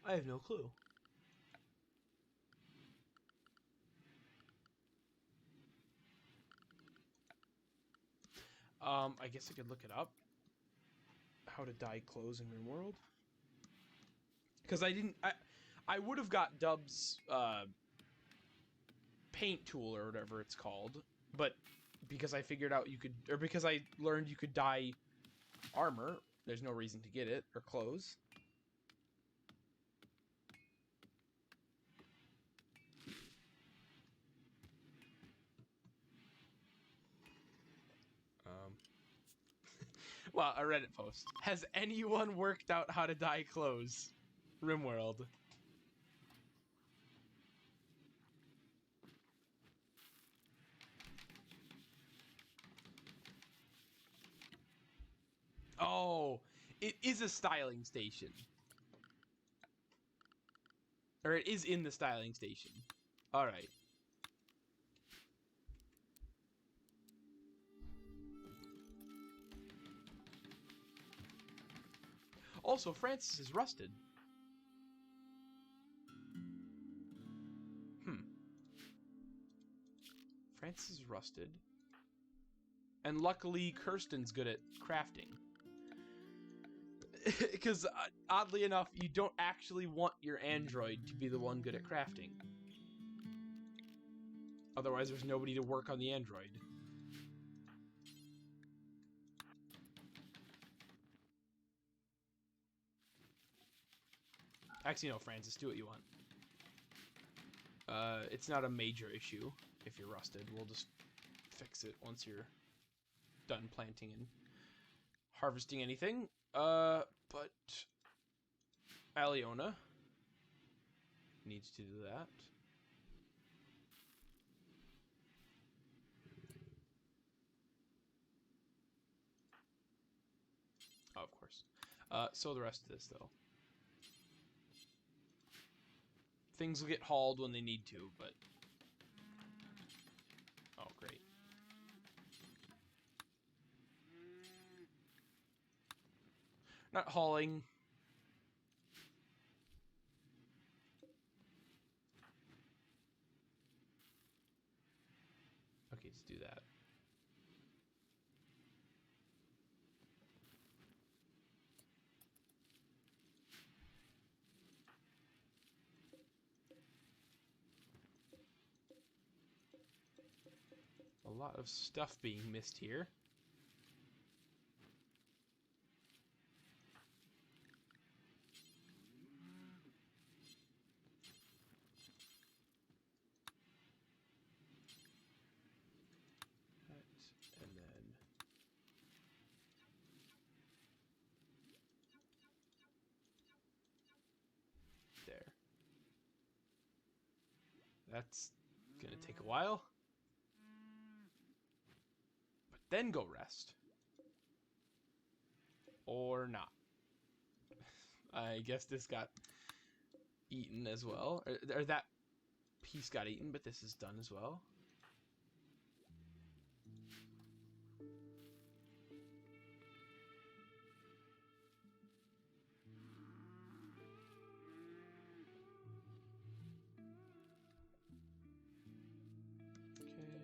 I have no clue. I guess I could look it up. How to dye clothes in RimWorld. Because I would have got Dub's paint tool or whatever it's called, but because I figured out you could, or because I learned you could dye armor, there's no reason to get it, or clothes. Well, a Reddit post. Has anyone worked out how to dye clothes? RimWorld. Oh, it is a styling station. Or it is in the styling station. Alright. Also, Francis is rusted. Francis is rusted. And luckily, Kirsten's good at crafting. Because, oddly enough, you don't actually want your android to be the one good at crafting. Otherwise, there's nobody to work on the android. Actually, no, Francis, do what you want. It's not a major issue if you're rusted. We'll just fix it once you're done planting and harvesting anything. But Aliona needs to do that. Oh, of course. So the rest of this, though. Things will get hauled when they need to, but... Oh, great. Not hauling. Okay, let's do that. A lot of stuff being missed here. And then... There. That's gonna take a while. But then go rest. Or not. I guess this got eaten as well. Or that piece got eaten, but this is done as well. Okay.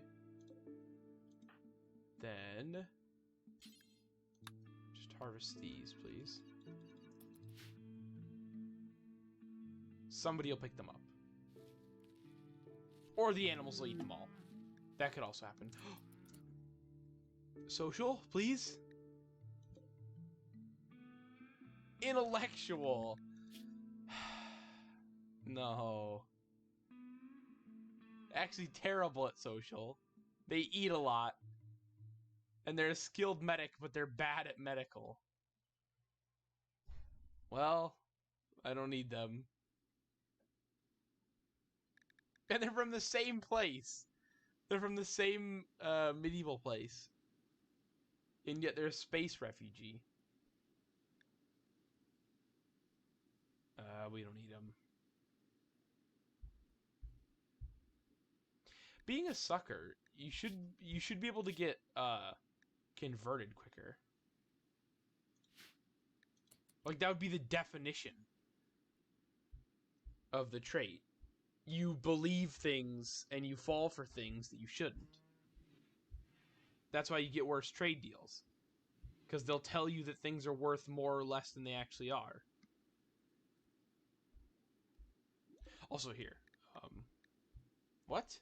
Then just harvest these, please. Somebody will pick them up. Or the animals will eat them all. That could also happen. Social, please? Intellectual. No. Actually terrible at social. They eat a lot. And they're a skilled medic, but they're bad at medical. Well, I don't need them. And they're from the same place. They're from the same medieval place. And yet they're a space refugee. We don't need them. Being a sucker, you should be able to get converted quicker. Like, that would be the definition of the trait. You believe things and you fall for things that you shouldn't. That's why you get worse trade deals. Because they'll tell you that things are worth more or less than they actually are. Also here. What?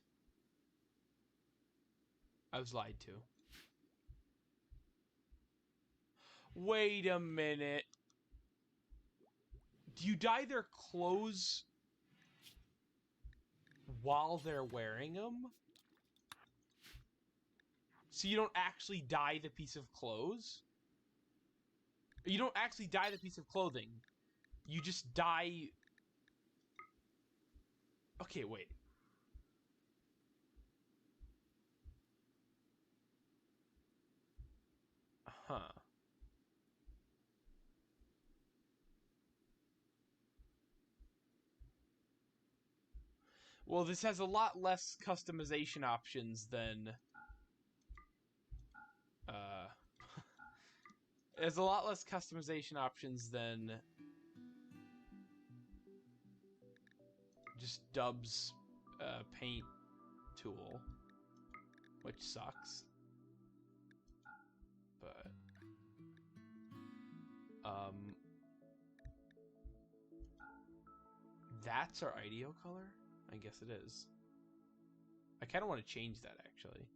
I was lied to. Wait a minute. Do you dye their clothes while they're wearing them? So you don't actually dye the piece of clothes? You don't actually dye the piece of clothing. You just dye... Okay, wait. Huh. Well, this has a lot less customization options than... it has a lot less customization options than... just Dub's paint tool. Which sucks. But... that's our IDEO color? I guess it is. I kind of want to change that, actually.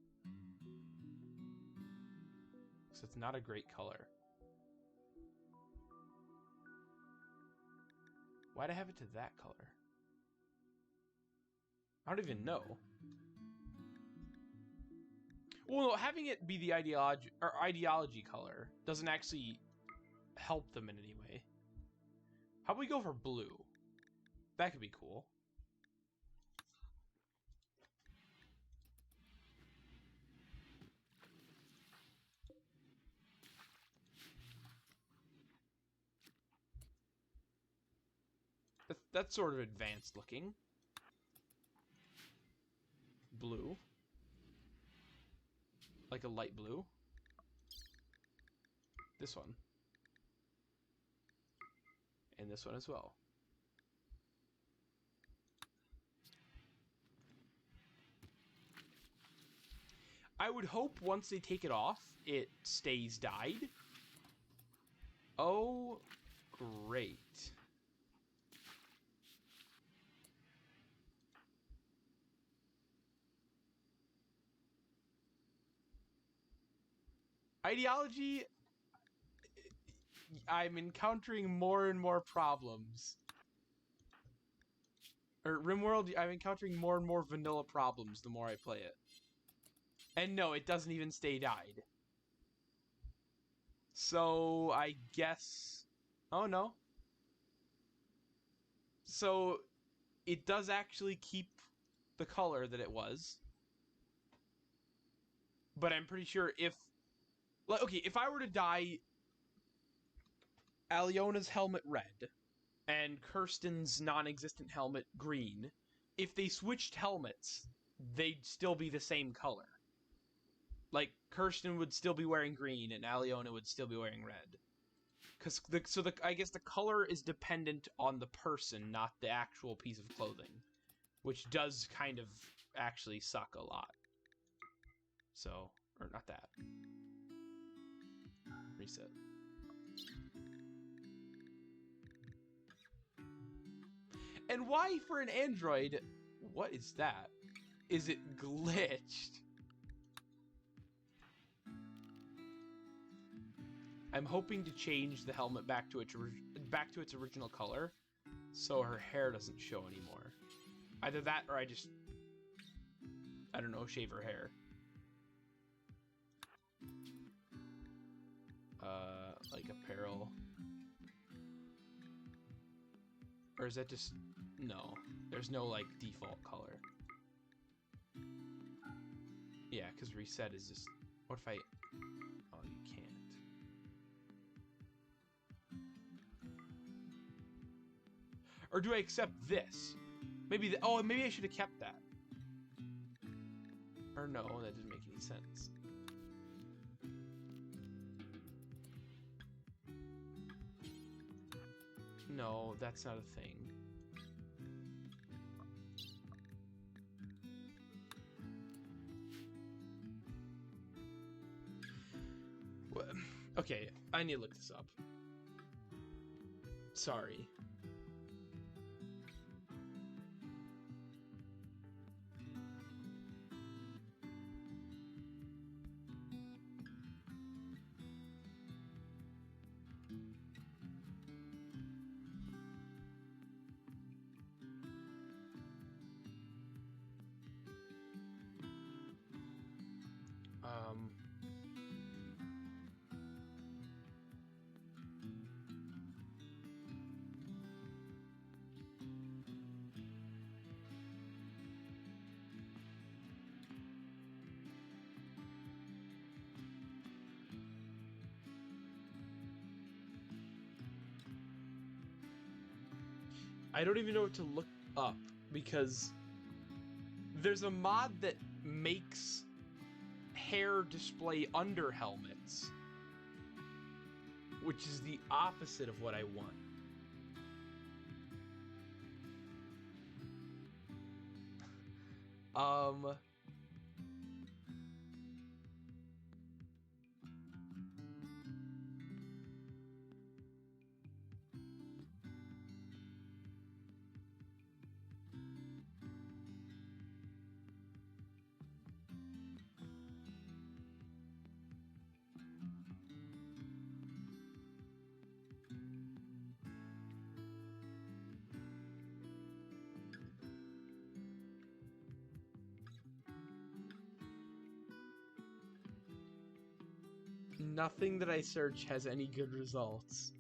So it's not a great color. Why'd I have it to that color? I don't even know. Well, no, having it be the ideology color doesn't actually help them in any way. How about we go for blue? That could be cool. That's sort of advanced looking. Blue. Like a light blue. This one. And this one as well. I would hope once they take it off, it stays dyed. Oh, great. Ideology, I'm encountering more and more problems. Or RimWorld, I'm encountering more and more vanilla problems the more I play it. And no, it doesn't even stay dyed. So, I guess... Oh, no. So, it does actually keep the color that it was. But I'm pretty sure if... Like, okay, if I were to dye Aliona's helmet red and Kirsten's non-existent helmet green, if they switched helmets, they'd still be the same color. Like, Kirsten would still be wearing green and Aliona would still be wearing red. I guess the color is dependent on the person, not the actual piece of clothing. Which does kind of actually suck a lot. So, or not that. Reset. And why for an Android, what is that? Is it glitched? I'm hoping to change the helmet back to its original color, so her hair doesn't show anymore. Either that, or I don't know, shave her hair. Like apparel. Or is that just... No. There's no, like, default color. Yeah, because reset is just... What if I... Oh, you can't. Or do I accept this? Maybe maybe I should have kept that. Or no, that doesn't make any sense. No, that's not a thing. Okay, I need to look this up. Sorry. I don't even know what to look up because there's a mod that makes hair display under helmets, which is the opposite of what I want. Nothing that I search has any good results.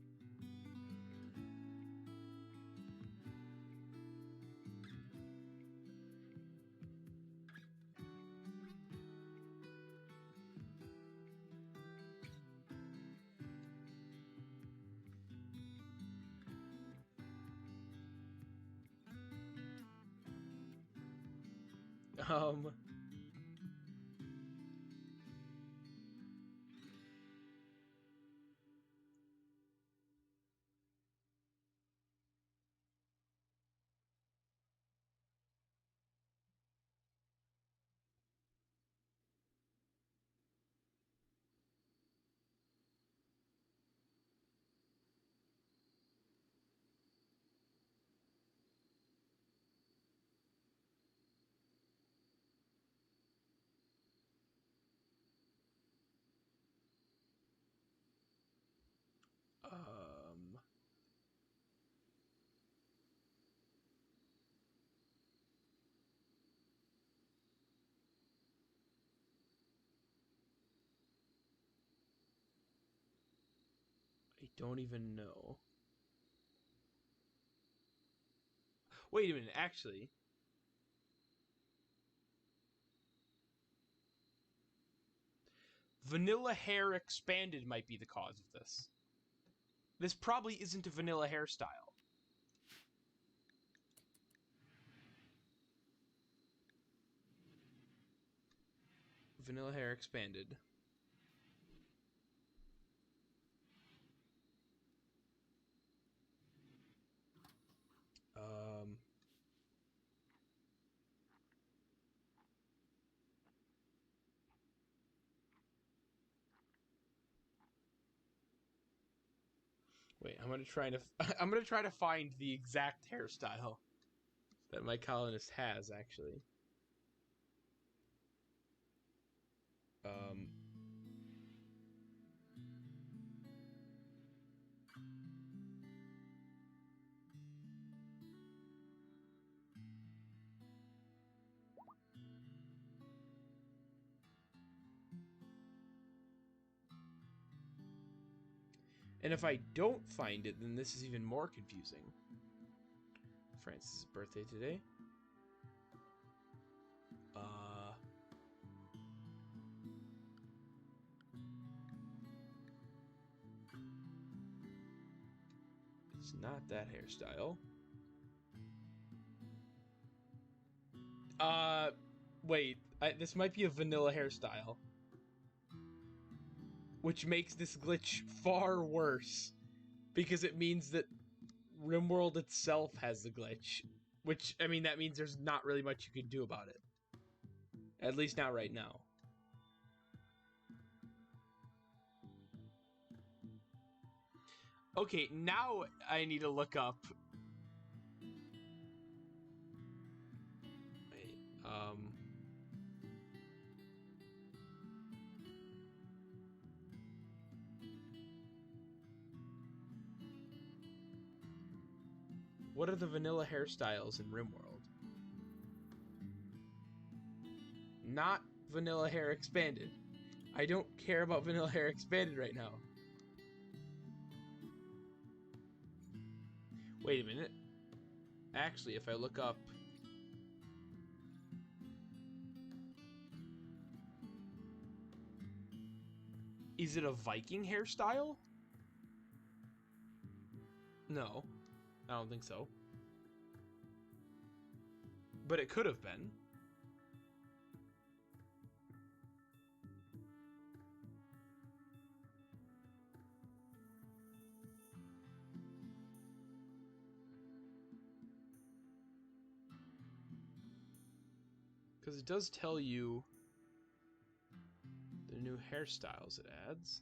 I don't even know. Wait a minute, actually. Vanilla hair expanded might be the cause of this. This probably isn't a vanilla hairstyle. Vanilla hair expanded. Wait, I'm gonna try to find the exact hairstyle that my colonist has actually. And if I don't find it, then this is even more confusing. Francis' birthday today. It's not that hairstyle. Wait, this might be a vanilla hairstyle. Which makes this glitch far worse. Because it means that RimWorld itself has the glitch. Which, I mean, that means there's not really much you can do about it. At least not right now. Okay, now I need to look up... Wait, What are the vanilla hairstyles in RimWorld? Not vanilla hair expanded. I don't care about vanilla hair expanded right now. Wait a minute. Actually, if I look up... Is it a Viking hairstyle? No. I don't think so. But it could have been. Because it does tell you the new hairstyles it adds.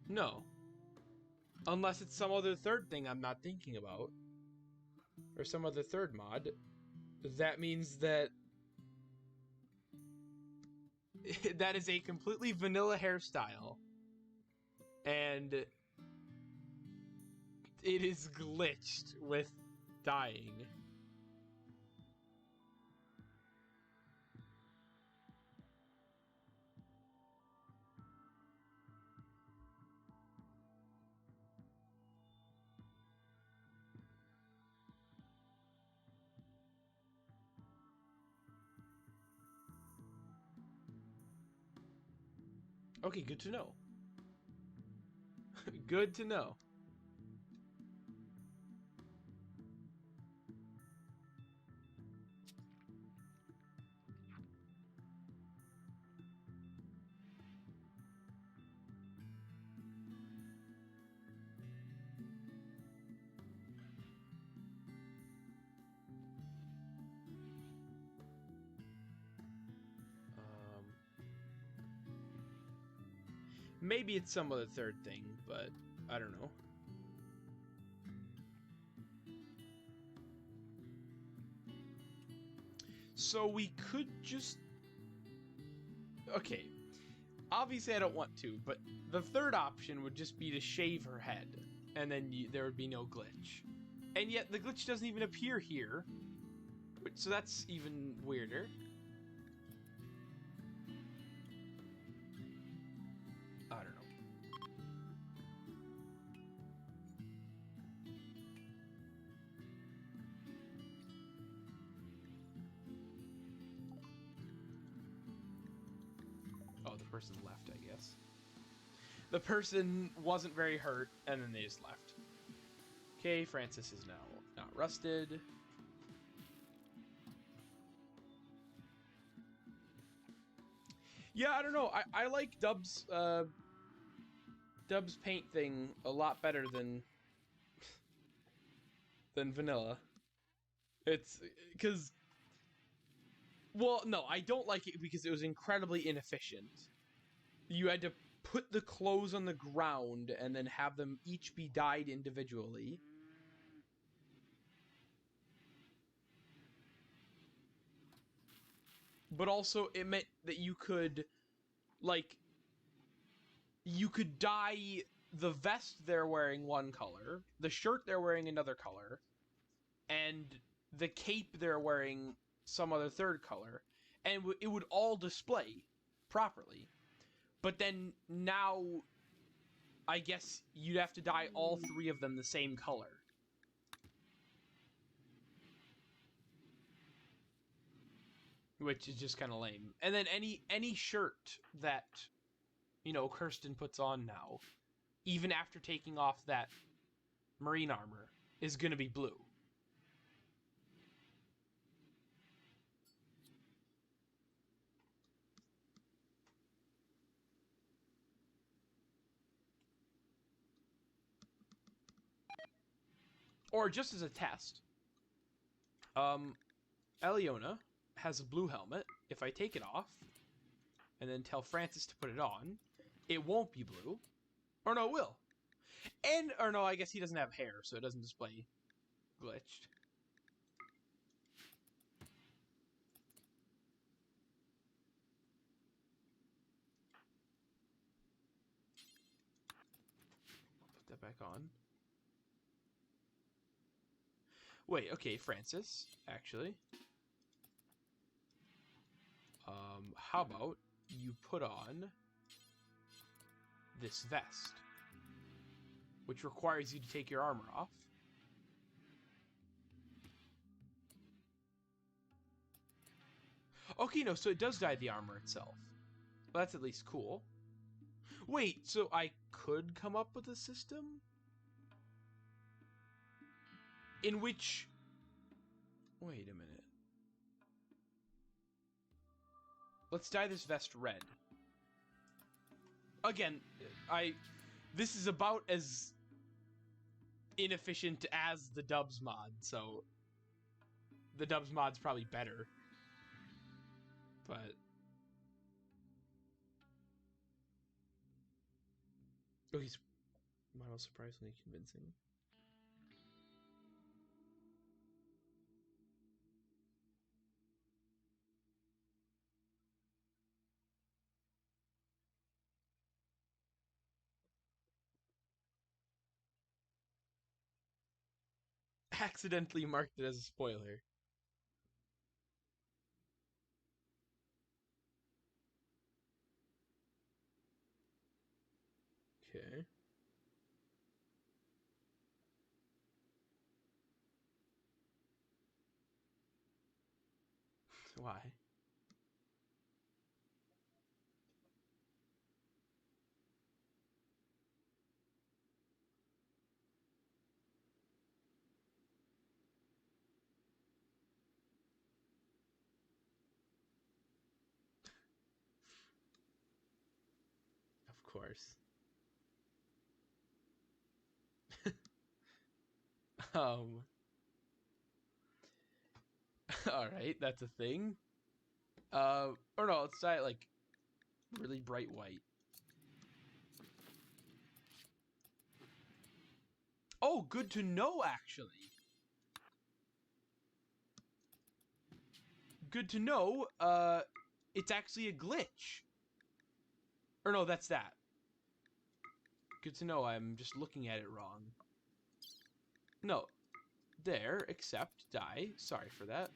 No. Unless it's some other third thing I'm not thinking about. Or some other third mod. That means that... that is a completely vanilla hairstyle. And... it is glitched with dyeing. Okay, good to know. Good to know. Maybe it's some other third thing, but I don't know. So we could just... Okay. Obviously I don't want to, but the third option would just be to shave her head, and then there would be no glitch. And yet the glitch doesn't even appear here, so that's even weirder. I don't know. Oh, the person left, I guess. The person wasn't very hurt, and then they just left. Okay, Francis is now not rusted. Yeah, I don't know. I like Dub's paint thing a lot better than vanilla. It's because, well, no, I don't like it because it was incredibly inefficient. You had to put the clothes on the ground and then have them each be dyed individually. But also it meant that you could, like, you could dye the vest they're wearing one color, the shirt they're wearing another color, and the cape they're wearing some other third color, and it would all display properly. But then now, I guess you'd have to dye all three of them the same color. Which is just kind of lame. And then any shirt that, you know, Kirsten puts on now, even after taking off that marine armor, is going to be blue. Or just as a test, Eliona has a blue helmet. If I take it off and then tell Francis to put it on, it won't be blue. Or no, it will. And, or no, I guess he doesn't have hair, so it doesn't display glitched. Put that back on. Wait, okay, Francis, actually. How about you put on this vest, which requires you to take your armor off. Okay, no, so it does dye the armor itself. Well, that's at least cool. Wait, so I could come up with a system in which... Wait a minute. Let's dye this vest red. Again, this is about as inefficient as the Dubs mod, so the Dubs mod's probably better. But oh, he's model surprisingly convincing. Accidentally marked it as a spoiler. Okay. Why? Of course. um. All right, that's a thing. Or no, let's dye it like really bright white. Oh, good to know, actually. Good to know, it's actually a glitch. Or no, that's that. Good to know, I'm just looking at it wrong. No. There, except, die. Sorry for that.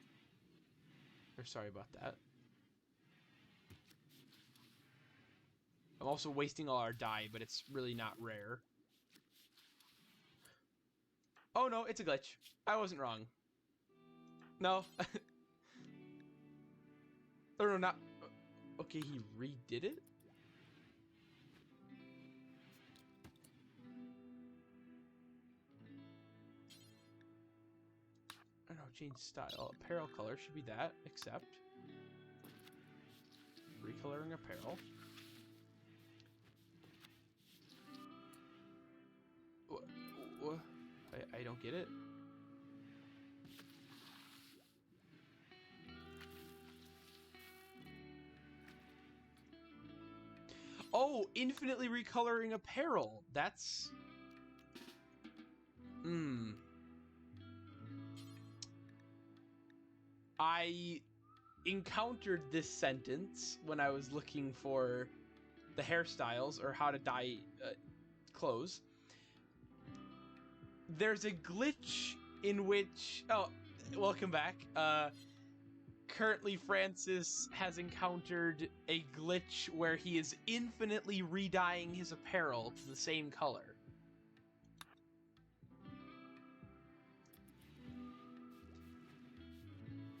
Or sorry about that. I'm also wasting all our dye, but it's really not rare. Oh no, it's a glitch. I wasn't wrong. No. Or no, not... Okay, he redid it? I don't know, change style. Apparel color should be that, except... Recoloring apparel. What? I don't get it. Oh, infinitely recoloring apparel. That's... I encountered this sentence when I was looking for the hairstyles or how to dye clothes. There's a glitch in which... Oh, welcome back. Currently, Francis has encountered a glitch where he is infinitely re-dyeing his apparel to the same color.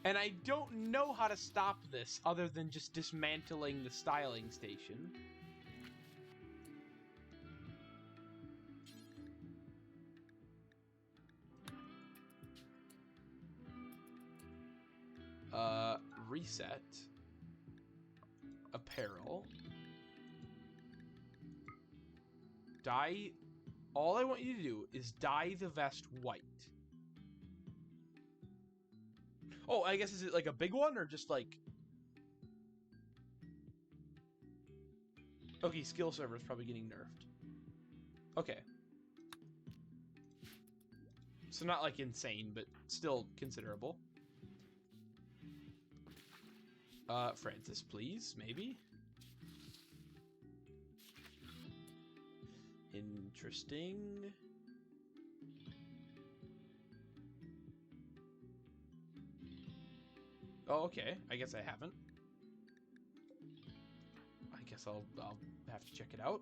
And I don't know how to stop this other than just dismantling the styling station. Reset. Apparel. Dye. All I want you to do is dye the vest white. Oh, I guess is it like a big one or just like... Okay, skill server is probably getting nerfed. Okay. So not like insane, but still considerable. Francis, please, maybe? Interesting. Oh, okay. I guess I haven't. I guess I'll have to check it out.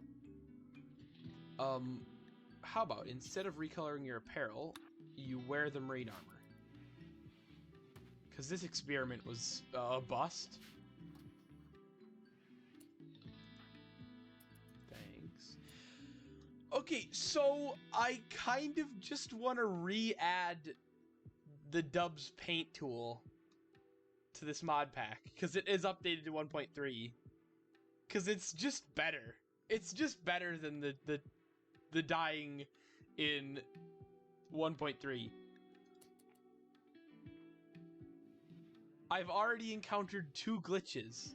How about instead of recoloring your apparel, you wear the marine armor? Because this experiment was a bust. Thanks. Okay, so I kind of just want to re-add the Dubs paint tool to this mod pack, because it is updated to 1.3. Because it's just better. It's just better than the dyeing in 1.3. I've already encountered 2 glitches.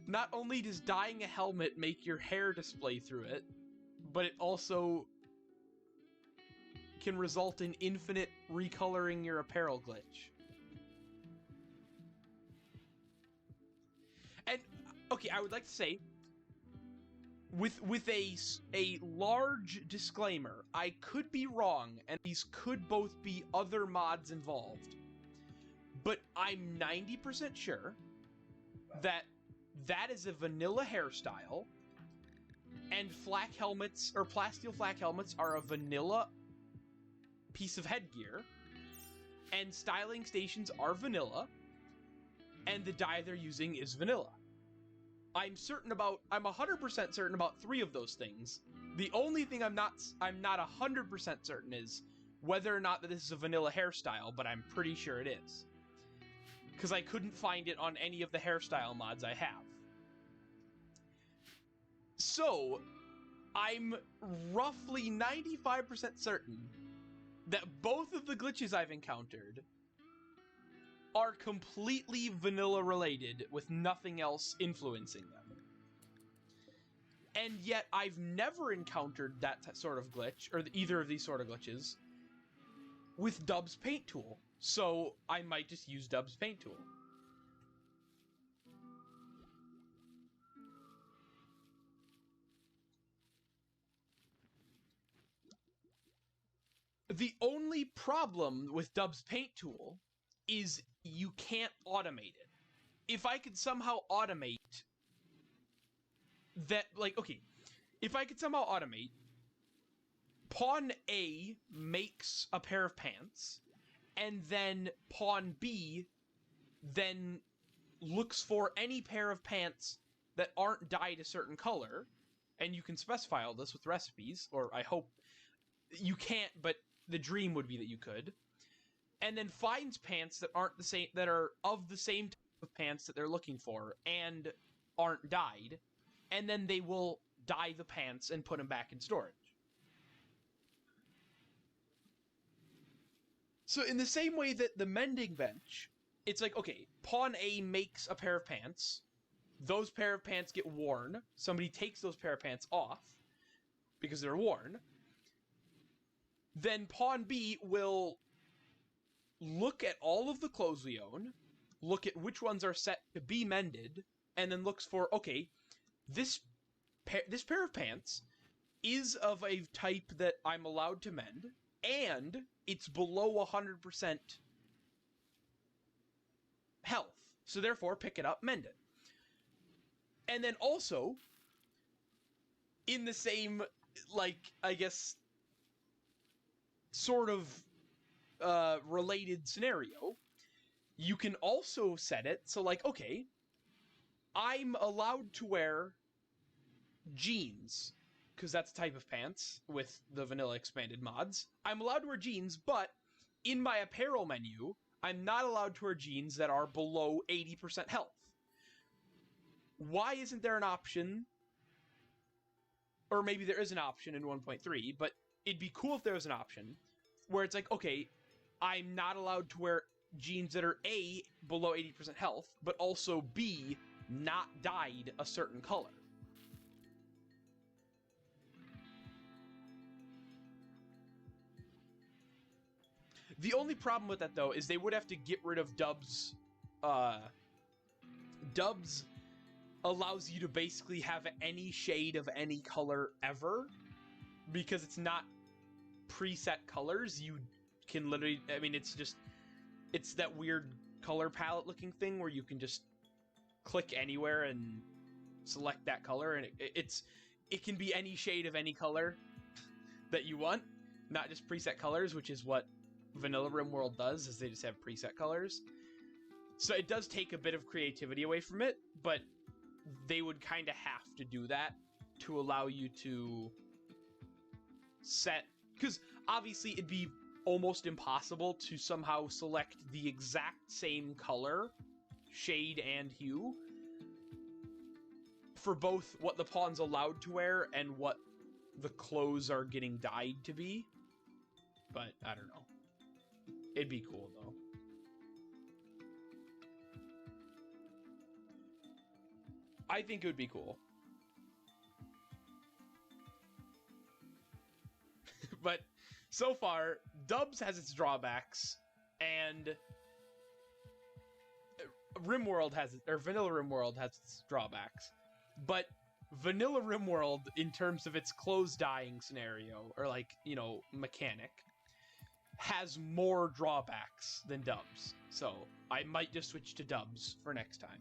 Not only does dyeing a helmet make your hair display through it, but it also can result in infinite recoloring your apparel glitch. And, okay, I would like to say, with a large disclaimer, I could be wrong, and these could both be other mods involved, but I'm 90% sure that that is a vanilla hairstyle, and flak helmets, or plasteel flak helmets, are a vanilla piece of headgear, and styling stations are vanilla, and the dye they're using is vanilla. I'm 100% certain about 3 of those things. The only thing I'm not 100% certain is whether or not that this is a vanilla hairstyle, but I'm pretty sure it is. Because I couldn't find it on any of the hairstyle mods I have. So, I'm roughly 95% certain that both of the glitches I've encountered are completely vanilla related with nothing else influencing them. And yet I've never encountered that sort of glitch, or either of these sort of glitches, with Dubs paint tool. So I might just use Dubs paint tool. The only problem with Dubs paint tool is you can't automate it. If I could somehow automate that, like, okay, if I could somehow automate, Pawn A makes a pair of pants, and then Pawn B then looks for any pair of pants that aren't dyed a certain color, and you can specify all this with recipes, or I hope you can't, but the dream would be that you could, and then finds pants that aren't the same, that are of the same type of pants that they're looking for and aren't dyed, and then they will dye the pants and put them back in storage. So in the same way that the mending bench, it's like, okay, Pawn A makes a pair of pants, those pair of pants get worn, somebody takes those pair of pants off because they're worn, then Pawn B will look at all of the clothes we own, look at which ones are set to be mended, and then looks for, okay, this pair of pants is of a type that I'm allowed to mend, and it's below 100% health. So therefore, pick it up, mend it. And then also, in the same, like, I guess, sort of related scenario, you can also set it so, like, okay, I'm allowed to wear jeans, because that's a type of pants with the vanilla expanded mods. I'm allowed to wear jeans, but in my apparel menu, I'm not allowed to wear jeans that are below 80% health. Why isn't there an option, or maybe there is an option in 1.3, but it'd be cool if there was an option where it's like, okay, I'm not allowed to wear genes that are A, below 80% health, but also B, not dyed a certain color. The only problem with that, though, is they would have to get rid of Dubs. Dubs allows you to basically have any shade of any color ever, because it's not preset colors. You can literally, I mean, it's that weird color palette looking thing where you can just click anywhere and select that color, and it can be any shade of any color that you want, not just preset colors, which is what vanilla RimWorld does, is they just have preset colors. So it does take a bit of creativity away from it, but they would kind of have to do that to allow you to set, because obviously it'd be almost impossible to somehow select the exact same color, shade, and hue for both what the pawn's allowed to wear and what the clothes are getting dyed to be. But I don't know. It'd be cool, though. I think it would be cool. But so far, Dubs has its drawbacks, and RimWorld has, or Vanilla RimWorld has its drawbacks. But Vanilla RimWorld, in terms of its clothes dyeing scenario, or like, you know, mechanic, has more drawbacks than Dubs. So I might just switch to Dubs for next time.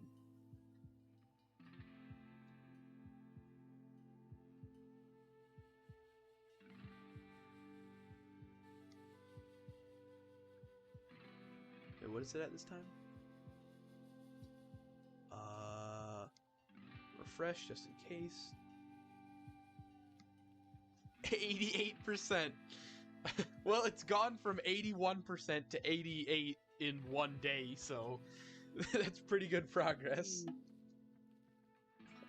Wait, what is it at this time? Refresh just in case. 88%. Well, it's gone from 81% to 88 in one day, so that's pretty good progress,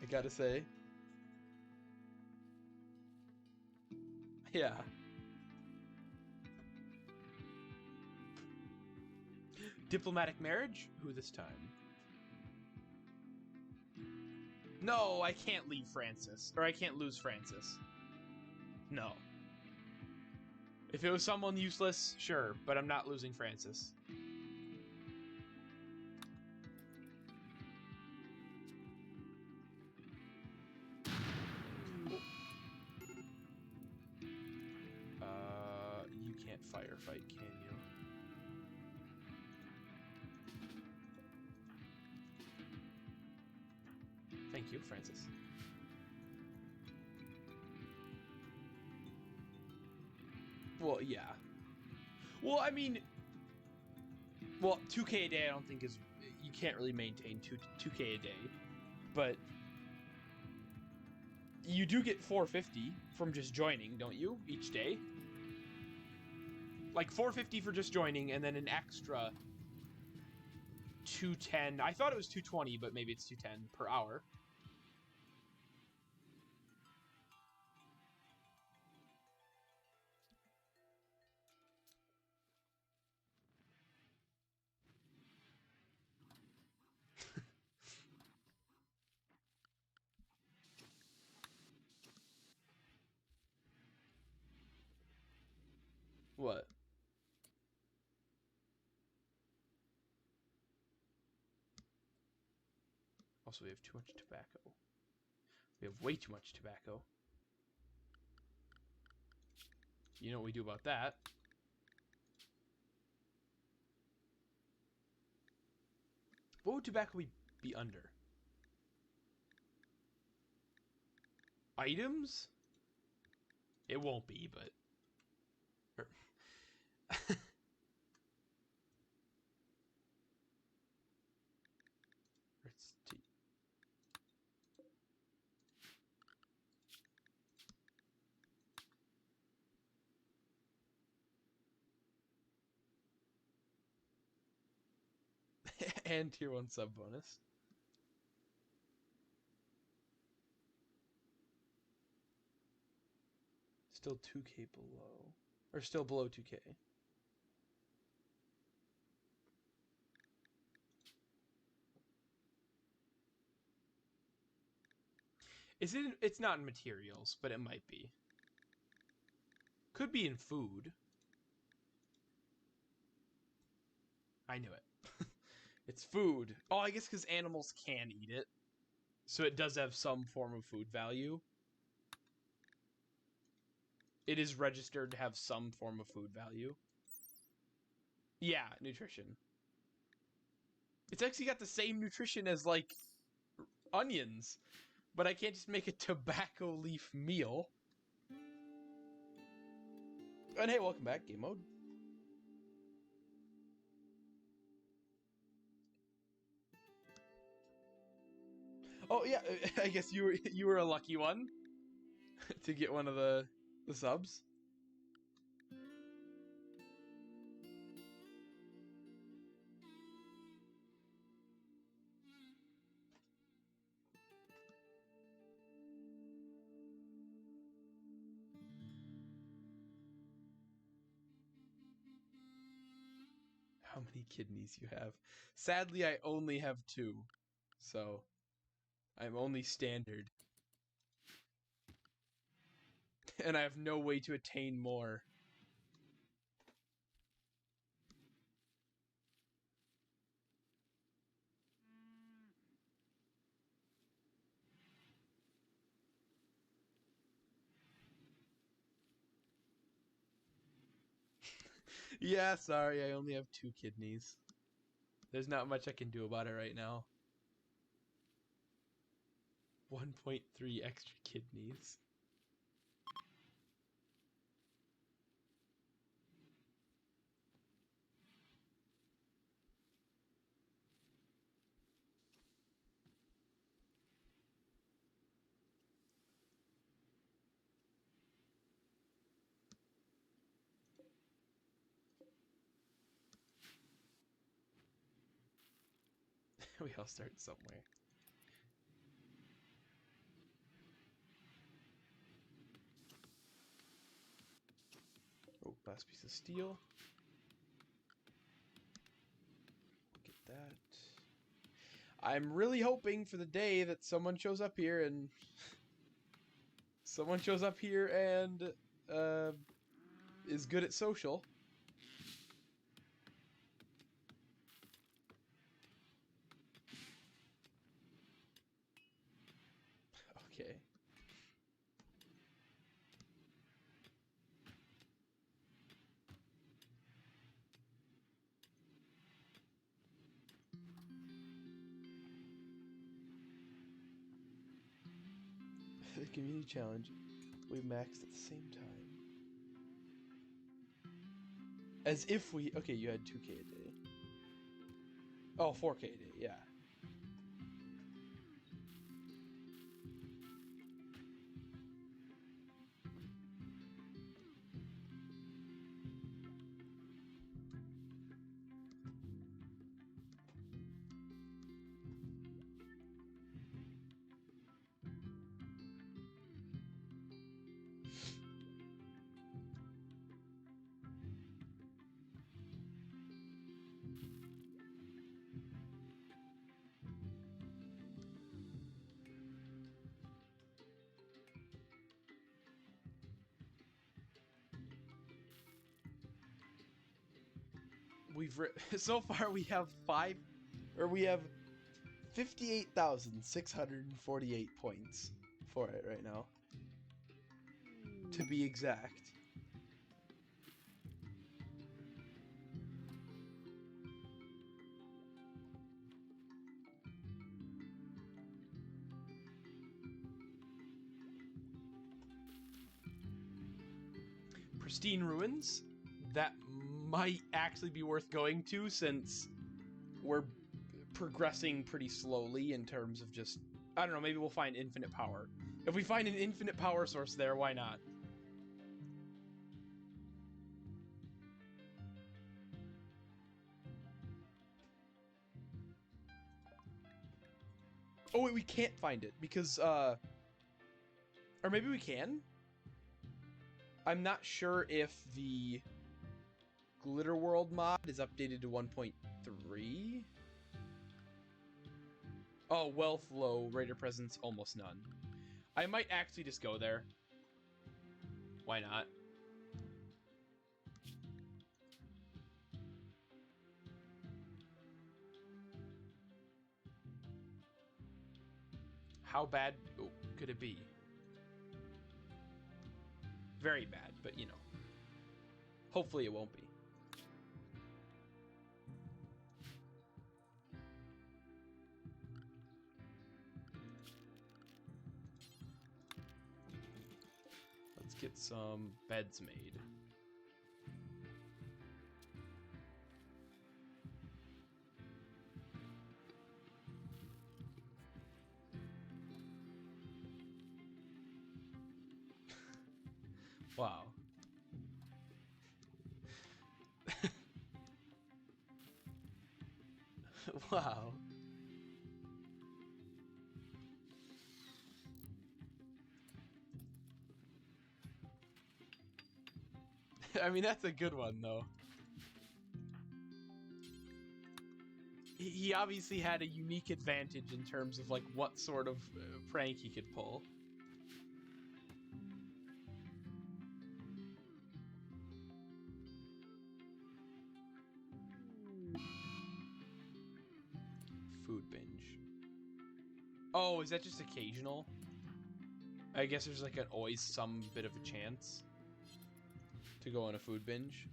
I gotta say. Yeah. Diplomatic marriage? Who this time? No, I can't leave Francis. Or I can't lose Francis. No. If it was someone useless, sure, but I'm not losing Francis. You can't firefight, can you? Thank you, Francis. Well, yeah. Well, I mean, well, 2K a day I don't think is, you can't really maintain 2K a day, but you do get 450 from just joining, don't you, each day? Like 450 for just joining, and then an extra 210. I thought it was 220, but maybe it's 210 per hour. What? Also, we have too much tobacco. We have way too much tobacco. You know what we do about that? What would tobacco be under? Items? It won't be, but... And tier 1 sub bonus. Still 2K below. Or still below 2K. Is it? It's not in materials, but it might be. Could be in food. I knew it. It's food. Oh, I guess because animals can eat it. So it does have some form of food value. It is registered to have some form of food value. Yeah, nutrition. It's actually got the same nutrition as, like, onions. But I can't just make a tobacco leaf meal. And hey, welcome back, game mode. Oh yeah, I guess you were a lucky one to get one of the subs. How many kidneys you have? Sadly, I only have 2. So, I'm only standard. And I have no way to attain more. Yeah, sorry, I only have 2 kidneys. There's not much I can do about it right now. 1.3 extra kidneys. We all start somewhere. Oh, last piece of steel. Get that. I'm really hoping for the day that someone shows up here and is good at social. Okay. The community challenge, we maxed at the same time. As if we... Okay, you had 2K a day. Oh, 4K a day, yeah. So far we have 58,648 points for it right now, to be exact. Pristine ruins, that might actually be worth going to, since we're progressing pretty slowly in terms of just, I don't know, maybe we'll find infinite power. If we find an infinite power source there, why not? Oh wait, we can't find it because or maybe we can? I'm not sure if the Glitter World mod is updated to 1.3. Oh, wealth low, raider presence almost none. I might actually just go there. Why not? How bad could it be? Very bad, but you know. Hopefully it won't be. Let's get some beds made. Wow. Wow. I mean, that's a good one, though. He obviously had a unique advantage in terms of, like, what sort of prank he could pull. Food binge. Oh, is that just occasional? I guess there's like always some bit of a chance to go on a food binge.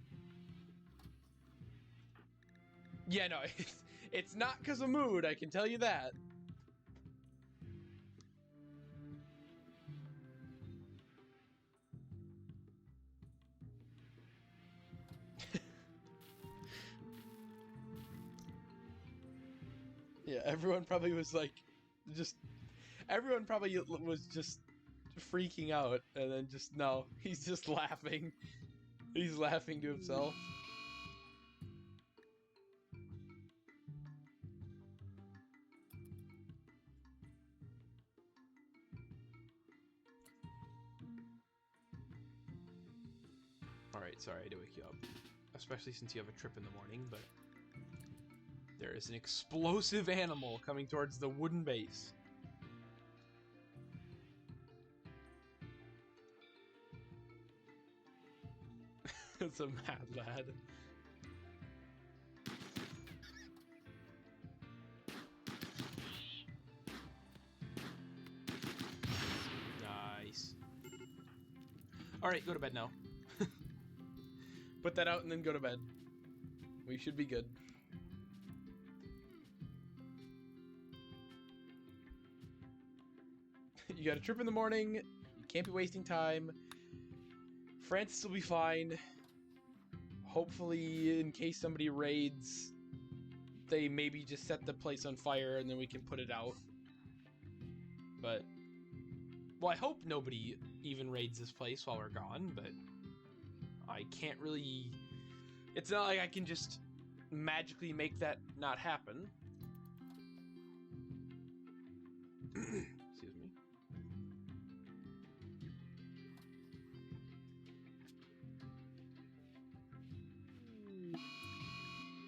Yeah, no, it's not because of mood, I can tell you that. Yeah, everyone probably was like, everyone probably was just freaking out, and then just, no, he's just laughing. He's laughing to himself. Alright, sorry to wake you up. Especially since you have a trip in the morning, but there is an explosive animal coming towards the wooden base. It's a mad lad. Nice. Alright, go to bed now. Put that out and then go to bed. We should be good. You got a trip in the morning. You can't be wasting time. Francis will be fine. Hopefully, in case somebody raids, they maybe just set the place on fire and then we can put it out. But, well, I hope nobody even raids this place while we're gone, but I can't really... It's not like I can just magically make that not happen. Excuse me.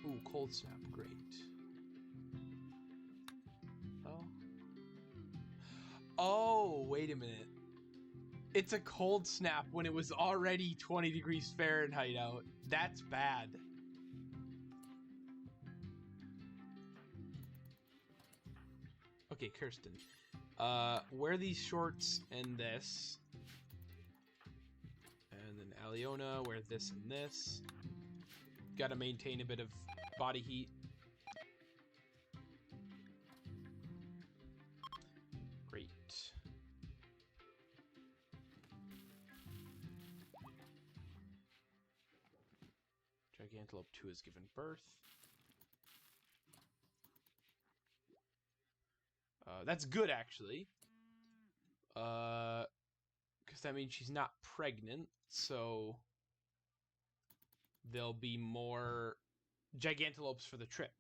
Ooh, cold snap, great. Oh. Oh, wait a minute. It's a cold snap when it was already 20 degrees Fahrenheit out. That's bad. Okay, Kirsten. Wear these shorts and this. And then Aliona, wear this and this. Gotta maintain a bit of body heat. Great. Gigantelope 2 has given birth. That's good, actually. Because that means she's not pregnant, so there'll be more Gigantelopes for the trip.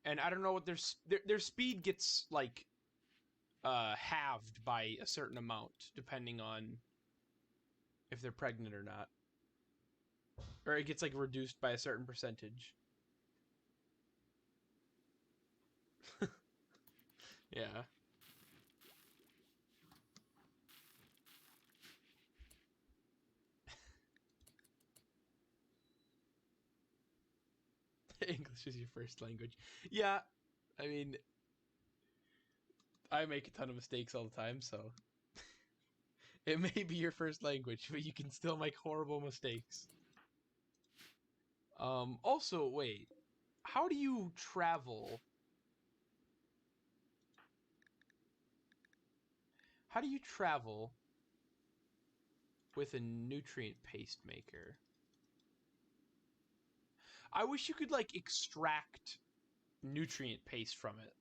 And I don't know what their speed gets, like, halved by a certain amount, depending on if they're pregnant or not. Or it gets, like, reduced by a certain percentage. Yeah. English is your first language. Yeah, I mean, I make a ton of mistakes all the time, so it may be your first language, but you can still make horrible mistakes. Also, wait, how do you travel? How do you travel with a nutrient paste maker? I wish you could, like, extract nutrient paste from it.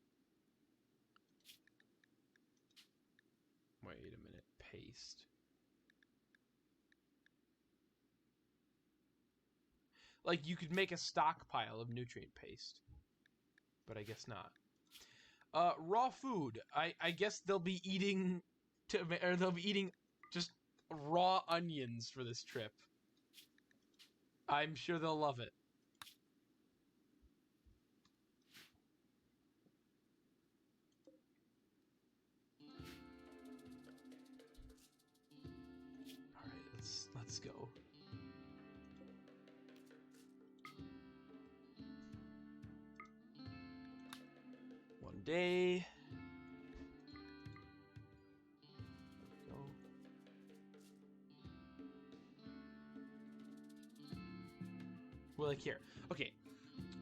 Wait a minute, paste. Like, you could make a stockpile of nutrient paste. But I guess not. Raw food. I guess they'll be eating... or they'll be eating just raw onions for this trip. I'm sure they'll love it. Alright, let's go. One day. There we go. Well, like here. Okay.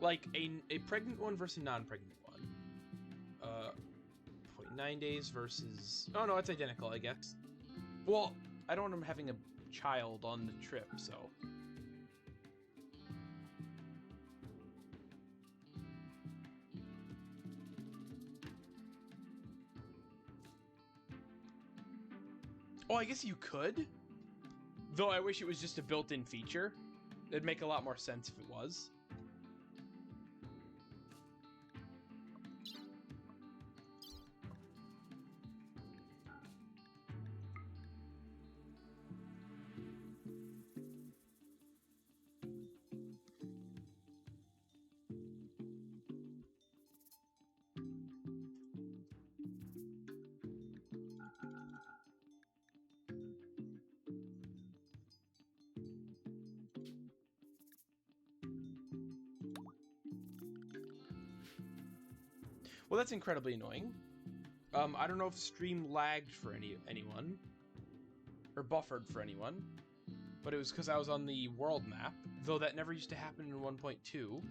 Like a pregnant one versus a non-pregnant one. 0.9 days versus... Oh, no, it's identical, I guess. Well, I don't want him having a child on the trip, so... Oh, I guess you could? Though I wish it was just a built-in feature. It'd make a lot more sense if it was. Well, that's incredibly annoying. I don't know if stream lagged for anyone. Or buffered for anyone. But it was because I was on the world map. Though that never used to happen in 1.2.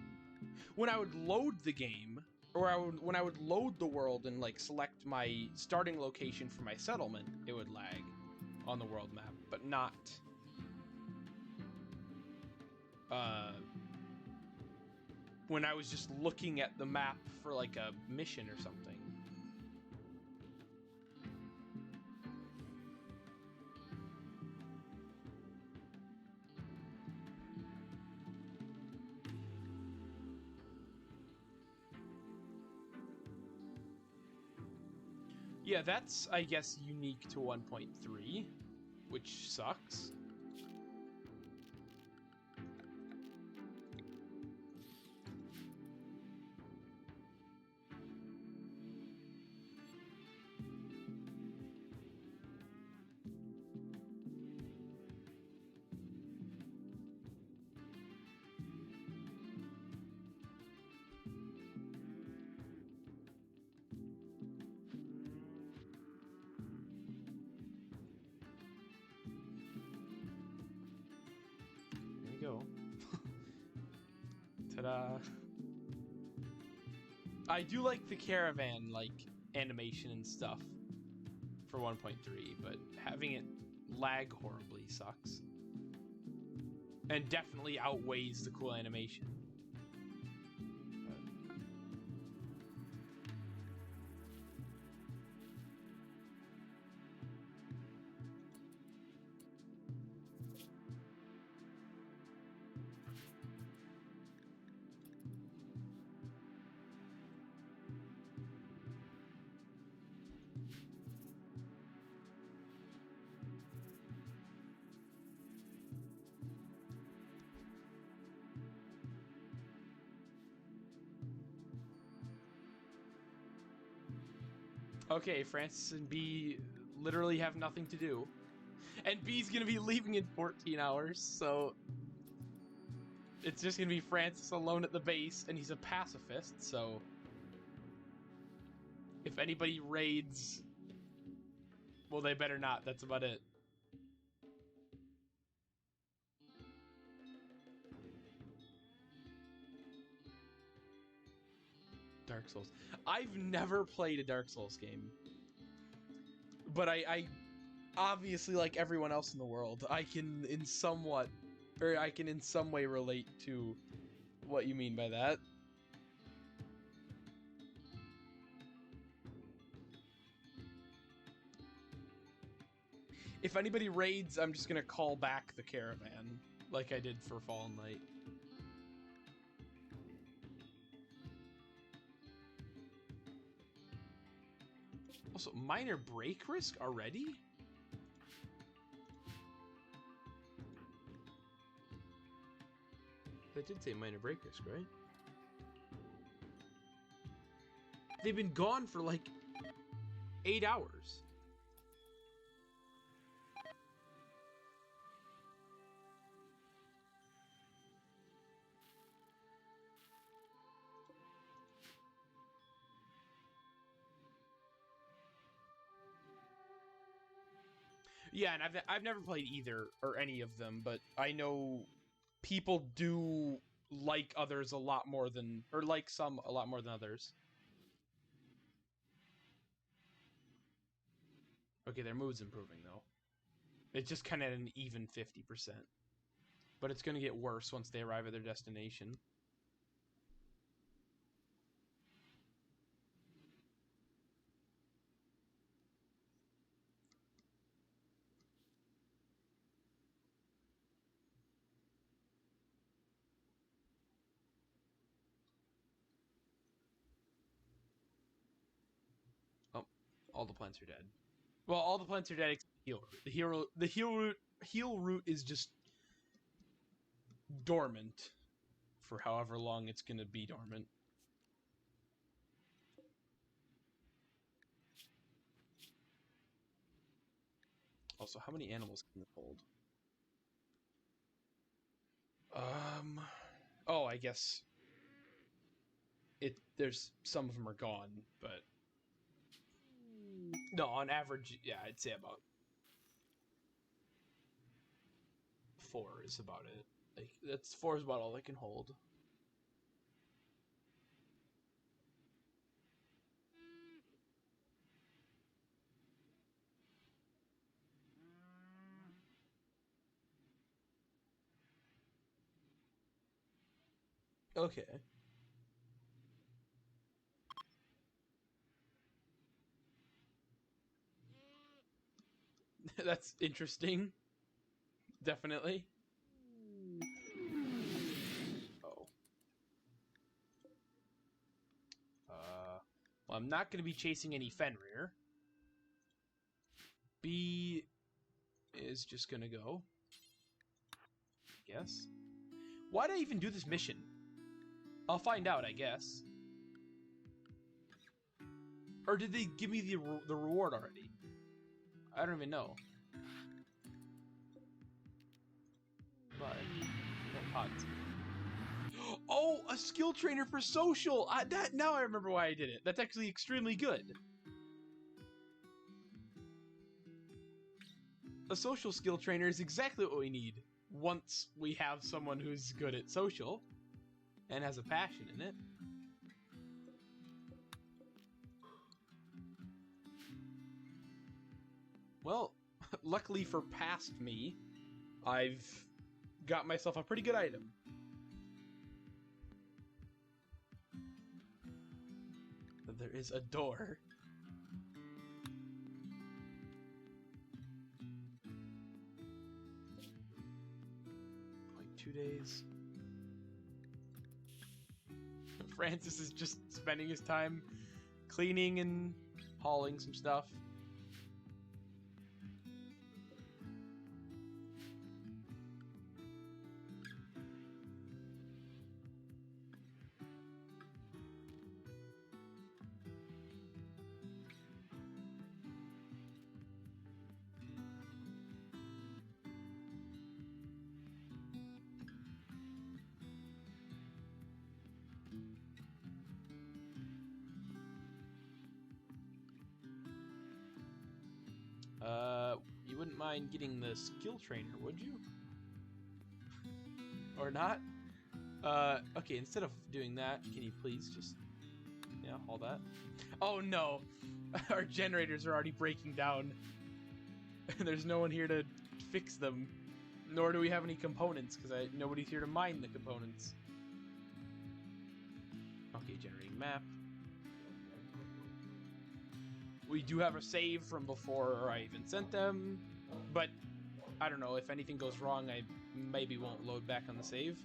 When I would load the game, or when I would load the world and like select my starting location for my settlement, it would lag on the world map, but not when I was just looking at the map for like a mission or something. Yeah, that's, I guess, unique to 1.3, which sucks. Go. Ta-da. I do like the caravan, like, animation and stuff for 1.3, but having it lag horribly sucks. And definitely outweighs the cool animation. Okay, Francis and B literally have nothing to do. And B's gonna be leaving in 14 hours, so... It's just gonna be Francis alone at the base, and he's a pacifist, so... If anybody raids... Well, they better not, that's about it. Dark Souls. I've never played a Dark Souls game. But I obviously, like everyone else in the world, I can in some way relate to what you mean by that. If anybody raids, I'm just gonna call back the caravan, like I did for Fallen Light. Also, minor break risk already? That did say minor break risk, right? They've been gone for like 8 hours. Yeah, and I've never played either or any of them, but I know people do like others a lot more than, or like some a lot more than others. Okay, their mood's improving though. It's just kind of an even 50%. But it's going to get worse once they arrive at their destination. Oh, all the plants are dead. Well, all the plants are dead except the heal root. The heal root is just dormant for however long it's going to be dormant. Also, how many animals can this hold? Oh, I guess there's some of them are gone, but no, on average, yeah, I'd say about 4 is about it. Like, 4 is about all they can hold. Okay. That's interesting. Definitely. Oh. Well, I'm not going to be chasing any Fenrir. B is just going to go. I guess. Why did I even do this mission? I'll find out, I guess. Or did they give me the reward already? I don't even know. But pods. Oh, a skill trainer for social. Now I remember why I did it. That's actually extremely good. A social skill trainer is exactly what we need once we have someone who's good at social and has a passion in it. Well, luckily for past me, I've got myself a pretty good item. There is a door. Like 2 days. Francis is just spending his time cleaning and hauling some stuff. mind getting the skill trainer, would you? Or not? Okay, instead of doing that, can you please just... Yeah, all that. Oh no! Our generators are already breaking down. And there's no one here to fix them. Nor do we have any components, because nobody's here to mine the components. Okay, generating map. We do have a save from before I even sent them, but I don't know, if anything goes wrong, I maybe won't load back on the save.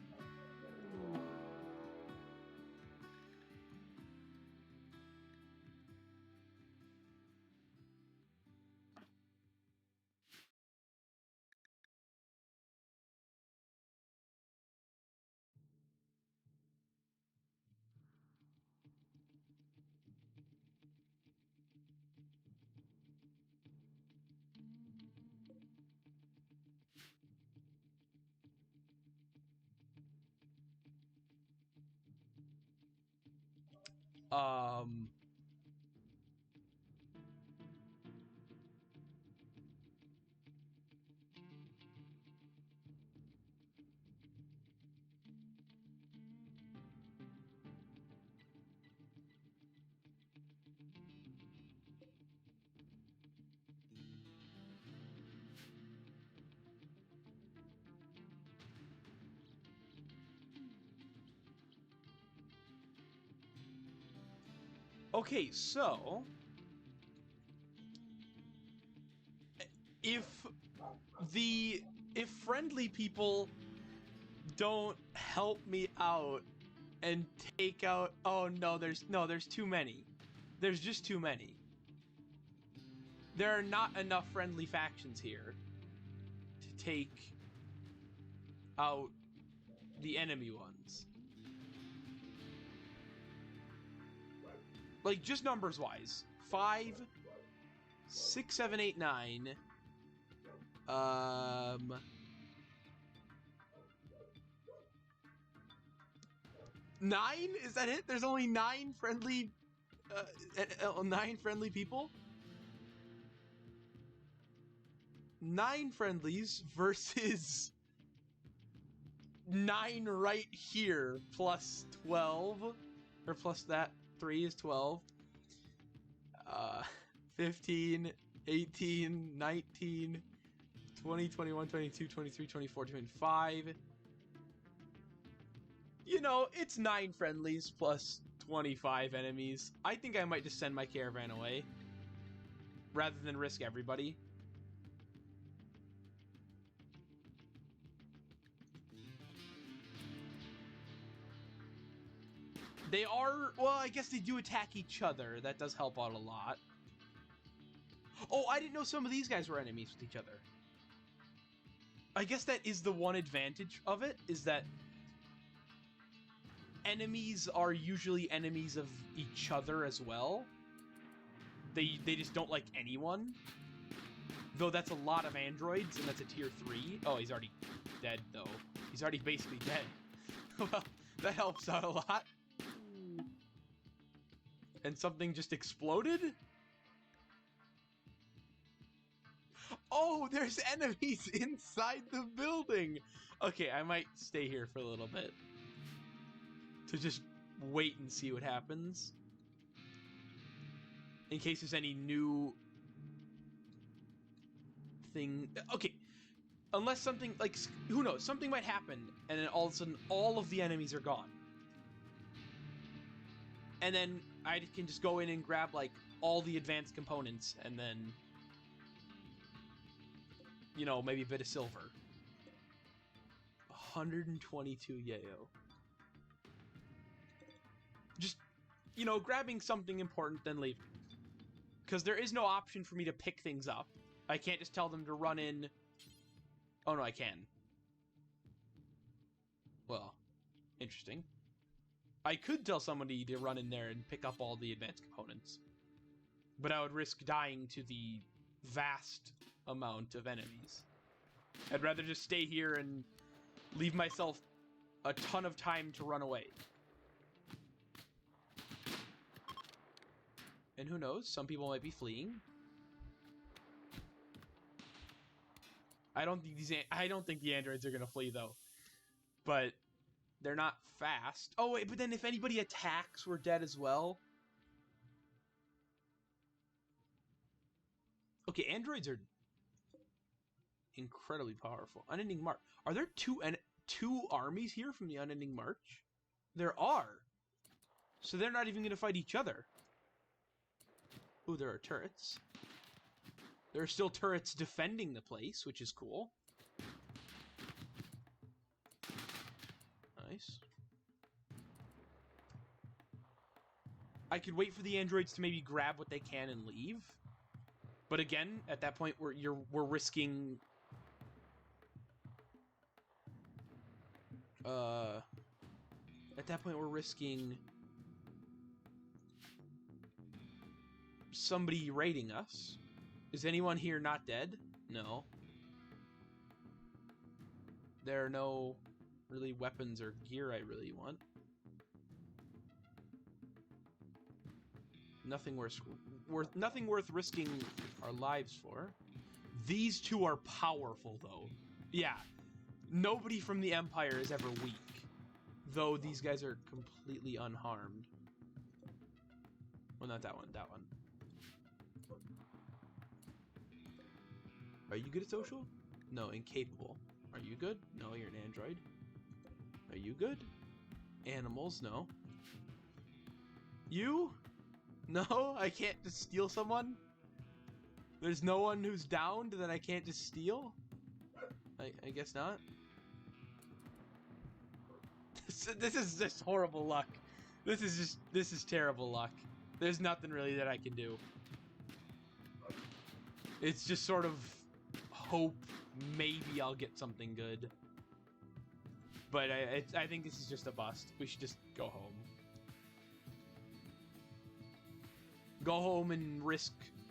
Okay, so... If friendly people don't help me out and take out... Oh no, there's too many. There's just too many. There are not enough friendly factions here to take out the enemy ones. Like, just numbers wise. 5, 6, 7, 8, 9. 9? Is that it? There's only 9 friendly... 9 friendly people? 9 friendlies versus 9 right here plus 12, or plus that 3 is 12. 15, 18, 19, 20, 21, 22, 23, 24, 25. You know, it's 9 friendlies plus 25 enemies. I think I might just send my caravan away rather than risk everybody. They are, well, I guess they do attack each other. That does help out a lot. Oh, I didn't know some of these guys were enemies with each other. I guess that is the one advantage of it, is that enemies are usually enemies of each other as well. They just don't like anyone. Though that's a lot of androids, and that's a tier 3. Oh, he's already dead, though. He's already basically dead. Well, that helps out a lot. And something just exploded? Oh, there's enemies inside the building! Okay, I might stay here for a little bit. To just wait and see what happens. In case there's any new thing. Okay, unless something, like, who knows, something might happen, and then all of a sudden all of the enemies are gone. And then I can just go in and grab, like, all the advanced components, and then, you know, maybe a bit of silver. 122 yayo. Just, you know, grabbing something important, then leaving. Because there is no option for me to pick things up. I can't just tell them to run in... Oh, no, I can. Well, interesting. I could tell somebody to run in there and pick up all the advanced components. But I would risk dying to the vast amount of enemies. I'd rather just stay here and leave myself a ton of time to run away. And who knows, some people might be fleeing. I don't think the androids are gonna flee though. But they're not fast. Oh wait, but then if anybody attacks, we're dead as well. Okay, androids are incredibly powerful. Unending March. Are there two armies here from the Unending March? There are. So they're not even going to fight each other. Ooh, there are turrets. There are still turrets defending the place, which is cool. Nice. I could wait for the androids to maybe grab what they can and leave. But again, at that point, we're risking... At that point, we're risking... somebody raiding us. Is anyone here not dead? No. There are no really weapons or gear I really want. Nothing worth risking our lives for. These two are powerful though. Yeah. Nobody from the Empire is ever weak. Though these guys are completely unharmed. Well, not that one, that one. Are you good at social? No, incapable. Are you good? No, you're an android. Are you good? Animals, no. You? No, I can't just steal someone? There's no one who's downed that I can't just steal? I guess not. This is just horrible luck. This is terrible luck. There's nothing really that I can do. It's just sort of hope maybe I'll get something good. But I think this is just a bust. We should just go home. Go home and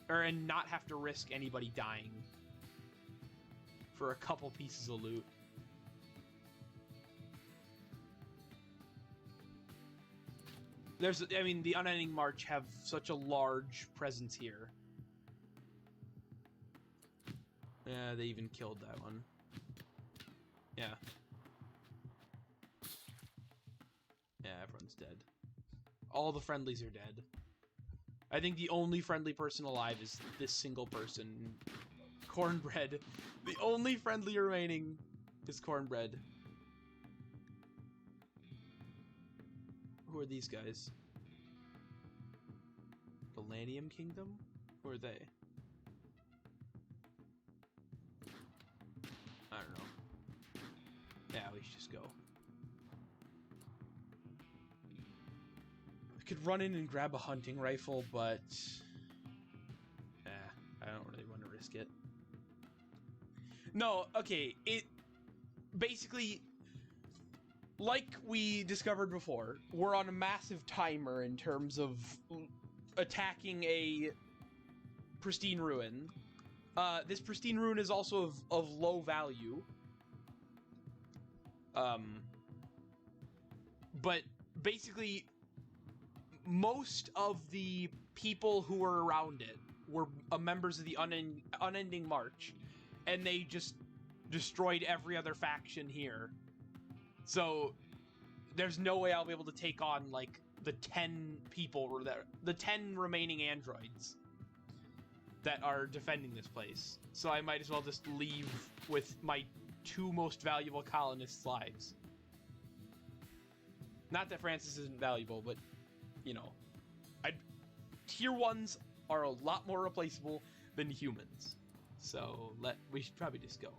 and not have to risk anybody dying for a couple pieces of loot. I mean, the Unending March have such a large presence here. Yeah, they even killed that one. Yeah. Yeah, everyone's dead. All the friendlies are dead. I think the only friendly person alive is this single person. Cornbread. The only friendly remaining is Cornbread. Who are these guys? Galanium Kingdom? Who are they? I don't know. Yeah, we should just go. I could run in and grab a hunting rifle, but... I don't really want to risk it. No, okay, basically, like we discovered before, we're on a massive timer in terms of attacking a pristine ruin. This pristine ruin is also of low value. But basically, most of the people who were around it were members of the Unending March, and they just destroyed every other faction here. So there's no way I'll be able to take on like the 10 people the 10 remaining androids that are defending this place. So I might as well just leave with my 2 most valuable colonists' lives. Not that Francis isn't valuable, but you know, tier 1s are a lot more replaceable than humans. So we should probably just go.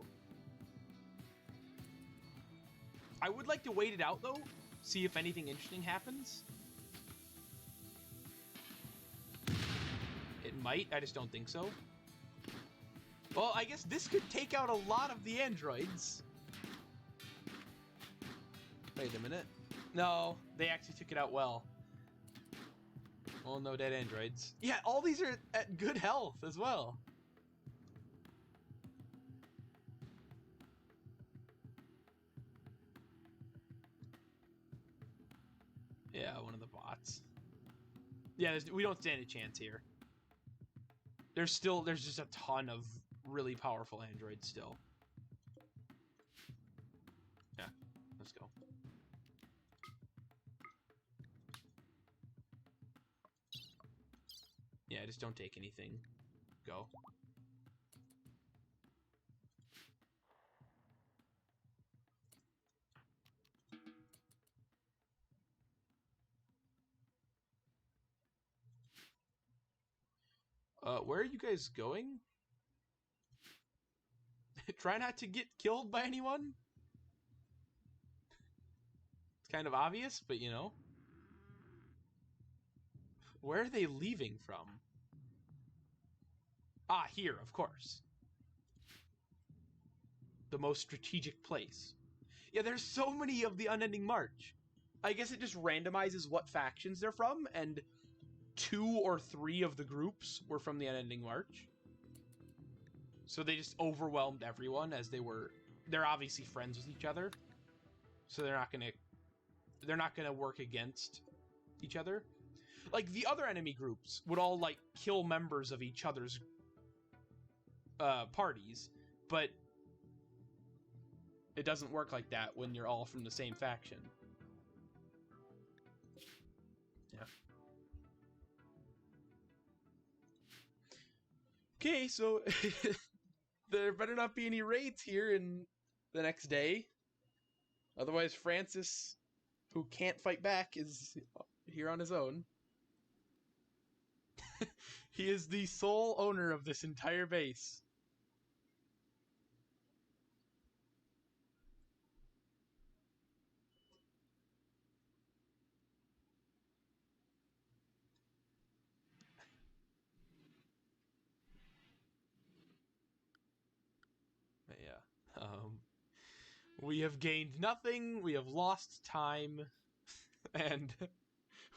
I would like to wait it out though, see if anything interesting happens. It might, I just don't think so. Well, I guess this could take out a lot of the androids. Wait a minute. No, they actually took it out well. Well, no dead androids. Yeah, all these are at good health as well. Yeah, one of the bots. Yeah, we don't stand a chance here. There's just a ton of really powerful androids still. just don't take anything. Go. Where are you guys going? Try not to get killed by anyone? It's kind of obvious, but you know. Where are they leaving from? Ah, here, of course. The most strategic place. Yeah, there's so many of the Unending March. I guess it just randomizes what factions they're from, and 2 or 3 of the groups were from the Unending March. So they just overwhelmed everyone as they're obviously friends with each other. So they're not gonna work against each other. Like, the other enemy groups would all, like, kill members of each other's parties, but it doesn't work like that when you're all from the same faction. Yeah. Okay, so there better not be any raids here in the next day. Otherwise, Francis, who can't fight back, is here on his own. He is the sole owner of this entire base. Yeah. We have gained nothing, we have lost time, and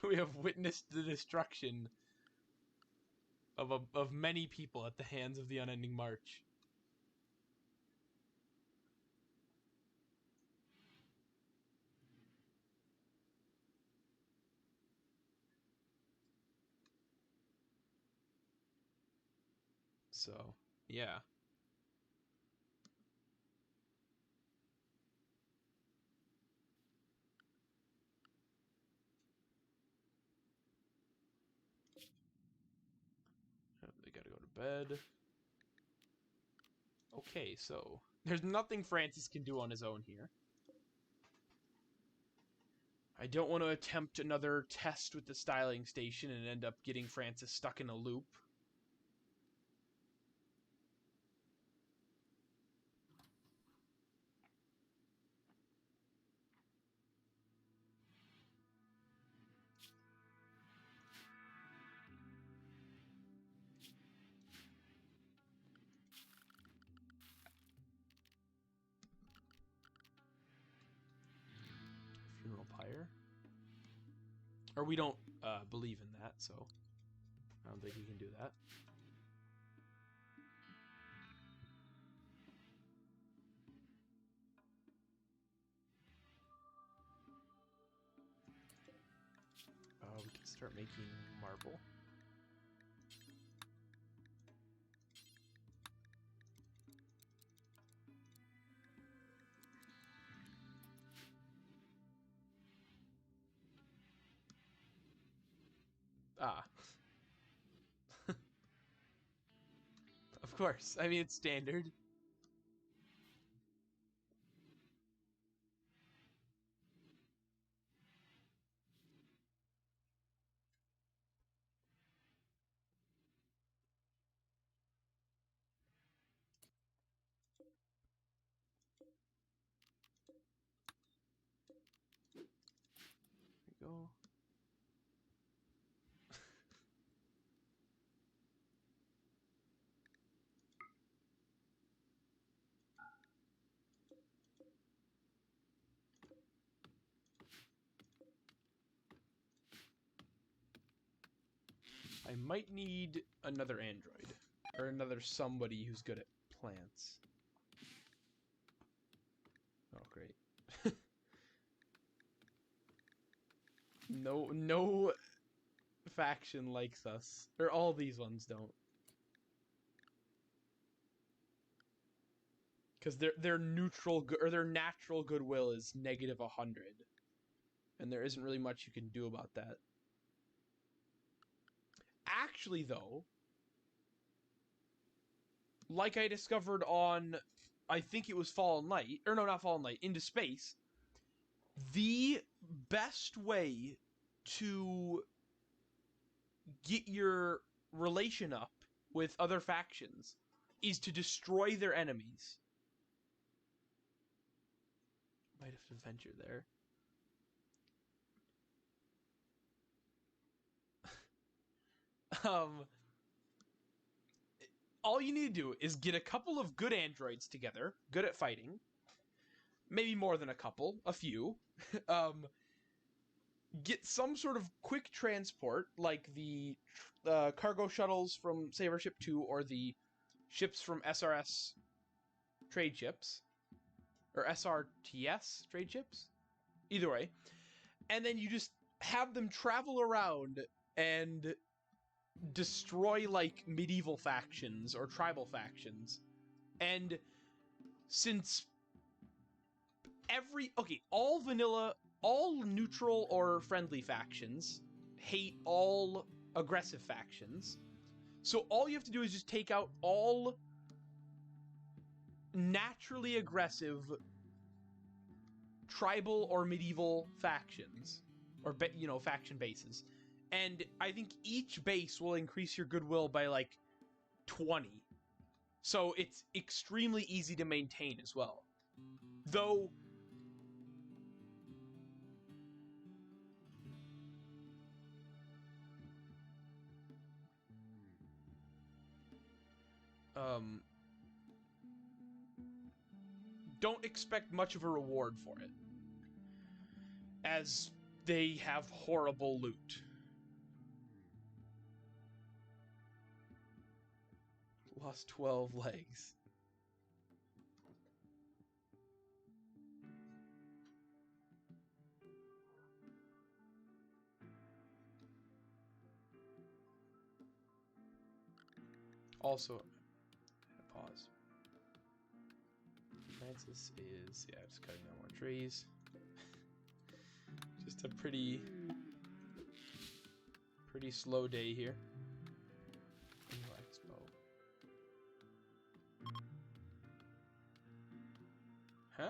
we have witnessed the destruction of many people at the hands of the Unending March. So, yeah. They gotta go to bed. Okay, so there's nothing Francis can do on his own here. I don't want to attempt another test with the styling station and end up getting Francis stuck in a loop. Funeral pyre? Or we don't believe in that, so I don't think we can do that. We can start making marble. Ah. Of course. I mean, it's standard. There we go. I might need another android. Or another somebody who's good at plants. Oh, great. No faction likes us. Or all these ones don't. Because their neutral or their natural goodwill is negative 100. And there isn't really much you can do about that. actually, though, like I discovered on, I think it was Fallen Light, or no, not Fallen Light, Into Space, the best way to get your relation up with other factions is to destroy their enemies. Might have to venture there. All you need to do is get a couple of good androids together, good at fighting. Maybe more than a couple, a few. Get some sort of quick transport, like the cargo shuttles from Saber Ship 2 or the ships from SRS trade ships. Or SRTS trade ships? Either way. And then you just have them travel around and destroy, like, medieval factions or tribal factions. And since all vanilla, all neutral or friendly factions hate all aggressive factions. So all you have to do is just take out all naturally aggressive tribal or medieval factions, or faction bases, and I think each base will increase your goodwill by like 20. So it's extremely easy to maintain as well. Though don't expect much of a reward for it, as they have horrible loot. Lost 12 legs. Also, pause. Francis is, just cutting down more trees. Just a pretty slow day here. Expo. Huh?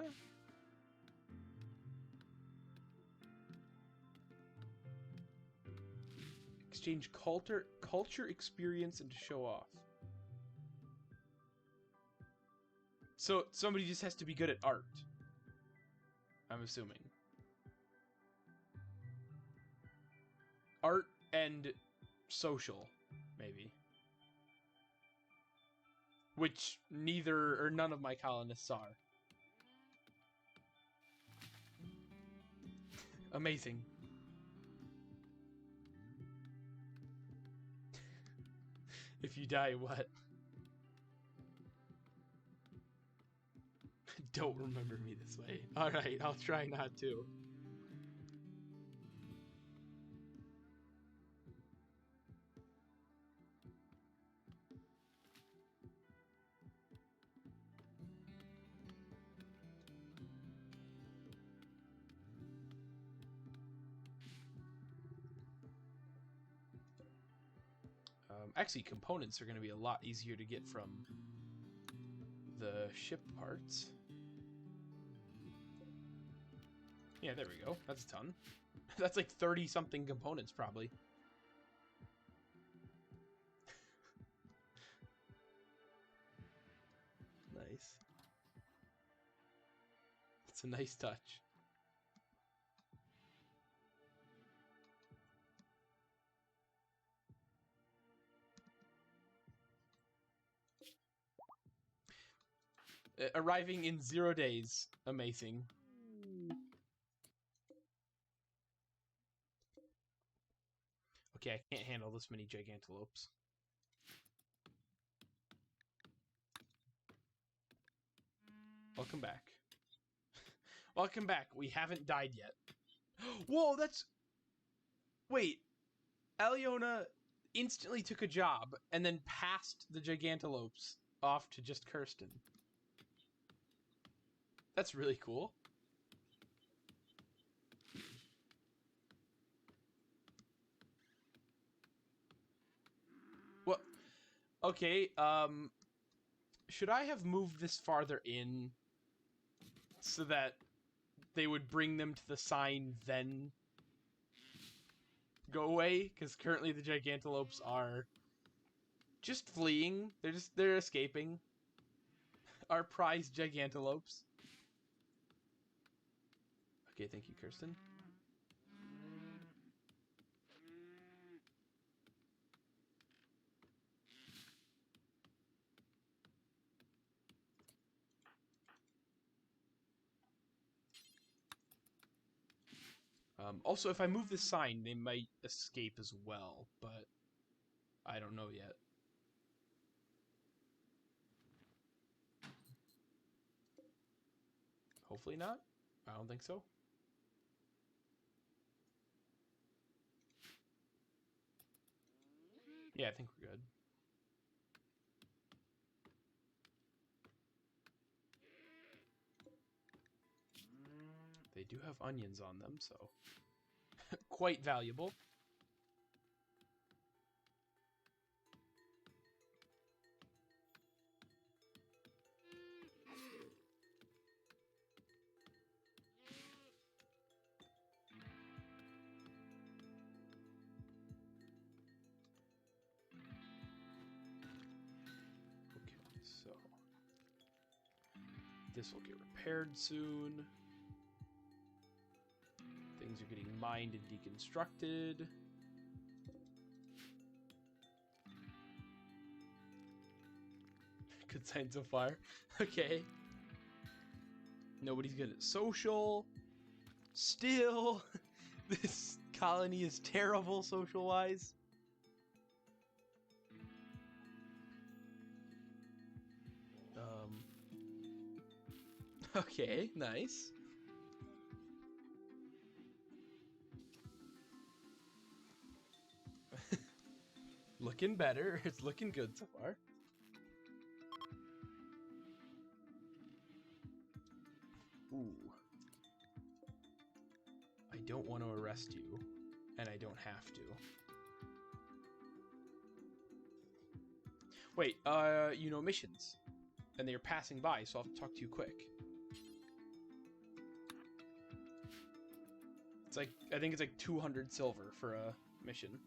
Exchange culture experience and to show off. So somebody just has to be good at art, I'm assuming. Art and social, maybe. Which neither or none of my colonists are. Amazing. If you die, what? Don't remember me this way. Alright, I'll try not to. Actually, components are going to be a lot easier to get from the ship parts. Yeah, there we go. That's a ton. That's like 30-something components, probably. Nice. It's a nice touch. Arriving in 0 days. Amazing. Okay, I can't handle this many gigantolopes. Welcome back. Welcome back. We haven't died yet. Whoa, that's... Wait. Aliona instantly took a job and then passed the gigantolopes off to just Kirsten. That's really cool. Okay, should I have moved this farther in so that they would bring them to the sign, then go away? Because currently the Gigantelopes are just fleeing. They're escaping. Our prized Gigantelopes. Okay, thank you, Kirsten. Also, if I move this sign, they might escape as well, but I don't know yet. Hopefully not. I don't think so. Yeah, I think we're good. They do have onions on them, so quite valuable. Okay, so this will get repaired soon. Things are getting mined and deconstructed. Good sign so far. Okay. Nobody's good at social. Still, this colony is terrible social-wise. Okay, nice. Looking better. It's looking good so far. Ooh. I don't want to arrest you, and I don't have to. Wait, you know missions. And they're passing by, so I'll have to talk to you quick. It's like, I think it's like 200 silver for a mission.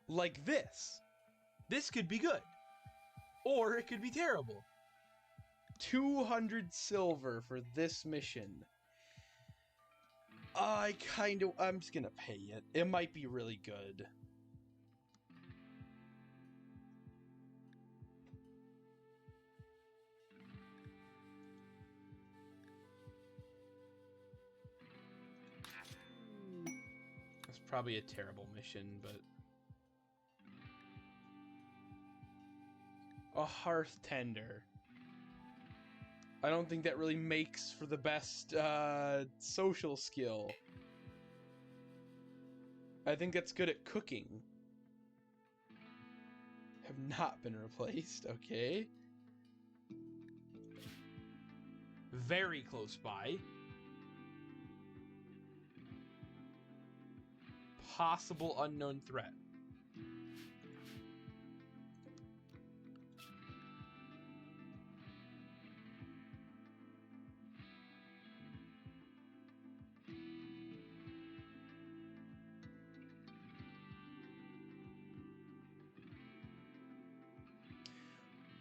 Like this. This could be good. Or it could be terrible. 200 silver for this mission. I'm just gonna pay it. It might be really good. That's probably a terrible mission, but... A hearth tender. I don't think that really makes for the best social skill. I think that's good at cooking. Have not been replaced, okay. Very close by. Possible unknown threat.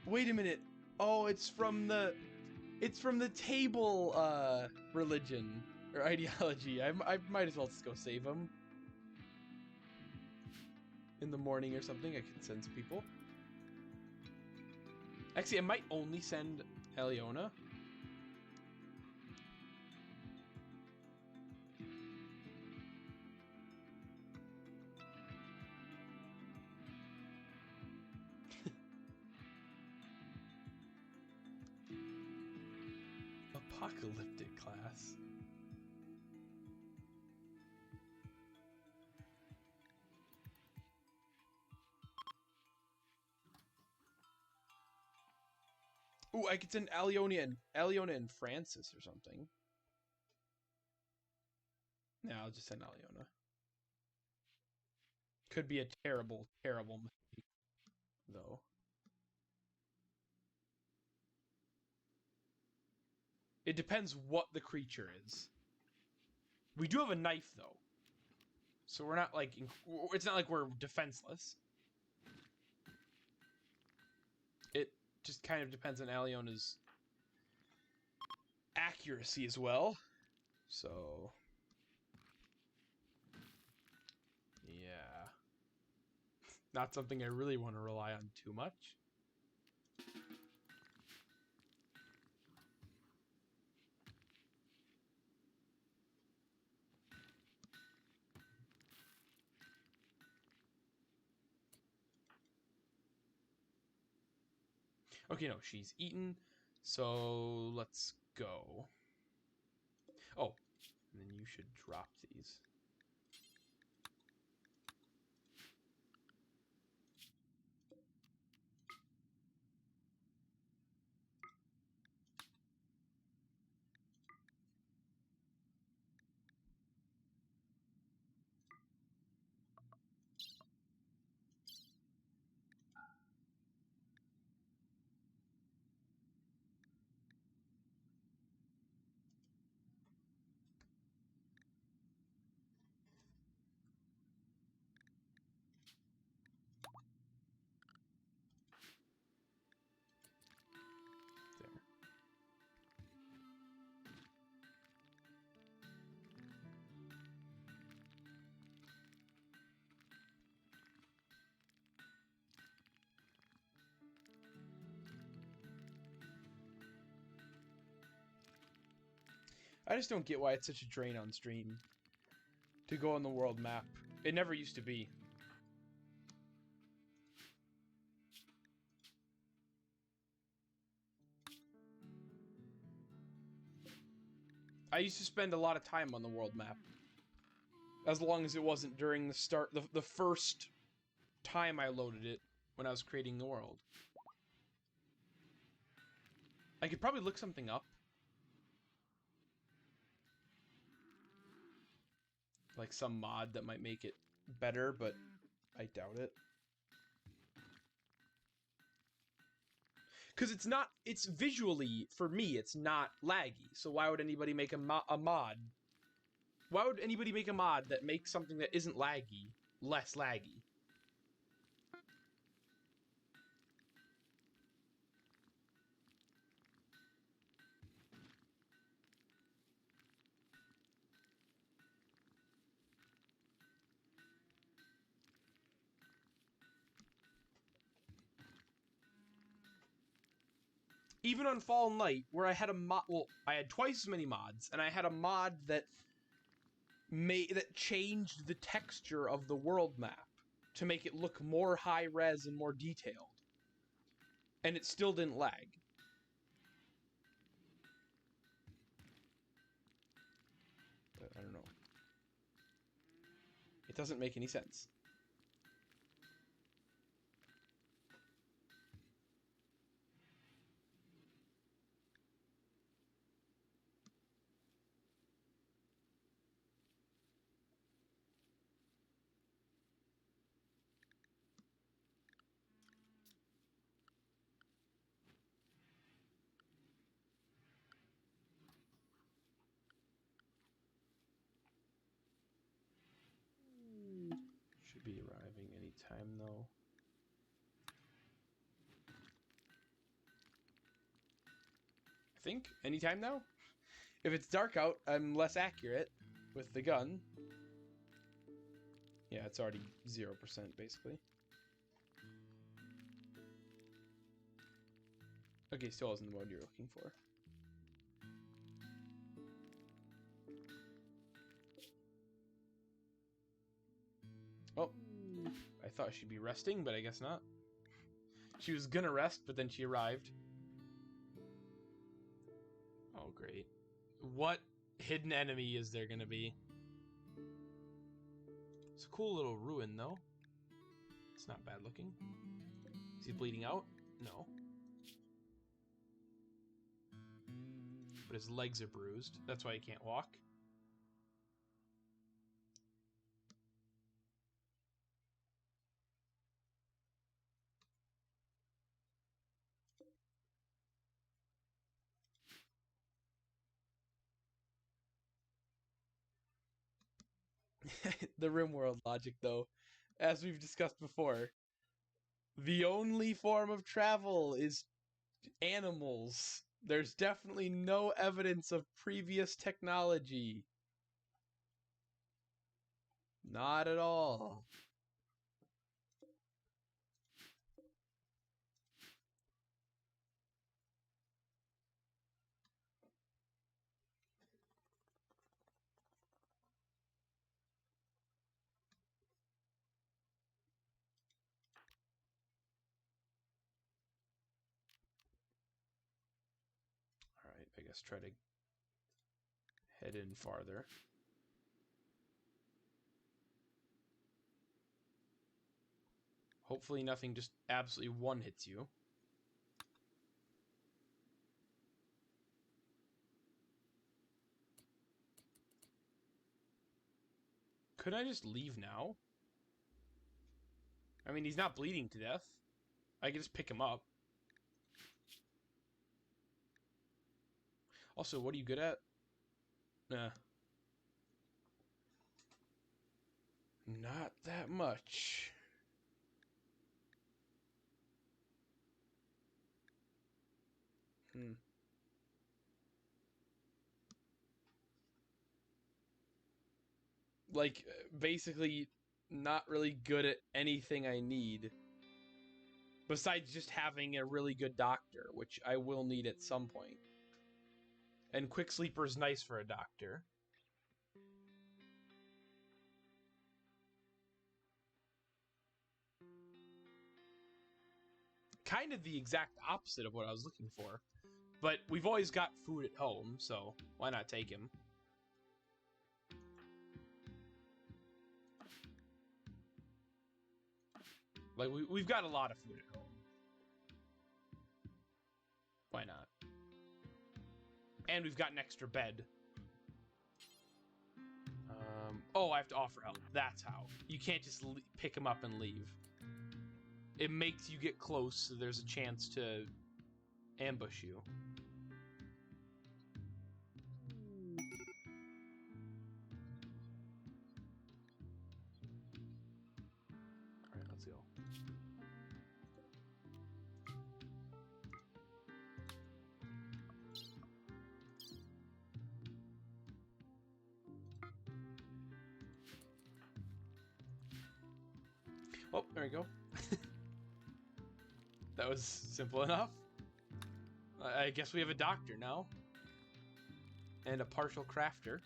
Wait a minute. Oh, it's from the table religion or ideology. I might as well just go save him. In the morning or something, I can send some people. Actually, I might only send Eliona. Apocalyptic class. Ooh, I could send Aliona and Francis or something. No, I'll just send Aliona. Could be a terrible, terrible mistake, though. It depends what the creature is. We do have a knife, though. So we're not like... It's not like we're defenseless. It just kind of depends on Aliona's accuracy as well. So... yeah. Not something I really want to rely on too much. Okay, no, she's eaten. So let's go. Oh, and then you should drop these. I just don't get why it's such a drain on stream to go on the world map. It never used to be. I used to spend a lot of time on the world map. As long as it wasn't during the first time I loaded it when I was creating the world. I could probably look something up. Like some mod that might make it better, but I doubt it. Because it's visually, for me, it's not laggy. So why would anybody make a mod? Why would anybody make a mod that makes something that isn't laggy less laggy? Even on Fallen Light, where I had a mod, well, I had twice as many mods, and I had a mod that changed the texture of the world map to make it look more high res and more detailed, and it still didn't lag. But I don't know. It doesn't make any sense. Should be arriving anytime, though. I think anytime now. If it's dark out, I'm less accurate with the gun. Yeah, it's already 0% basically. Okay, still isn't the mode you're looking for. Oh, I thought she'd be resting, but I guess not. She was gonna rest, but then she arrived. Oh, great. What hidden enemy is there gonna be? It's a cool little ruin, though. It's not bad looking. Is he bleeding out? No. but his legs are bruised. That's why he can't walk. The RimWorld logic, though, as we've discussed before, the only form of travel is animals. There's definitely no evidence of previous technology. Not at all. Alright, I guess try to head in farther. Hopefully nothing just absolutely one-hits you. Could I just leave now? I mean, he's not bleeding to death. I can just pick him up. Also, what are you good at? Nah. Not that much. Like, basically, not really good at anything I need. Besides just having a really good doctor, which I will need at some point. And Quick Sleeper's nice for a doctor. Kind of the exact opposite of what I was looking for. But we've always got food at home, so why not take him? Like, we've got a lot of food at home. Why not? And we've got an extra bed. Oh, I have to offer help. That's how. You can't just pick him up and leave. It makes you get close, so there's a chance to ambush you. Alright, let's go. Oh, there we go. That was simple enough. I guess we have a doctor now. And a partial crafter.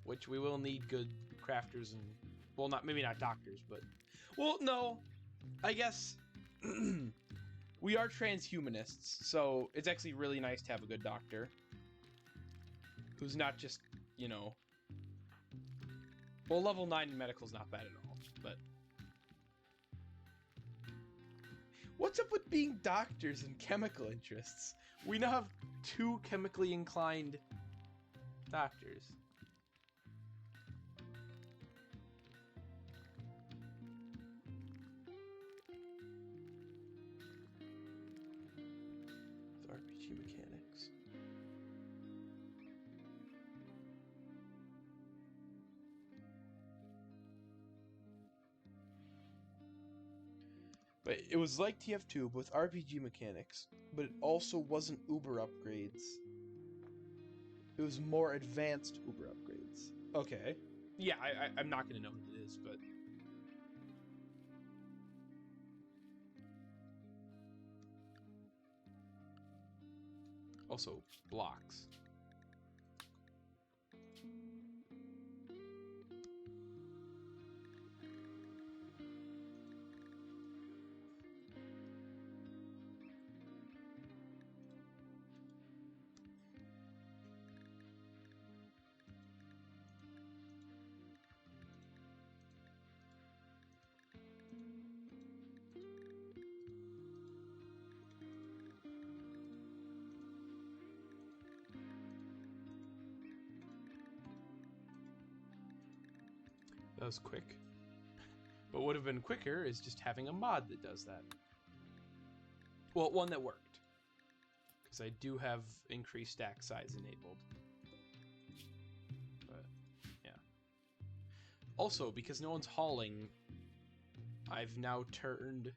Which we will need good crafters and... Well, maybe not doctors, but... Well, no. I guess... we are transhumanists, so it's actually really nice to have a good doctor. Who's not just, you know... Well, level 9 in medical's not bad at all, but... What's up with being doctors and chemical interests? We now have 2 chemically inclined doctors. It's RPG mechanics. But it was like TF2 with RPG mechanics, but it also wasn't Uber upgrades. It was more advanced Uber upgrades. Okay. Yeah, I'm not going to know what it is, but... Also, blocks. That was quick. But what would have been quicker is just having a mod that does that. Well, one that worked. Because I do have increased stack size enabled. But, yeah. Also, because no one's hauling, I've now turned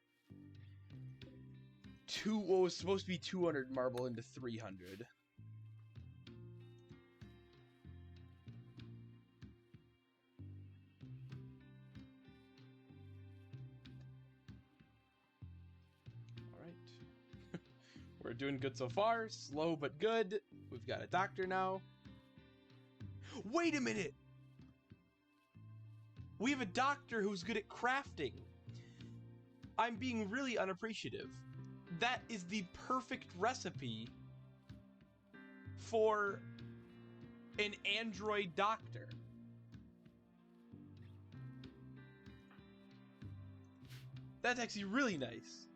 what was supposed to be 200 marble into 300. We're doing good so far. Slow but good. We've got a doctor now. Wait a minute! We have a doctor who's good at crafting. I'm being really unappreciative. That is the perfect recipe for an android doctor. That's actually really nice.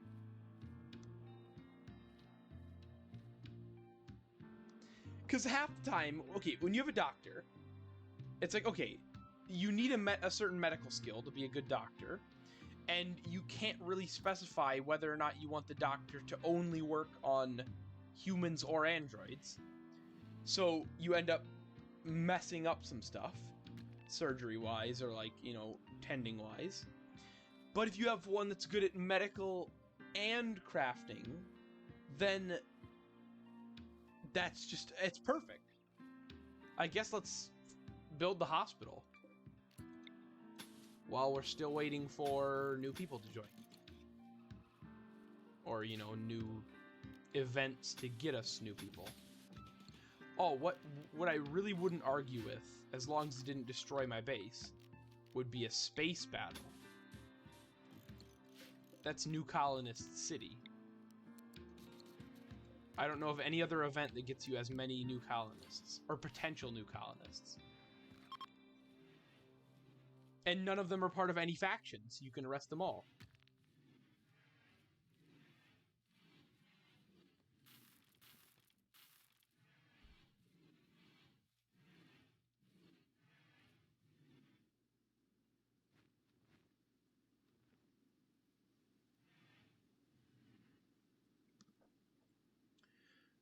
Because half the time, okay, when you have a doctor, it's like, okay, you need a certain medical skill to be a good doctor, and you can't really specify whether or not you want the doctor to only work on humans or androids. So you end up messing up some stuff, surgery-wise or, like, you know, tending-wise. But if you have one that's good at medical and crafting, then that's just, it's perfect. I guess let's build the hospital while we're still waiting for new people to join. Or, you know, new events to get us new people. Oh, what I really wouldn't argue with, as long as it didn't destroy my base, would be a space battle. That's New Colonist City. I don't know of any other event that gets you as many new colonists, or potential new colonists. And none of them are part of any factions. You can arrest them all.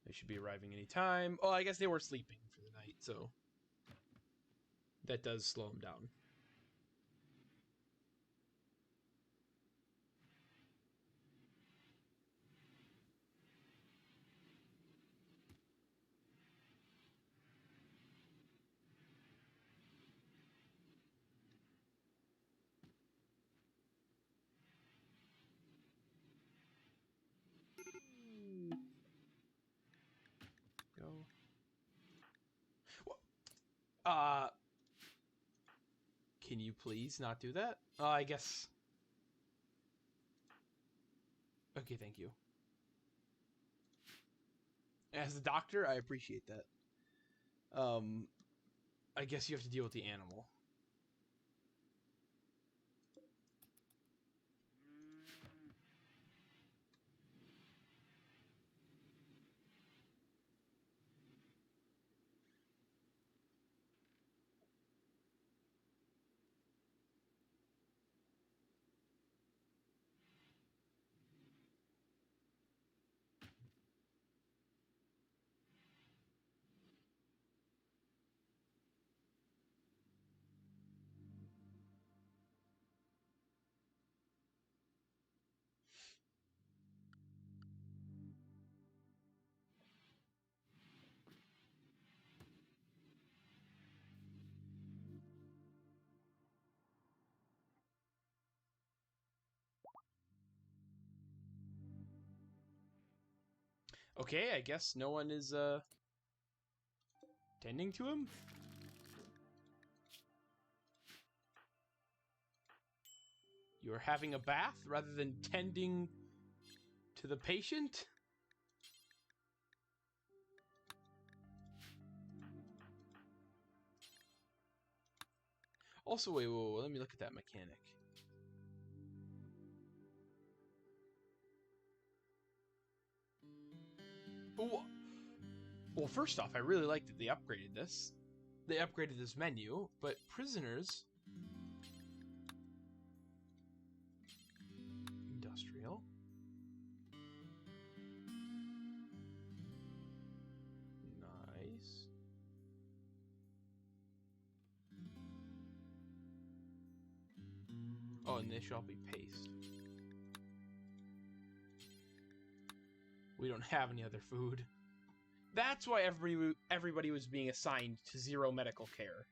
They should be arriving anytime. Oh, I guess they were sleeping for the night, so that does slow them down. Go. Can you please not do that? I guess. Okay, thank you. As a doctor, I appreciate that. I guess you have to deal with the animal. Okay, I guess no one is tending to him. You're having a bath rather than tending to the patient? Also, wait, let me look at that mechanic. Well, first off, I really like that they upgraded this. They upgraded this menu, but prisoners Oh, and they should all be paste. We don't have any other food. That's why everybody was being assigned to 0 medical care.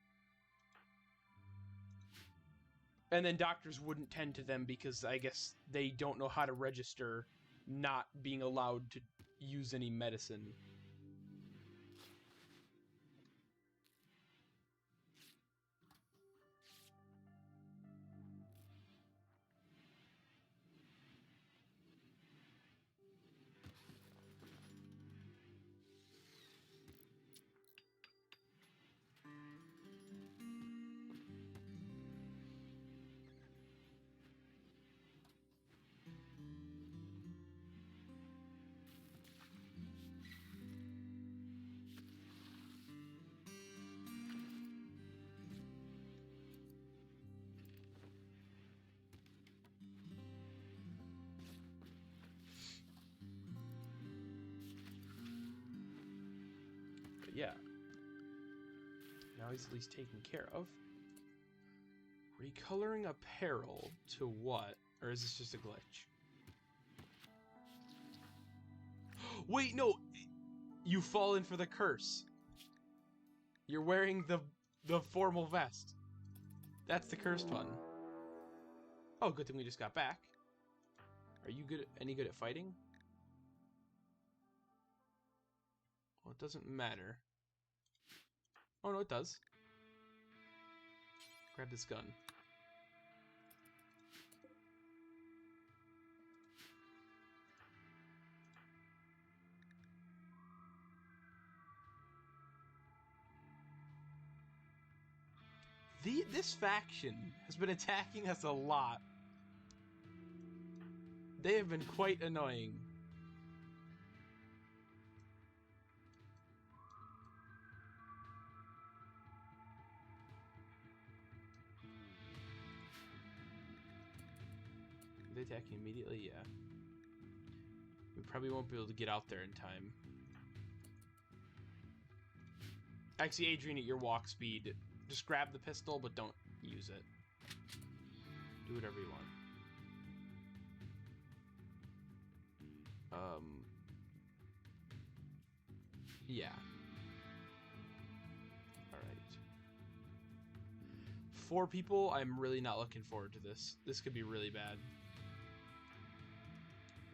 And then doctors wouldn't tend to them because I guess they don't know how to register not being allowed to use any medicine. Yeah. Now he's at least taken care of. Recoloring apparel to what? Or is this just a glitch? Wait, no! You've fallen for the curse. You're wearing the formal vest. That's the cursed one. Oh, good thing we just got back. Are you any good at fighting? Well, it doesn't matter. Oh, no, it does. Grab this gun. This faction has been attacking us a lot. They have been quite annoying. Are they attacking immediately? Yeah. We probably won't be able to get out there in time. Actually, Adrian, at your walk speed, just grab the pistol, but don't use it. Do whatever you want. Yeah. Alright. 4 people, I'm really not looking forward to this. This could be really bad.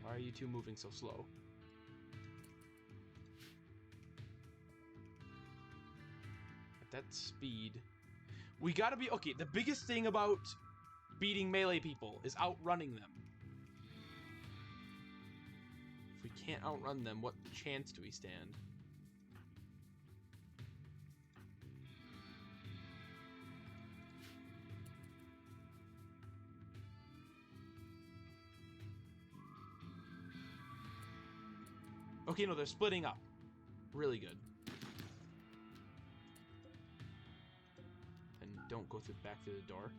Why are you two moving so slow? At that speed. We gotta be... Okay, the biggest thing about beating melee people is outrunning them. If we can't outrun them, what chance do we stand? Okay, no, they're splitting up. Really good. And don't go back through the door.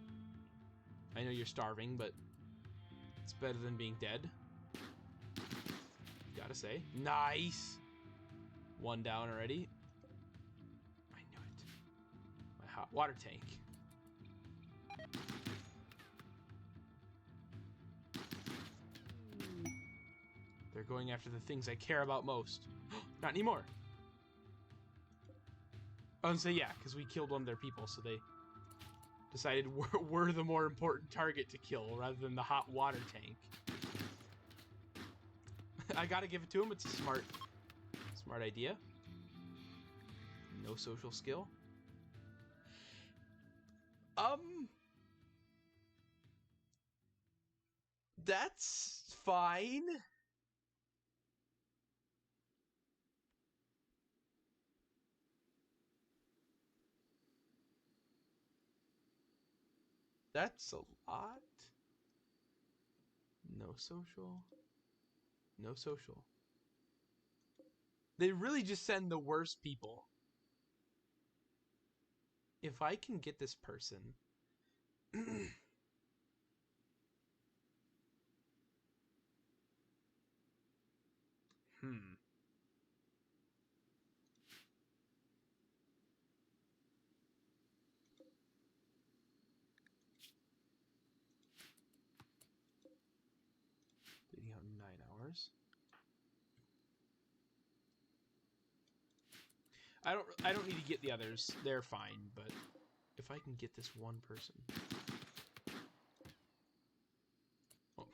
I know you're starving, but it's better than being dead. Gotta say. Nice! 1 down already. I knew it. My hot water tank. They're going after the things I care about most. Not anymore. Oh, and so yeah, because we killed one of their people, so they decided we're the more important target to kill rather than the hot water tank. I gotta give it to him. It's a smart idea. No social skill. That's fine. That's a lot. No social. No social. They really just send the worst people. If I can get this person... customers. I don't need to get the others. They're fine, but if I can get this one person. Oh,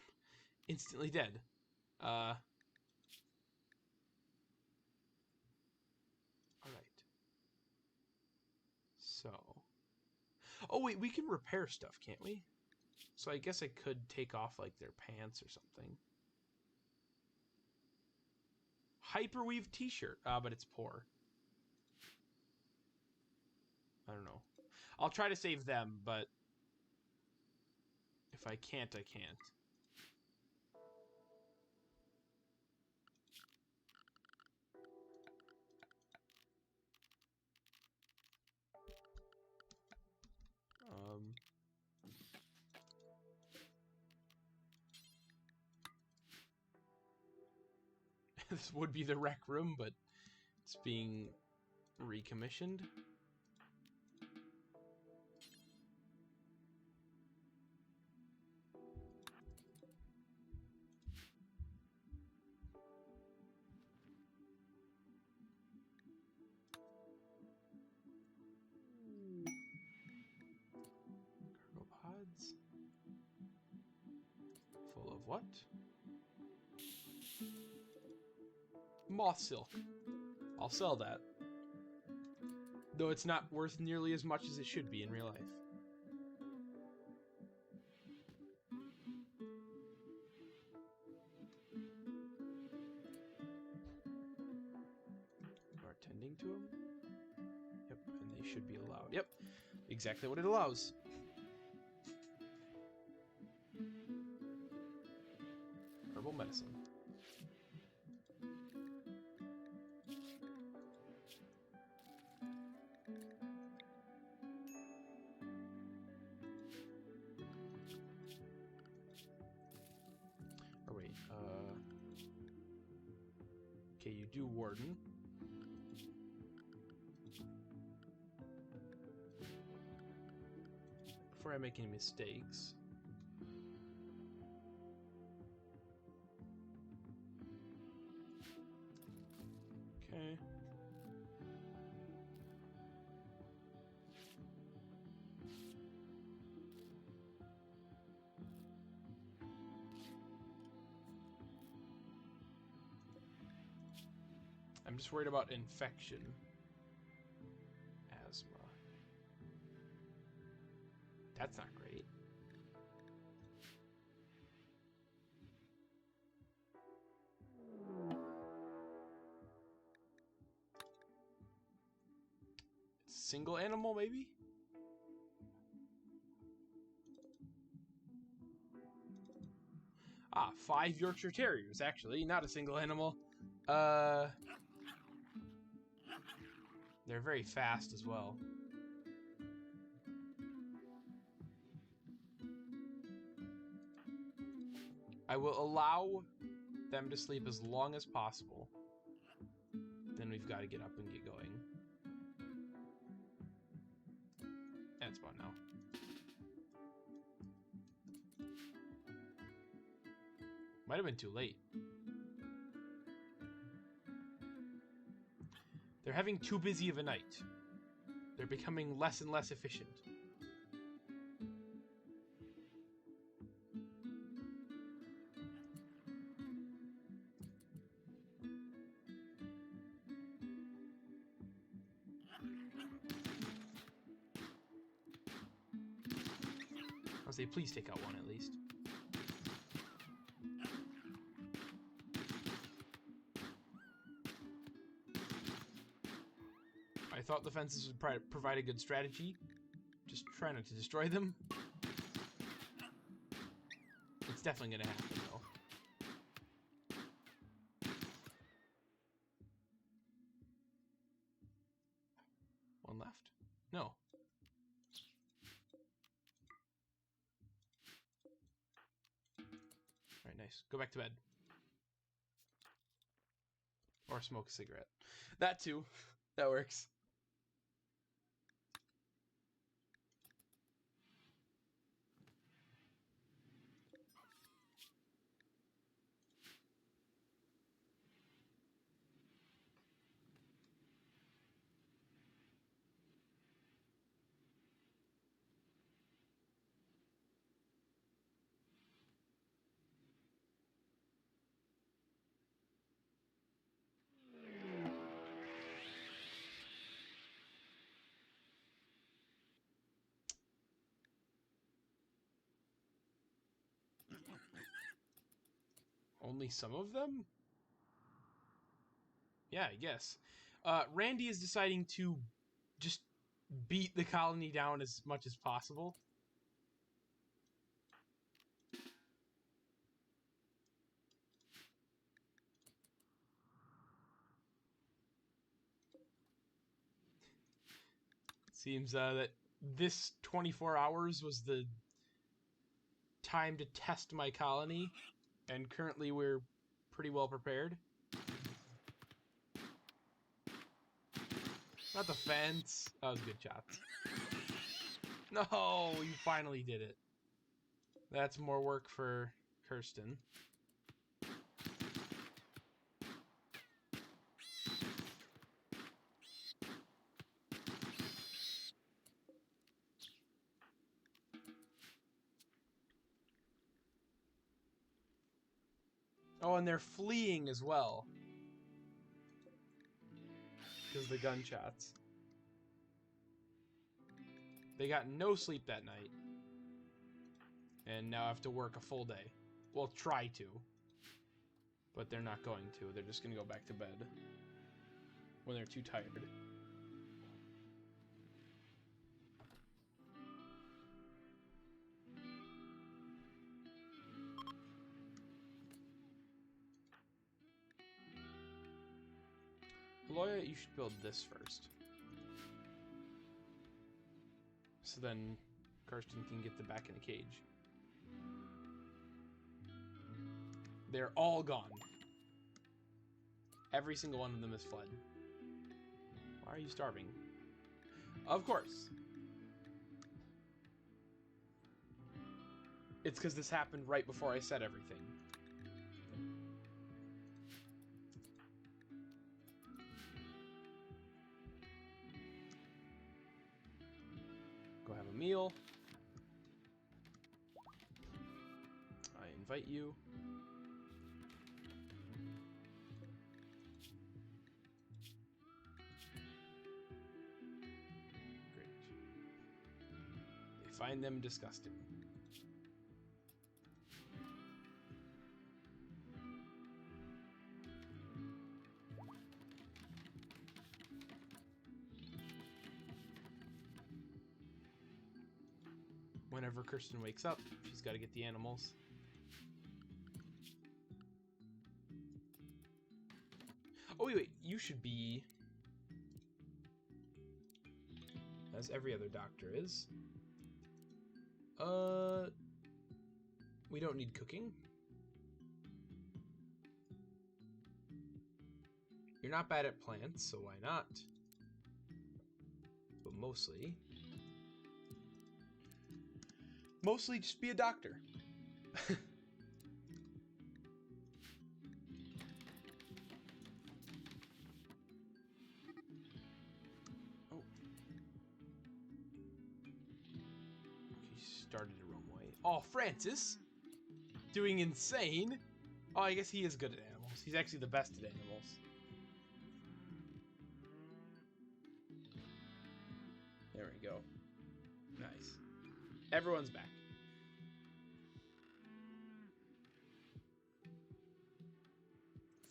instantly dead. All right. So, oh wait, we can repair stuff, can't we? So I guess I could take off like their pants or something. Hyperweave t-shirt. But it's poor. I don't know. I'll try to save them, but if I can't, I can't. This would be the rec room, but it's being recommissioned. Cargo pods. Full of what? Moth silk. I'll sell that. Though it's not worth nearly as much as it should be in real life. Are tending to them? Yep, and they should be allowed. Yep, exactly what it allows. Herbal medicine. Oh wait, okay, you do Warden. Before I make any mistakes. Okay. I'm just worried about infection. Asthma. That's not great. Single animal, maybe? Ah, 5 Yorkshire Terriers, actually, not a single animal. They're very fast as well. I will allow them to sleep as long as possible. Then we've got to get up and get going. That's about now. Might have been too late. They're having too busy of a night. They're becoming less and less efficient. I'll say, please take out one at least. I thought the fences would provide a good strategy. Just try not to destroy them. It's definitely going to happen, though. One left? No. Alright, nice. Go back to bed. Or smoke a cigarette. That too. That works. Only some of them? Yeah, I guess. Randy is deciding to just beat the colony down as much as possible. Seems that this 24 hours was the time to test my colony, and currently we're pretty well prepared. Not the fence. That was good shots. No, you finally did it. That's more work for Kirsten. Oh, and they're fleeing as well. Because of the gunshots. They got no sleep that night. And now have to work a full day. Well, try to. But they're not going to. They're just going to go back to bed. When they're too tired. Loya, you should build this first. So then Karsten can get the back in a cage. They're all gone. Every single one of them has fled. Why are you starving? Of course. It's because this happened right before I said everything. Go have a meal. I invite you. Great. They find them disgusting. Whenever Kirsten wakes up, she's got to get the animals. Oh, wait, you should be... as every other doctor is. We don't need cooking. You're not bad at plants, so why not? But mostly just be a doctor. Oh. He started the wrong way. Oh, Francis! Doing insane! Oh, I guess he is good at animals. He's actually the best at animals. There we go. Nice. Everyone's back.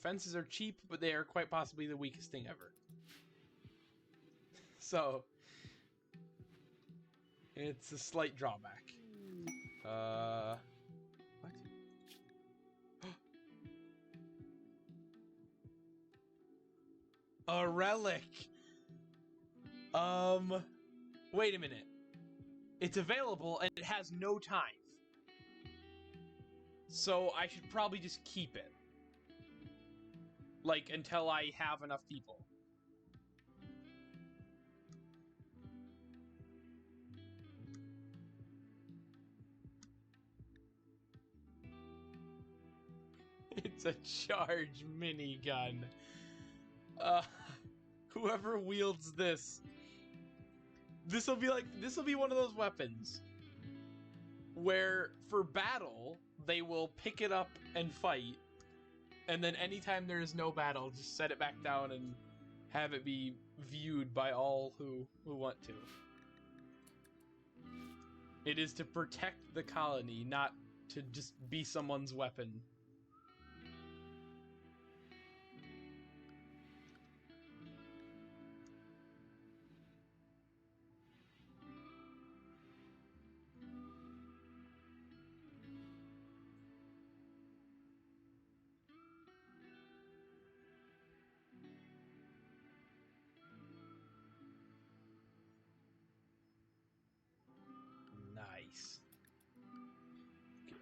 Fences are cheap, but they are quite possibly the weakest thing ever. So, it's a slight drawback. What? A relic! Wait a minute. It's available and it has no time. So I should probably just keep it. Like, until I have enough people. It's a charge minigun. Whoever wields this. This'll be one of those weapons where for battle they will pick it up and fight, and then anytime there is no battle, just set it back down and have it be viewed by all who want to. It is to protect the colony, not to just be someone's weapon.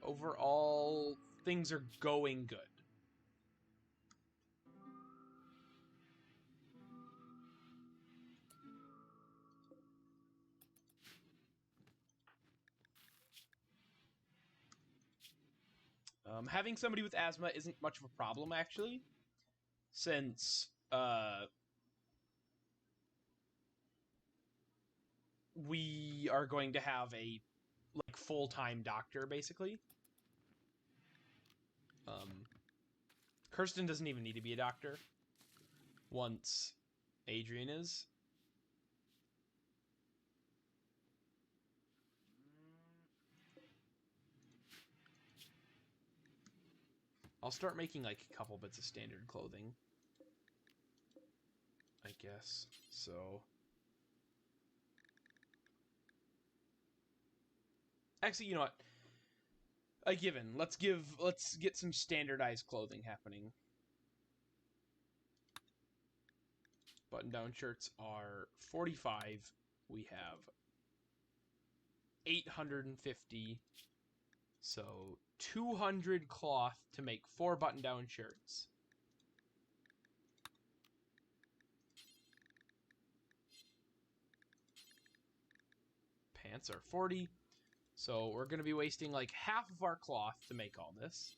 overall, things are going good. Having somebody with asthma isn't much of a problem, actually, since we are going to have a full-time doctor, basically. Kirsten doesn't even need to be a doctor once Adrian is. I'll start making like a couple bits of standard clothing, I guess. So actually, you know what? A given. Let's get some standardized clothing happening. Button-down shirts are 45. We have 850. So 200 cloth to make 4 button-down shirts. Pants are 40. So we're going to be wasting like half of our cloth to make all this.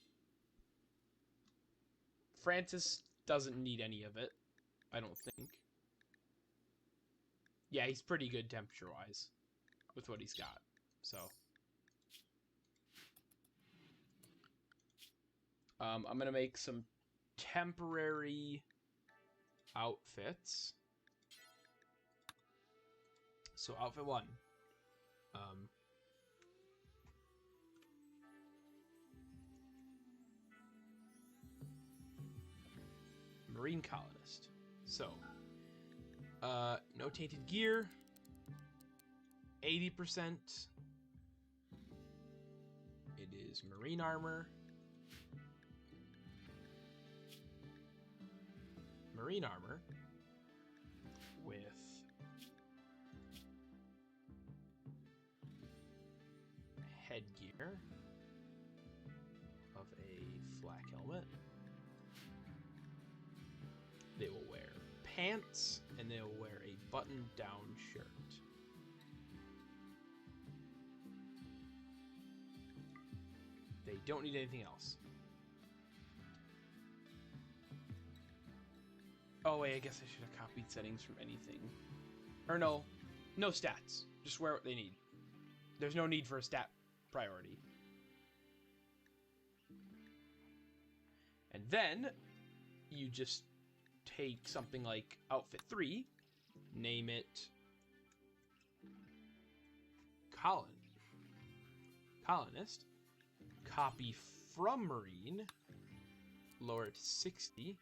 Francis doesn't need any of it, I don't think. Yeah, he's pretty good temperature-wise with what he's got. So I'm going to make some temporary outfits. So outfit 1. Marine colonist. So, no tainted gear. 80%. It is marine armor. Marine armor with headgear of a flak helmet. They will wear pants, and they will wear a button-down shirt. They don't need anything else. Oh wait, I guess I should have copied settings from anything. Or no stats. Just wear what they need. There's no need for a stat priority. And then you just take something like outfit 3, name it colonist, copy from marine, lower it to 60,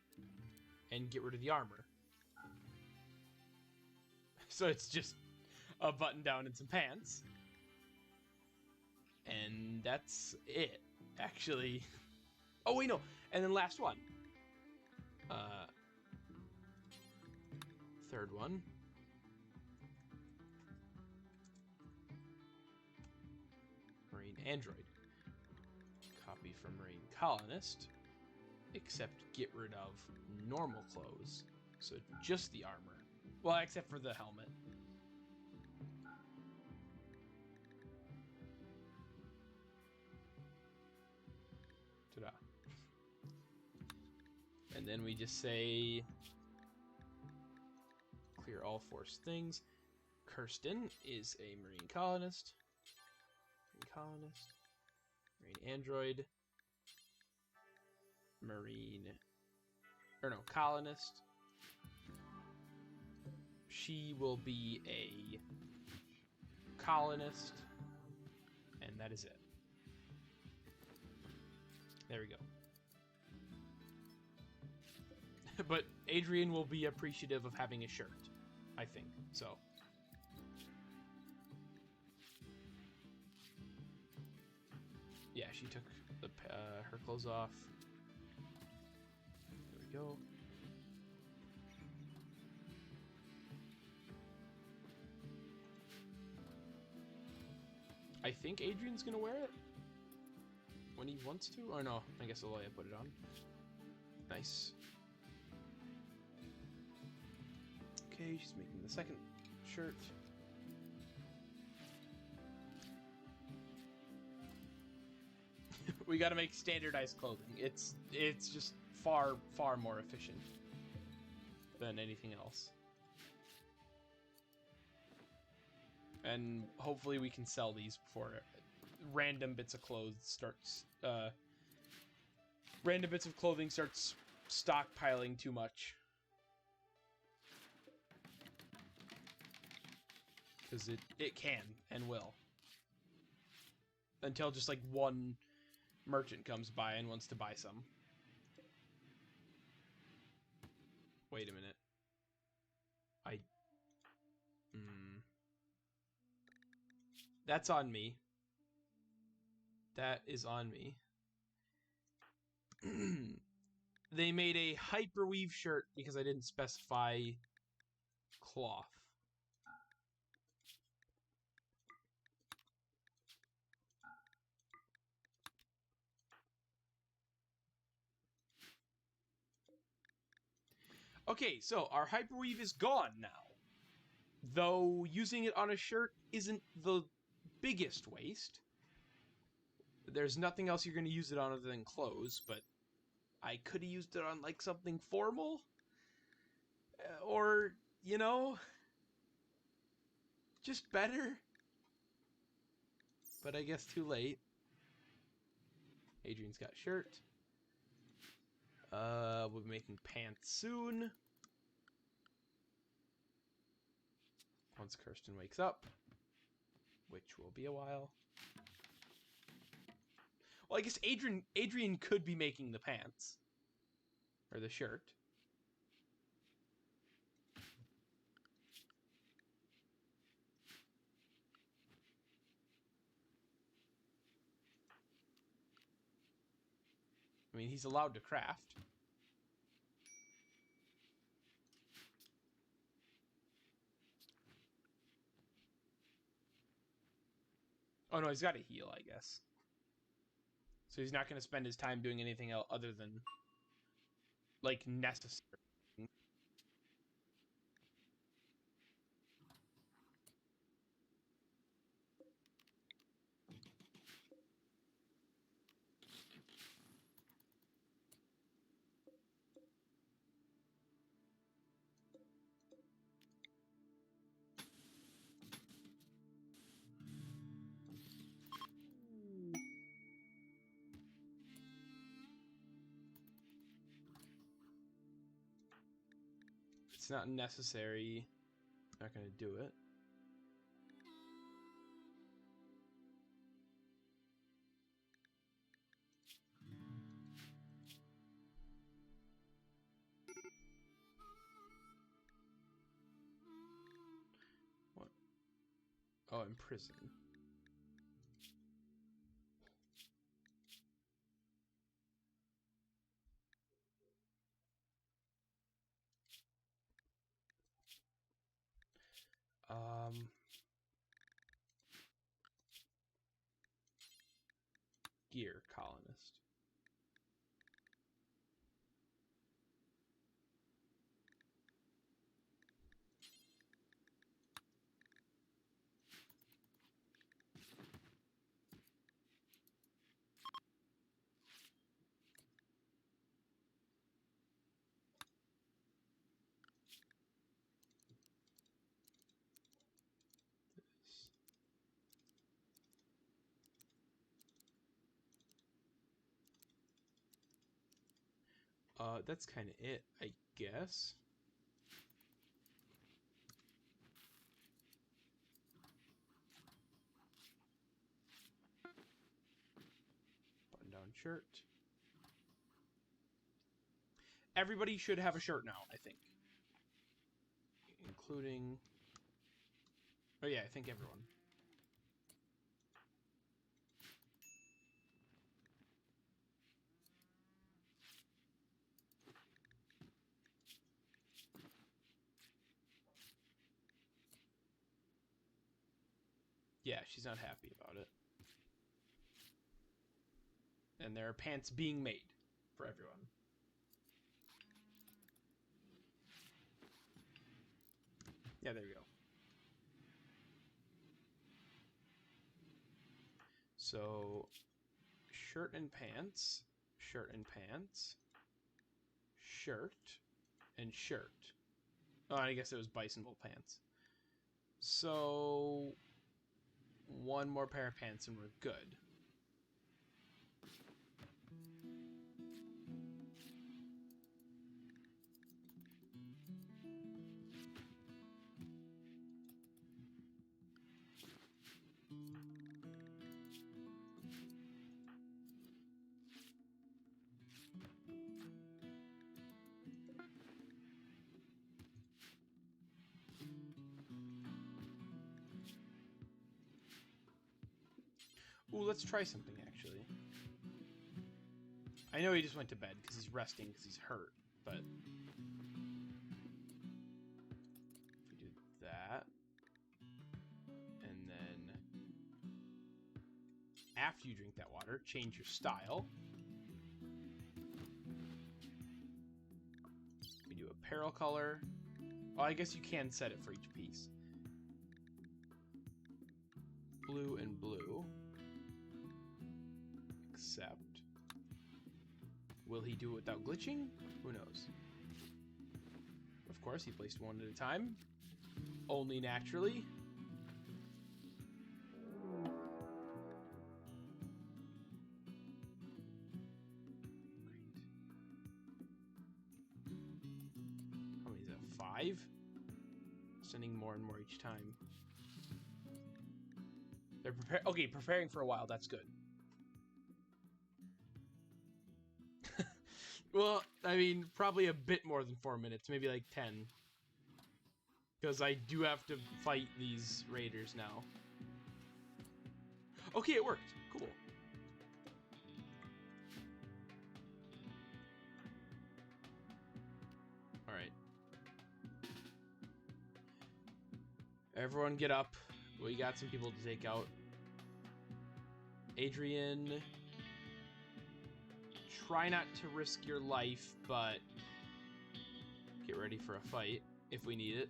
and get rid of the armor. So it's just a button down and some pants. And that's it, actually. Oh wait, no. And then last one. Third one. Marine android. Copy from marine colonist. Except get rid of normal clothes. So just the armor. Well, except for the helmet. Ta-da. And then we just say clear all force things. Kirsten is a marine colonist. Marine android. Colonist. She will be a colonist, and that is it. There we go. But Adrian will be appreciative of having a shirt, I think. So. Yeah, she took her clothes off. There we go. I think Adrian's gonna wear it. when he wants to? Or no, I guess Aloya put it on. Nice. Okay, she's making the second shirt. We gotta make standardized clothing. It's just far more efficient than anything else. And hopefully we can sell these before random bits of clothes starts random bits of clothing starts stockpiling too much. Because it can and will. Until just like one merchant comes by and wants to buy some. Wait a minute. That's on me. That is on me. They made a hyperweave shirt because I didn't specify cloth. Okay, so our hyperweave is gone now. Though using it on a shirt isn't the biggest waste. There's nothing else you're going to use it on other than clothes, but I could have used it on like something formal. Or, you know, just better. But I guess too late. Adrian's got shirt. We'll be making pants soon. Once Kirsten wakes up. Which will be a while. Well, I guess Adrian could be making the pants. Or the shirt. I mean, he's allowed to craft. Oh no, he's got to heal, I guess. So he's not going to spend his time doing anything else other than, like, necessary. It's not necessary. Not going to do it. What? Oh, in prison. Gear colonist. That's kind of it, I guess. Button-down shirt. Everybody should have a shirt now, I think. Including... Oh yeah, I think everyone. Yeah, she's not happy about it. And there are pants being made for everyone. Yeah, there you go. So, shirt and pants, shirt and pants, shirt and shirt. Oh, I guess it was bison wool pants. So, one more pair of pants and we're good. Ooh, let's try something, actually. I know he just went to bed because he's resting because he's hurt, but... If we do that... And then... After you drink that water, change your style. We do apparel color. Oh, I guess you can set it for each piece. Blue and blue. Accept. Will he do it without glitching? Who knows? Of course, he placed one at a time. Only naturally. How many is that? 5? Sending more and more each time. They're preparing for a while. That's good. Well, I mean, probably a bit more than 4 minutes, maybe like 10. Because I do have to fight these raiders now. Okay, it worked. Cool. Alright. Everyone get up. We got some people to take out. Adrian... Try not to risk your life, but get ready for a fight if we need it.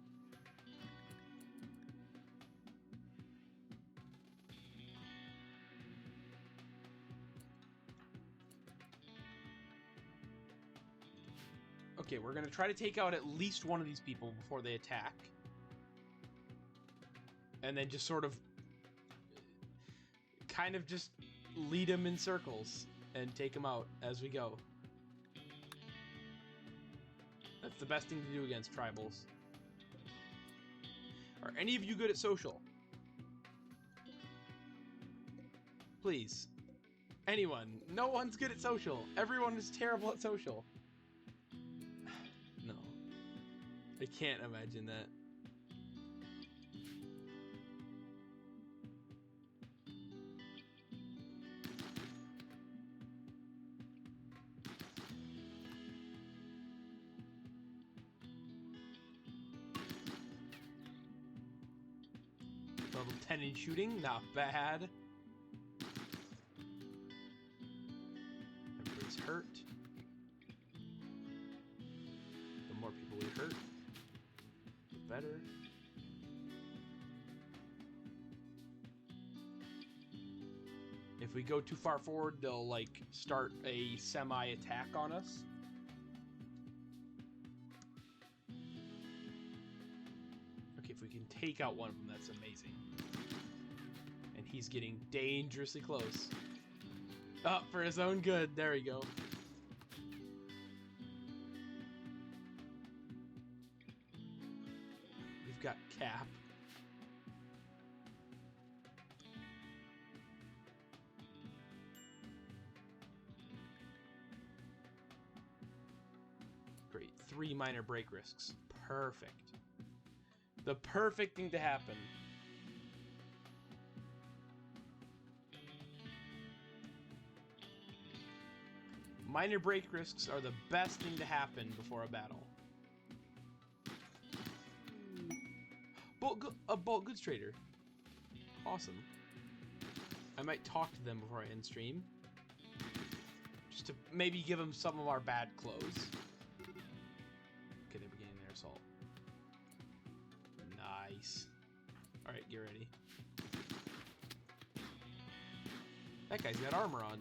Okay, we're going to try to take out at least one of these people before they attack. And then just sort of kind of just lead them in circles. And take them out as we go. That's the best thing to do against tribals. Are any of you good at social? Please. Anyone. No one's good at social. Everyone is terrible at social. No. I can't imagine that. Level 10 in shooting, not bad. Everybody's hurt. The more people we hurt, the better. If we go too far forward, they'll like start a semi-attack on us. Okay, if we can take out one of them, that's amazing. And he's getting dangerously close. Oh, for his own good. There we go. We've got Cap. Great. 3 minor break risks. Perfect. The perfect thing to happen. Minor break risks are the best thing to happen before a battle. Bolt goods trader. Awesome. I might talk to them before I end stream. to maybe give them some of our bad clothes. Okay, they're beginning their assault. Nice. Alright, get ready. That guy's got armor on.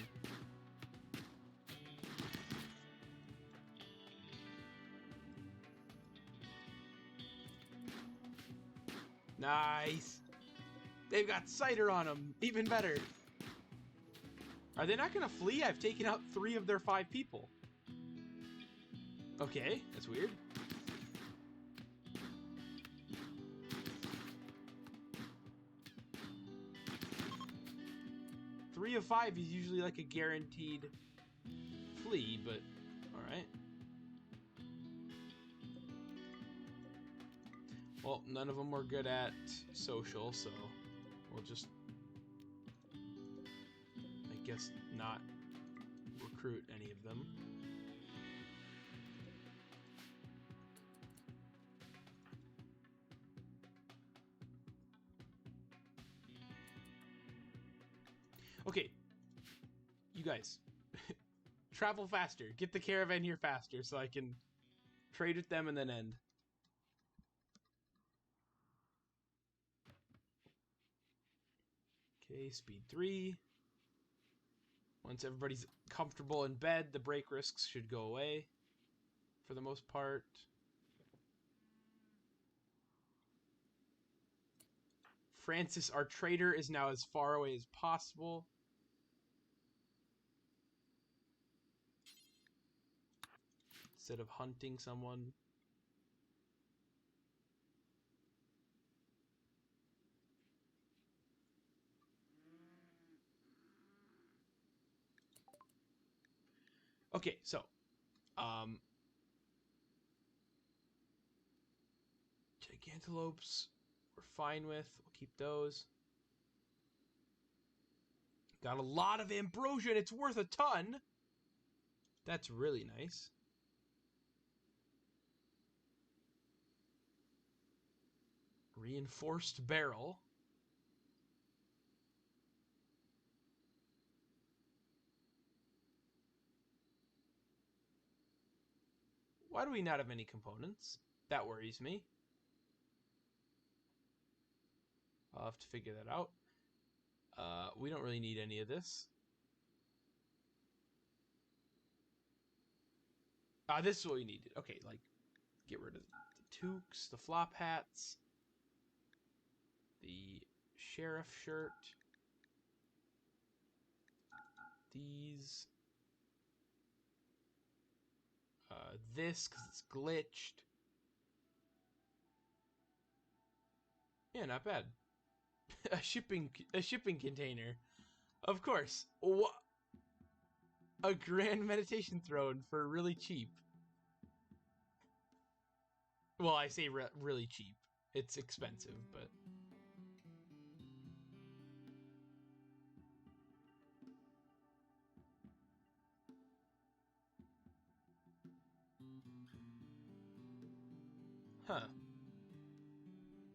Nice. They've got cider on them. Even better. Are they not going to flee? I've taken out 3 of their 5 people. Okay, that's weird. Three of 5 is usually like a guaranteed flee, but alright. Well, none of them were good at social, so we'll just, I guess, not recruit any of them. Okay, you guys, travel faster. Get the caravan here faster so I can trade with them and then end. Okay, speed 3. Once everybody's comfortable in bed, the break risks should go away for the most part. Francis, our trader, is now as far away as possible. Instead of hunting someone. Okay, so, gigantolopes, we're fine with. We'll keep those. Got a lot of ambrosia and it's worth a ton. That's really nice. Reinforced barrel. Why do we not have any components? That worries me. I'll have to figure that out. We don't really need any of this. This is what we needed. Okay, like, get rid of the toques, the flop hats, the sheriff shirt, these, this, because it's glitched. Yeah, not bad. a shipping container. Of course. What? A grand meditation throne for really cheap. Well, I say really cheap. It's expensive, but... Huh.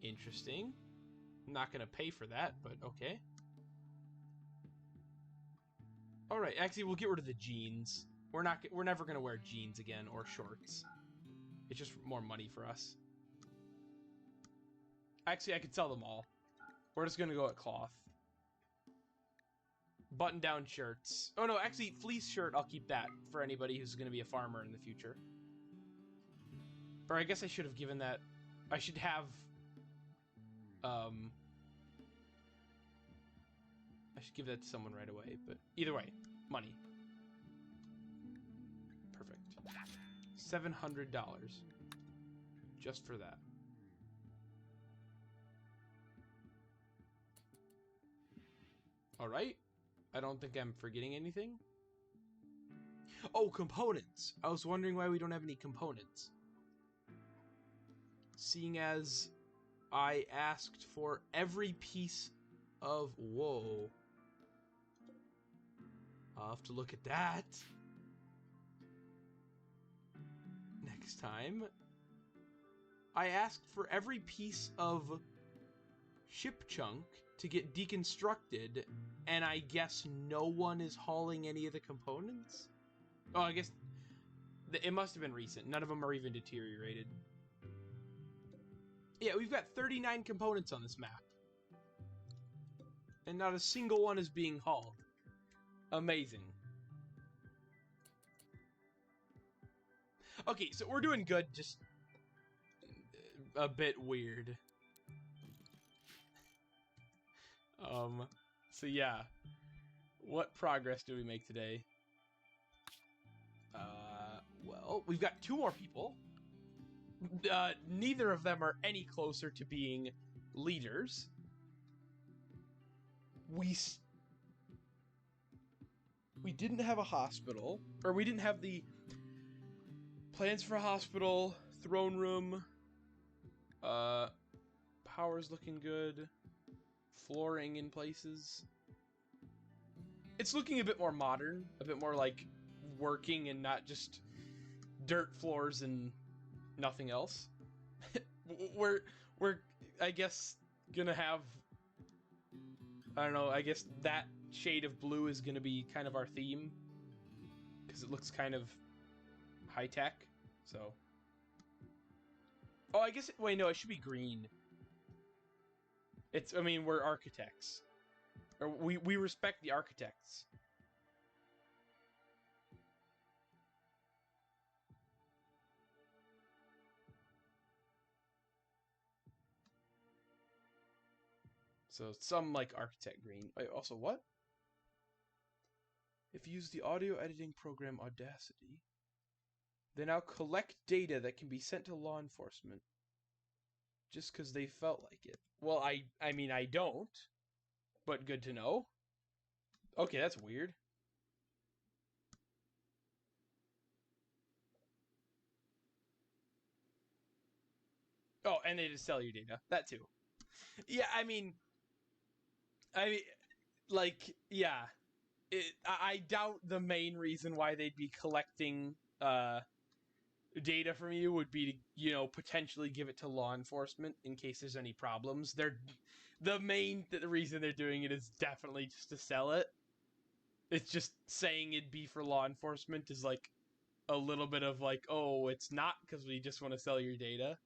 Interesting. I'm not gonna pay for that, but okay. Alright, actually, we'll get rid of the jeans. We're never gonna wear jeans again, or shorts. It's just more money for us. Actually, I could sell them all. We're just gonna go at cloth. Button-down shirts. Oh no, actually, fleece shirt, I'll keep that for anybody who's gonna be a farmer in the future. Or I guess I should have given that... I should have... I should give that to someone right away, but either way, money. Perfect. $700. Just for that. Alright. I don't think I'm forgetting anything. Oh, components! I was wondering why we don't have any components. Seeing as I asked for every piece of... Whoa. I'll have to look at that next time. I asked for every piece of ship chunk to get deconstructed, and I guess no one is hauling any of the components? Oh, I guess it must have been recent. None of them are even deteriorated. Yeah, we've got 39 components on this map. And not a single one is being hauled. Amazing. Okay, so we're doing good, just a bit weird. So yeah. What progress do we make today? Well, we've got 2 more people. Neither of them are any closer to being leaders. We didn't have a hospital, or we didn't have the plans for a hospital, throne room, power's looking good, flooring in places. It's looking a bit more modern, a bit more like working and not just dirt floors and nothing else. we're I guess gonna have, I don't know, I guess that shade of blue is gonna be kind of our theme because it looks kind of high tech. So, oh, I guess wait, no, it should be green. I mean, we're architects. Or we respect the architects. So some like architect green. Wait, also what? If you use the audio editing program Audacity, they now collect data that can be sent to law enforcement just because they felt like it. Well, I mean, I don't, but good to know. Okay, that's weird. Oh, and they just sell your data. That too. Yeah, I mean, like, yeah. I doubt the main reason why they'd be collecting data from you would be to, you know, potentially give it to law enforcement in case there's any problems. The reason they're doing it is definitely just to sell it. It's just saying it'd be for law enforcement is like a little bit of like, oh, it's not because we just want to sell your data.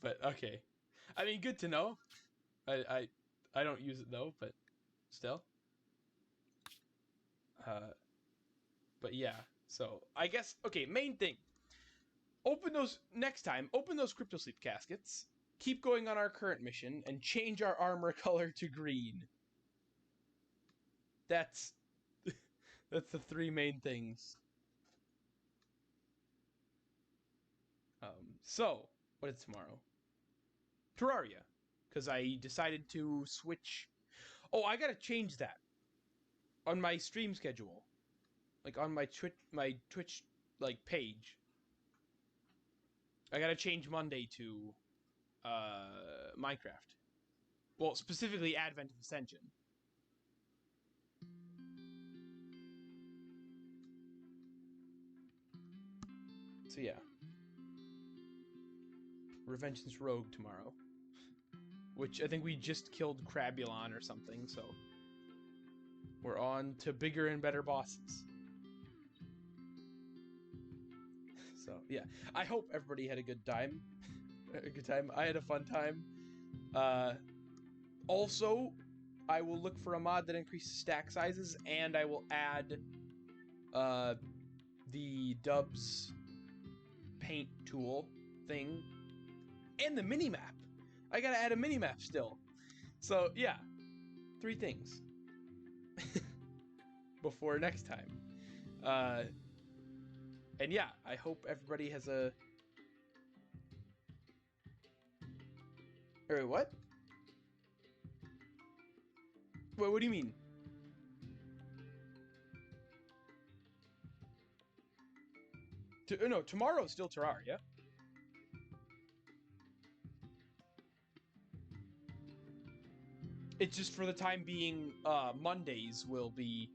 But okay. I mean, good to know. I don't use it though, but still. But yeah. So I guess okay. Main thing. Open those crypto sleep caskets. Keep going on our current mission and change our armor color to green. That's that's the 3 main things. So what is tomorrow? Terraria, because I decided to switch. Oh, I gotta change that on my stream schedule, like on my Twitch like page. I gotta change Monday to Minecraft. Well, specifically Advent of Ascension. So yeah. Revengeance Rogue tomorrow. Which I think we just killed Crabulon or something, so we're on to bigger and better bosses. So yeah. I hope everybody had a good time. I had a fun time. Also, I will look for a mod that increases stack sizes, and I will add the Dubs paint tool thing and the minimap. I gotta add a minimap still. So yeah, 3 things before next time. And yeah, I hope everybody has a... Or what? What do you mean? No, tomorrow's still Terraria. It's just for the time being, Mondays will be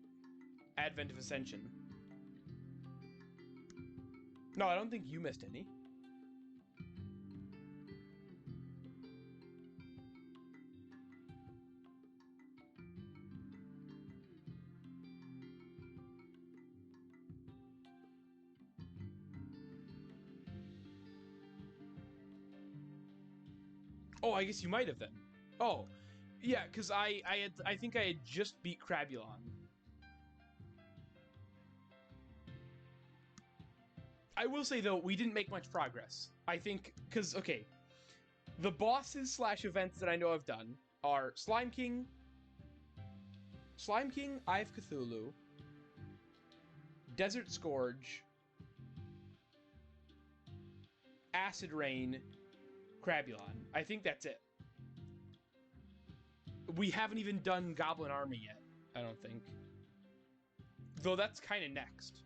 Advent of Ascension. No, I don't think you missed any. Oh, I guess you might have then. Oh, yeah, because I think I had just beat Crabulon. I will say though, we didn't make much progress. I think because okay, the bosses / events that I know I've done are Slime King, Eye of Cthulhu, Desert Scourge, Acid Rain, Crabulon. I think that's it. We haven't even done Goblin Army yet, I don't think. Though that's kind of next.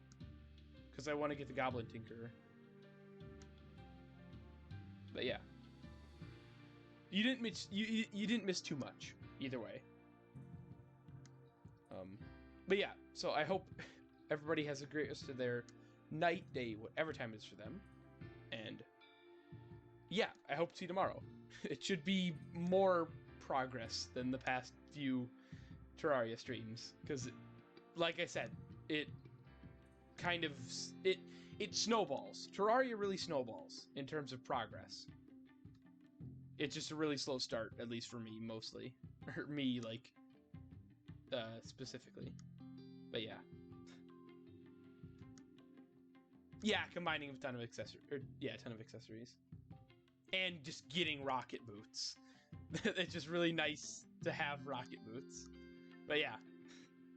Because I want to get the Goblin Tinkerer. But yeah. You didn't miss you didn't miss too much, either way. But yeah, so I hope everybody has a great rest of their night, day, whatever time it is for them. And yeah, I hope to see you tomorrow. It should be more progress than the past few Terraria streams, because like I said, it kind of it snowballs. Terraria really snowballs in terms of progress. It's just a really slow start, at least for me, mostly. Or me, like, specifically. But yeah. Yeah, combining a ton of accessories. And just getting rocket boots. It's just really nice to have rocket boots. But yeah,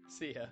see ya.